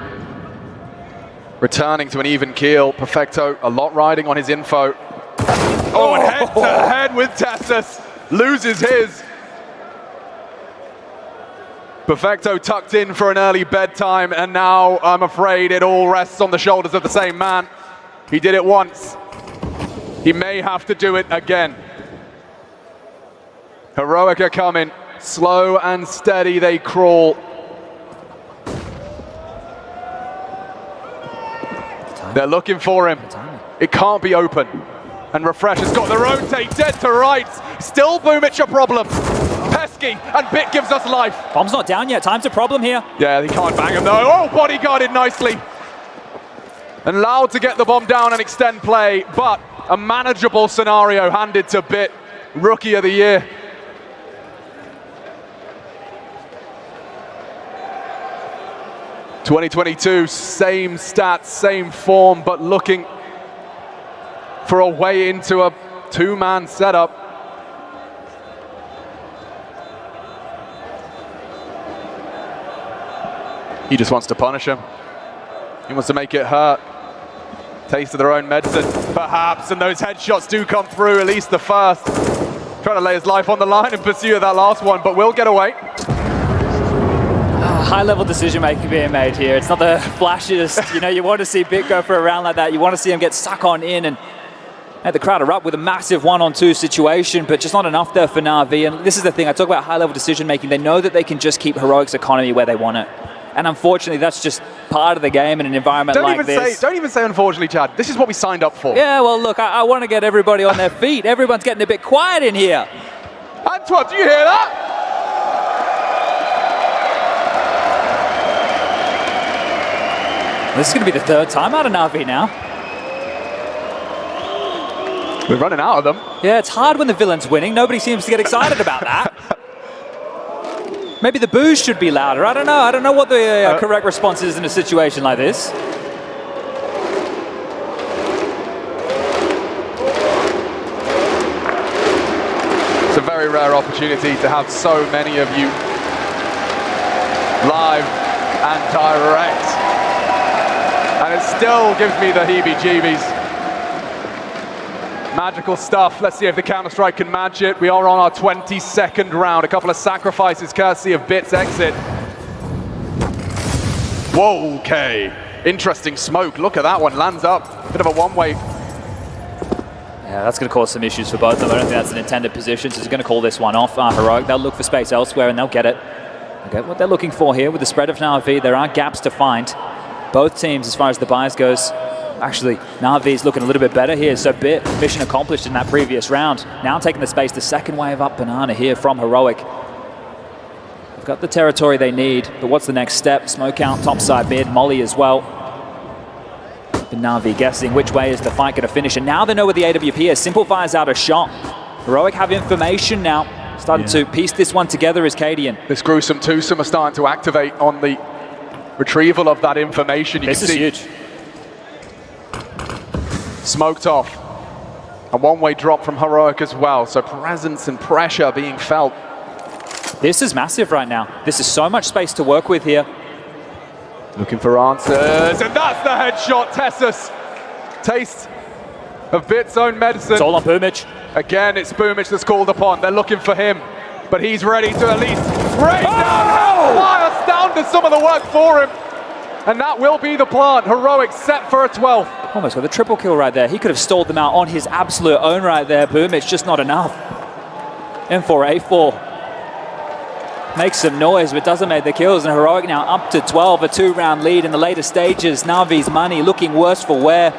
returning to an even keel. Perfecto, a lot riding on his info. Oh, and head-to-head with Tessus. Loses his. Perfecto tucked in for an early bedtime, and now I'm afraid it all rests on the shoulders of the same man. He did it once. He may have to do it again. Heroic are coming. Slow and steady they crawl. They're looking for him. It can't be open. And Refresh has got the rotate dead to rights. Still Boomage a problem. Pesky, and Bit gives us life. Bomb's not down yet. Time's a problem here. Yeah, he can't bang him though. Oh, bodyguarded nicely. And allowed to get the bomb down and extend play, but a manageable scenario handed to Bit. Rookie of the year. '22, same stats, same form, but looking for a way into a two-man setup. He just wants to punish him. He wants to make it hurt. Taste of their own medicine, perhaps, and those headshots do come through, at least the first. Trying to lay his life on the line in pursuit of that last one, but will get away. High-level decision-making being made here. It's not the flashiest. You know, you want to see Bit go for a round like that. You want to see him get stuck on in, and the crowd are up with a massive 1-on-2 situation, but just not enough there for NaVi. And this is the thing, I talk about high-level decision-making. They know that they can just keep Heroic's economy where they want it. And unfortunately, that's just part of the game in an environment like this. Don't even say unfortunately, Chad. This is what we signed up for. Yeah, well, look, I want to get everybody on their feet. Everyone's getting a bit quiet in here. Antwerp, do you hear that? This is going to be the third time out of NaVi now. We're running out of them. Yeah, it's hard when the villain's winning. Nobody seems to get excited about that. Maybe the boos should be louder. I don't know. I don't know what the correct response is in a situation like this. It's a very rare opportunity to have so many of you live and direct. And it still gives me the heebie-jeebies. Magical stuff. Let's see if the Counter-Strike can match it. We are on our 22nd round. A couple of sacrifices courtesy of Bit's exit. Whoa, okay. Interesting smoke. Look at that one. Lands up. Bit of a one-way. Yeah, that's going to cause some issues for both of them. I don't think that's an intended position, so he's going to call this one off. Heroic, they'll look for space elsewhere, and they'll get it. Okay, what they're looking for here with the spread of NaVi, there are gaps to find. Both teams, as far as the buys goes, actually, NaVi's looking a little bit better here, so Bit, mission accomplished in that previous round. Now taking the space, the second wave up Banana here from Heroic. They've got the territory they need, but what's the next step? Smoke out, topside mid, Molly as well. But NaVi guessing which way is the fight going to finish, and now they know where the AWP is. Simple fires out a shot. Heroic have information now. Starting to piece this one together as Cadian. This gruesome twosome are starting to activate on the retrieval of that information. This is huge. Smoked off. A one-way drop from Heroic as well, so presence and pressure being felt. This is massive right now. This is so much space to work with here. Looking for answers, and that's the headshot, Tessus. Taste of Bit's own medicine. It's all on Boomich. Again, it's Boomich that's called upon. They're looking for him, but he's ready to at least rain down fire. Down to some of the work for him. And that will be the plant. Heroic set for a 12th. Almost got the triple kill right there. He could have stalled them out on his absolute own right there. Boom, it's just not enough. M4A4 makes some noise, but doesn't make the kills. And Heroic now up to 12, a 2-round lead in the later stages. NaVi's money looking worse for wear.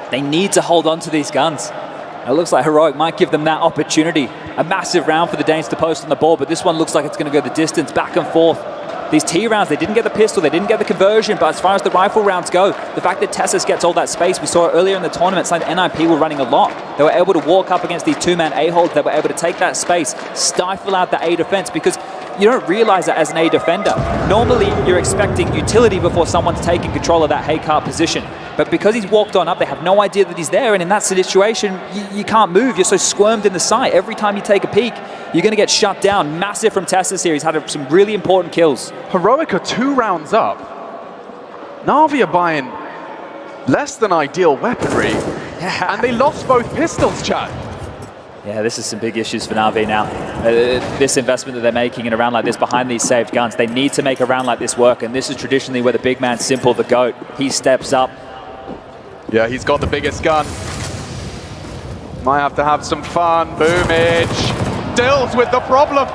They need to hold on to these guns. It looks like Heroic might give them that opportunity. A massive round for the Danes to post on the board, but this one looks like it's going to go the distance, back and forth. These T rounds, they didn't get the pistol, they didn't get the conversion, but as far as the rifle rounds go, the fact that Tessus gets all that space, we saw it earlier in the tournament, like NIP were running a lot. They were able to walk up against these two-man A-holds, they were able to take that space, stifle out the A defense, because you don't realize that as an A defender. Normally, you're expecting utility before someone's taking control of that hay-cart position. But because he's walked on up, they have no idea that he's there, and in that situation, you can't move. You're so squirmed in the sight. Every time you take a peek, you're going to get shut down. Massive from Tessus here. He's had some really important kills. Heroic are 2 rounds up. NaVi are buying less than ideal weaponry, and they lost both pistols, Chad. Yeah, this is some big issues for NaVi now. This investment that they're making in a round like this behind these saved guns, they need to make a round like this work, and this is traditionally where the big man, Simple the GOAT, he steps up. Yeah, he's got the biggest gun. Might have to have some fun. Boomich deals with the problem.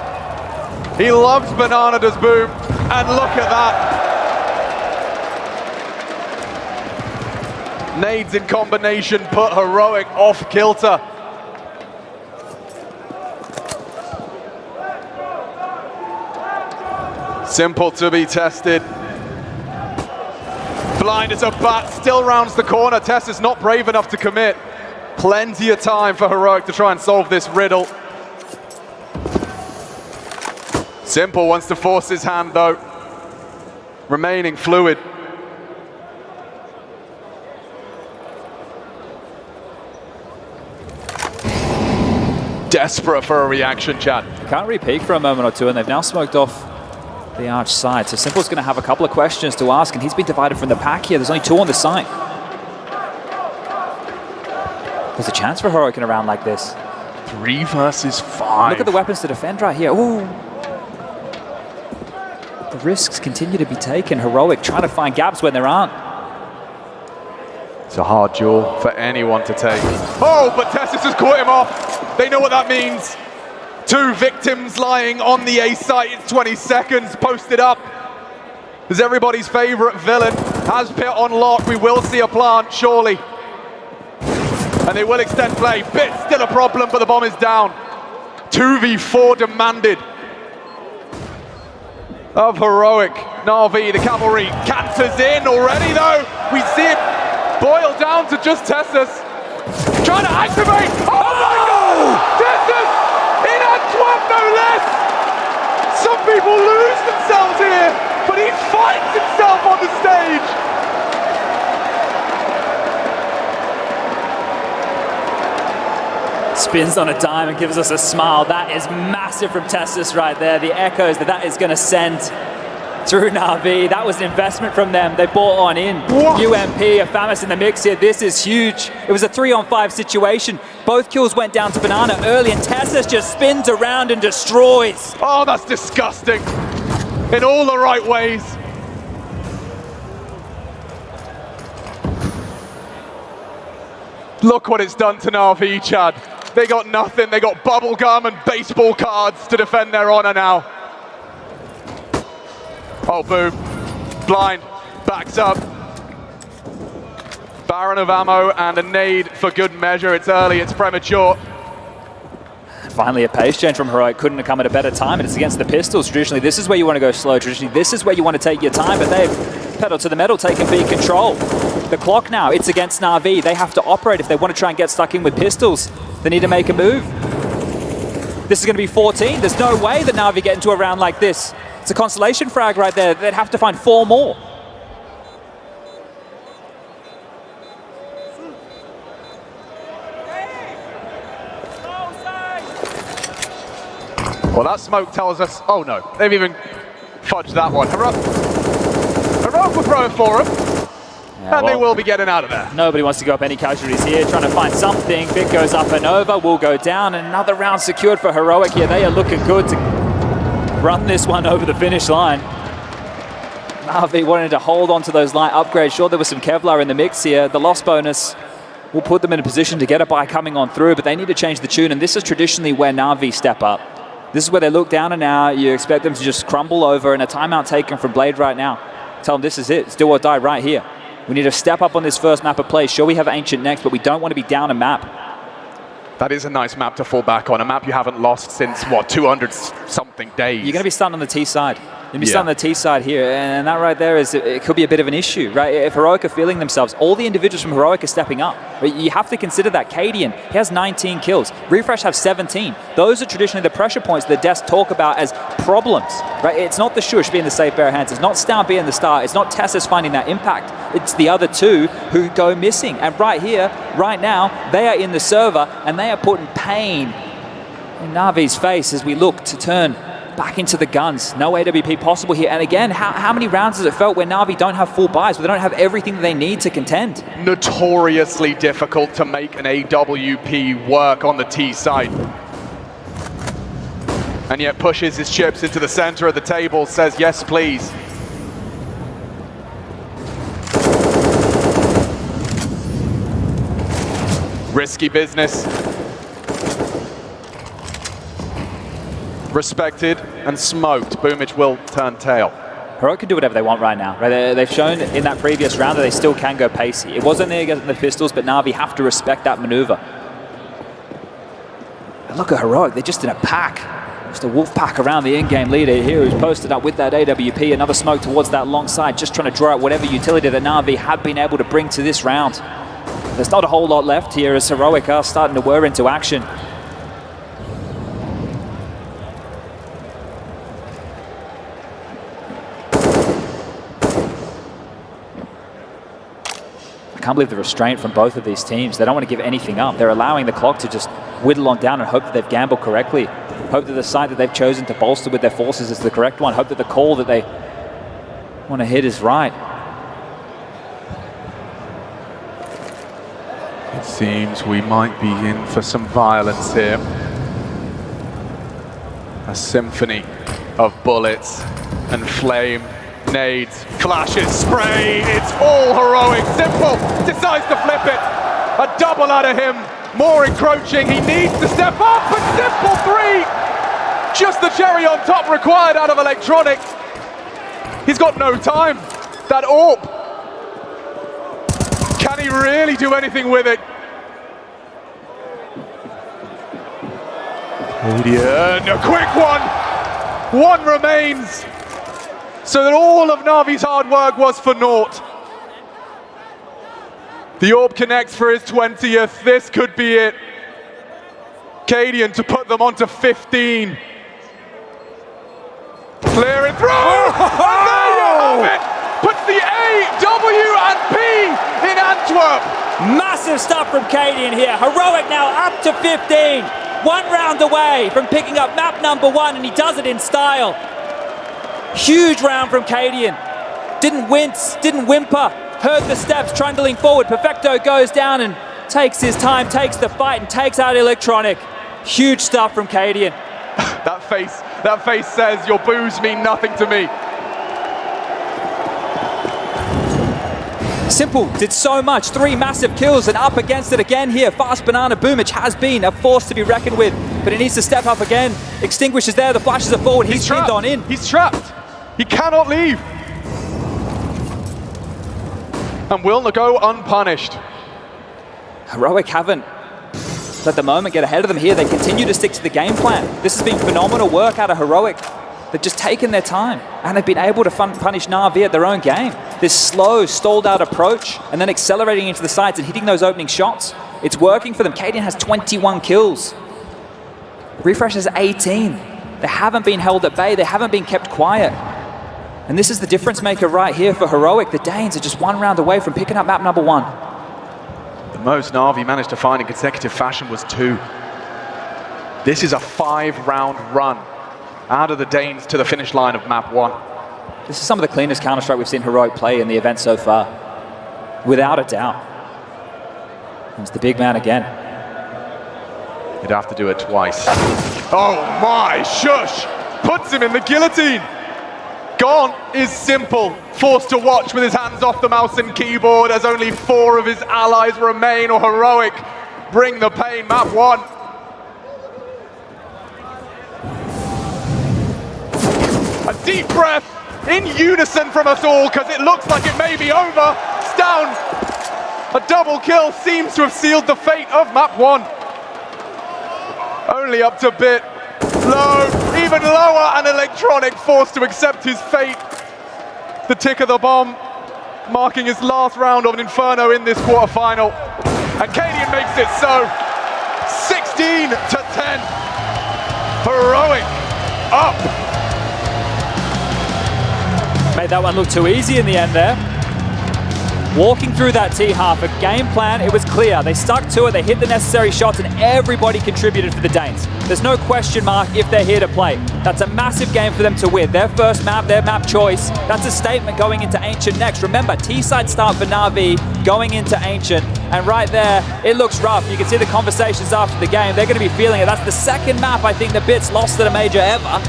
He loves banana, does Boom. And look at that. Nades in combination put Heroic off kilter. Simple to be tested. Blind as a bat, still rounds the corner. Tess is not brave enough to commit. Plenty of time for Heroic to try and solve this riddle. Simple wants to force his hand though. Remaining fluid. Desperate for a reaction, Chad. Can't re-peek for a moment or two, and they've now smoked off the arch side. So Simple's going to have a couple of questions to ask, and he's been divided from the pack here. There's only 2 on the side. There's a chance for Heroic in a round like this. 3 versus 5. Look at the weapons to defend right here. Ooh. The risks continue to be taken. Heroic trying to find gaps when there aren't. It's a hard duel for anyone to take. Oh, but Tessus has caught him off. They know what that means. 2 victims lying on the A site. It's 20 seconds posted up. As everybody's favorite villain has Pit on lock. We will see a plant, surely. And they will extend play. Bit still a problem, but the bomb is down. 2v4 demanded of Heroic. NaVi, the cavalry, canters in already though. We see it boil down to just Tessus. Trying to activate. Oh my God! Tessus in Antwerp, no less. Some people lose themselves here, but he finds himself on the stage. Spins on a dime and gives us a smile. That is massive from Tessus right there. The echoes that is going to send through NaVi. That was an investment from them. They bought on in. UMP, a Famous in the mix here. This is huge. It was a 3-on-5 situation. Both kills went down to Banana early, and Tessus just spins around and destroys. Oh, that's disgusting. In all the right ways. Look what it's done to NaVi, Chad. They got nothing. They got bubblegum and baseball cards to defend their honor now. Oh, Boom. Blind. Backs up. Baron of ammo and a nade for good measure. It's early. It's premature. Finally, a pace change from Heroic couldn't have come at a better time, and it's against the pistols. Traditionally, this is where you want to go slow. Traditionally, this is where you want to take your time, but they've pedaled to the metal, taking B control. The clock now, it's against NaVi. They have to operate if they want to try and get stuck in with pistols. They need to make a move. This is going to be 14. There's no way that NaVi get into a round like this. It's a consolation frag right there. They'd have to find 4 more. Well, that smoke tells us, oh no, they've even fudged that one. Heroic will throw it for him. and they will be getting out of there. Nobody wants to go up any casualties here, trying to find something. Bit goes up and over, will go down. And another round secured for Heroic here. They are looking good to run this one over the finish line. NaVi wanted to hold on to those light upgrades. Sure, there was some Kevlar in the mix here. The loss bonus will put them in a position to get it by coming on through, but they need to change the tune. And this is traditionally where NaVi step up. This is where they look down and out. You expect them to just crumble over, and a timeout taken from Blade right now. Tell them this is it. It's do or die right here. We need to step up on this first map of play. Sure, we have Ancient next, but we don't want to be down a map. That is a nice map to fall back on. A map you haven't lost since, what, 200-something days. You're going to be starting on the T side. You're going to be starting on the T side here. And that right there is, it could be a bit of an issue, right? If Heroic are feeling themselves, all the individuals from Heroic are stepping up. But you have to consider that. Cadian, he has 19 kills. Refresh have 17. Those are traditionally the pressure points that Desk talk about as problems, right? It's not the Shush being the safe pair of hands. It's not Stout being the star. It's not Tessus finding that impact. It's the other two who go missing. And right here, right now, they are in the server and they are putting pain in NaVi's face as we look to turn back into the guns. No AWP possible here. And again, how many rounds has it felt where NaVi don't have full buys, where they don't have everything that they need to contend? Notoriously difficult to make an AWP work on the T side. And yet pushes his chips into the center of the table, says, yes, please. Risky business. Respected and smoked. Boomich will turn tail. Heroic can do whatever they want right now. Right? They've shown in that previous round that they still can go pacey. It wasn't there against the pistols, but NaVi have to respect that maneuver. And look at Heroic, they're just in a pack. Just a wolf pack around the in-game leader here who's posted up with that AWP. Another smoke towards that long side, just trying to draw out whatever utility that NaVi have been able to bring to this round. There's not a whole lot left here as Heroic are starting to whir into action. I can't believe the restraint from both of these teams. They don't want to give anything up. They're allowing the clock to just whittle on down and hope that they've gambled correctly. Hope that the side that they've chosen to bolster with their forces is the correct one. Hope that the call that they want to hit is right. It seems we might be in for some violence here. A symphony of bullets and flame. Nades, flashes, spray, it's all Heroic. Simple decides to flip it. A double out of him, more encroaching. He needs to step up, but Simple 3. Just the cherry on top required out of Electronic. He's got no time. That AWP. Can he really do anything with it? Yeah, a quick one. One remains. So that all of NaVi's hard work was for naught. The AWP connects for his 20th. This could be it. Cadian to put them onto 15. Clear and throw! And there you have it! Puts the A, W, and P in Antwerp. Massive stuff from Cadian here. Heroic now up to 15. 1 round away from picking up map number 1, and he does it in style. Huge round from Cadian. Didn't wince, didn't whimper. Heard the steps, trundling forward. Perfecto goes down and takes his time, takes the fight, and takes out Electronic. Huge stuff from Cadian. That face says your boos mean nothing to me. Simple did so much, 3 massive kills and up against it again here. Fast Banana Boomich has been a force to be reckoned with, but he needs to step up again. Extinguish is there, the flashes are forward, he's pinned on in. He's trapped, he cannot leave. And will go unpunished. Heroic haven't let the moment get ahead of them here. They continue to stick to the game plan. This has been phenomenal work out of Heroic. They've just taken their time, and they've been able to punish NaVi at their own game. This slow, stalled out approach, and then accelerating into the sides and hitting those opening shots. It's working for them. Cadian has 21 kills. Refresh has 18. They haven't been held at bay. They haven't been kept quiet. And this is the difference maker right here for Heroic. The Danes are just 1 round away from picking up map number 1. The most NaVi managed to find in consecutive fashion was 2. This is a 5-round run out of the Danes to the finish line of map 1. This is some of the cleanest Counter-Strike we've seen Heroic play in the event so far. Without a doubt. It's the big man again. He'd have to do it twice. Oh my, shush! Puts him in the guillotine! Gone is simple, forced to watch with his hands off the mouse and keyboard as only 4 of his allies remain, or Heroic bring the pain. Map 1. A deep breath in unison from us all, because it looks like it may be over. Down. A double kill seems to have sealed the fate of Map 1. Only up to bit. Low, even lower, and Electronic forced to accept his fate. The tick of the bomb, marking his last round of an Inferno in this quarterfinal. And Cadian makes it so. 16 to 10. Heroic up. Made that one look too easy in the end there. Walking through that T-half, a game plan, it was clear. They stuck to it, they hit the necessary shots, and everybody contributed for the Danes. There's no question mark if they're here to play. That's a massive game for them to win. Their first map, their map choice, that's a statement going into Ancient next. Remember, T-side start for NaVi going into Ancient, and right there, it looks rough. You can see the conversations after the game. They're going to be feeling it. That's the second map I think the Bits lost at a major ever.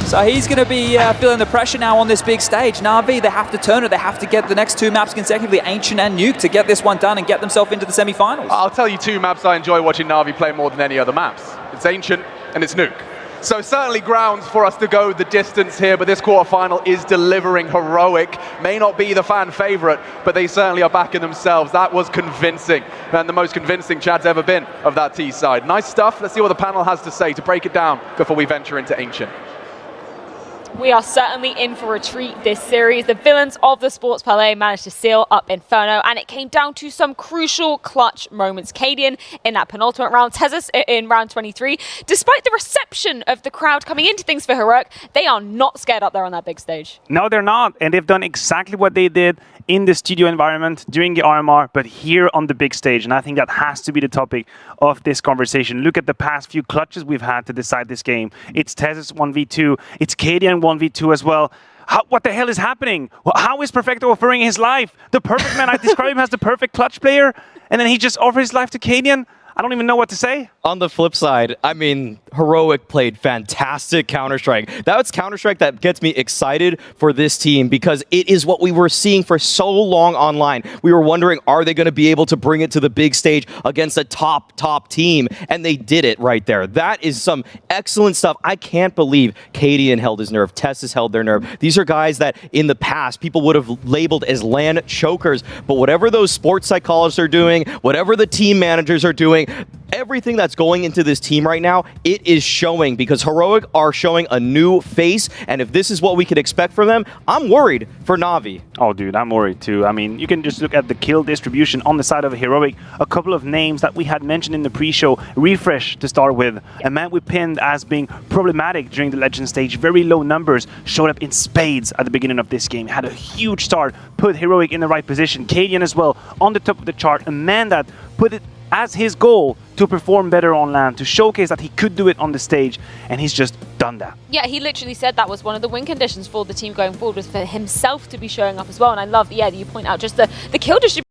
So he's going to be feeling the pressure now on this big stage. NaVi, they have to turn it. They have to get the next 2 maps consecutively, Ancient and Nuke, to get this one done and get themselves into the semi-finals. I'll tell you 2 maps I enjoy watching NaVi play more than any other maps. It's Ancient and it's Nuke. So certainly grounds for us to go the distance here, but this quarterfinal is delivering. Heroic may not be the fan favorite, but they certainly are backing themselves. That was convincing, and the most convincing Chad's ever been of that T side. Nice stuff. Let's see what the panel has to say to break it down before we venture into Ancient. We are certainly in for a treat this series. The villains of the Sports Palais managed to seal up Inferno, and it came down to some crucial clutch moments. Cadian in that penultimate round, Tezis in round 23. Despite the reception of the crowd coming into things for Heroic, they are not scared up there on that big stage. No, they're not, and they've done exactly what they did in the studio environment during the RMR, but here on the big stage, and I think that has to be the topic of this conversation. Look at the past few clutches we've had to decide this game. It's Tezis 1v2, it's Cadian 1v2 as well. What the hell is happening? How is Perfecto offering his life? The perfect man, I describe him as the perfect clutch player, and then he just offers his life to Cadian? I don't even know what to say. On the flip side, I mean, Heroic played fantastic Counter-Strike. That's Counter-Strike that gets me excited for this team because it is what we were seeing for so long online. We were wondering, are they going to be able to bring it to the big stage against a top team? And they did it right there. That is some excellent stuff. I can't believe Cadian held his nerve. Tessis held their nerve. These are guys that in the past people would have labeled as LAN chokers. But whatever those sports psychologists are doing, whatever the team managers are doing, everything that's going into this team right now, it is showing because Heroic are showing a new face. And if this is what we could expect from them, I'm worried for NaVi. Oh, dude, I'm worried too. I mean, you can just look at the kill distribution on the side of Heroic. A couple of names that we had mentioned in the pre-show. Refresh to start with. A man we pinned as being problematic during the Legend stage. Very low numbers. Showed up in spades at the beginning of this game. Had a huge start. Put Heroic in the right position. Cadian as well on the top of the chart. A man that put it as his goal to perform better on LAN, to showcase that he could do it on the stage, and he's just done that. Yeah, he literally said that was one of the win conditions for the team going forward, was for himself to be showing up as well, and I love, yeah, you point out just the kill distribution.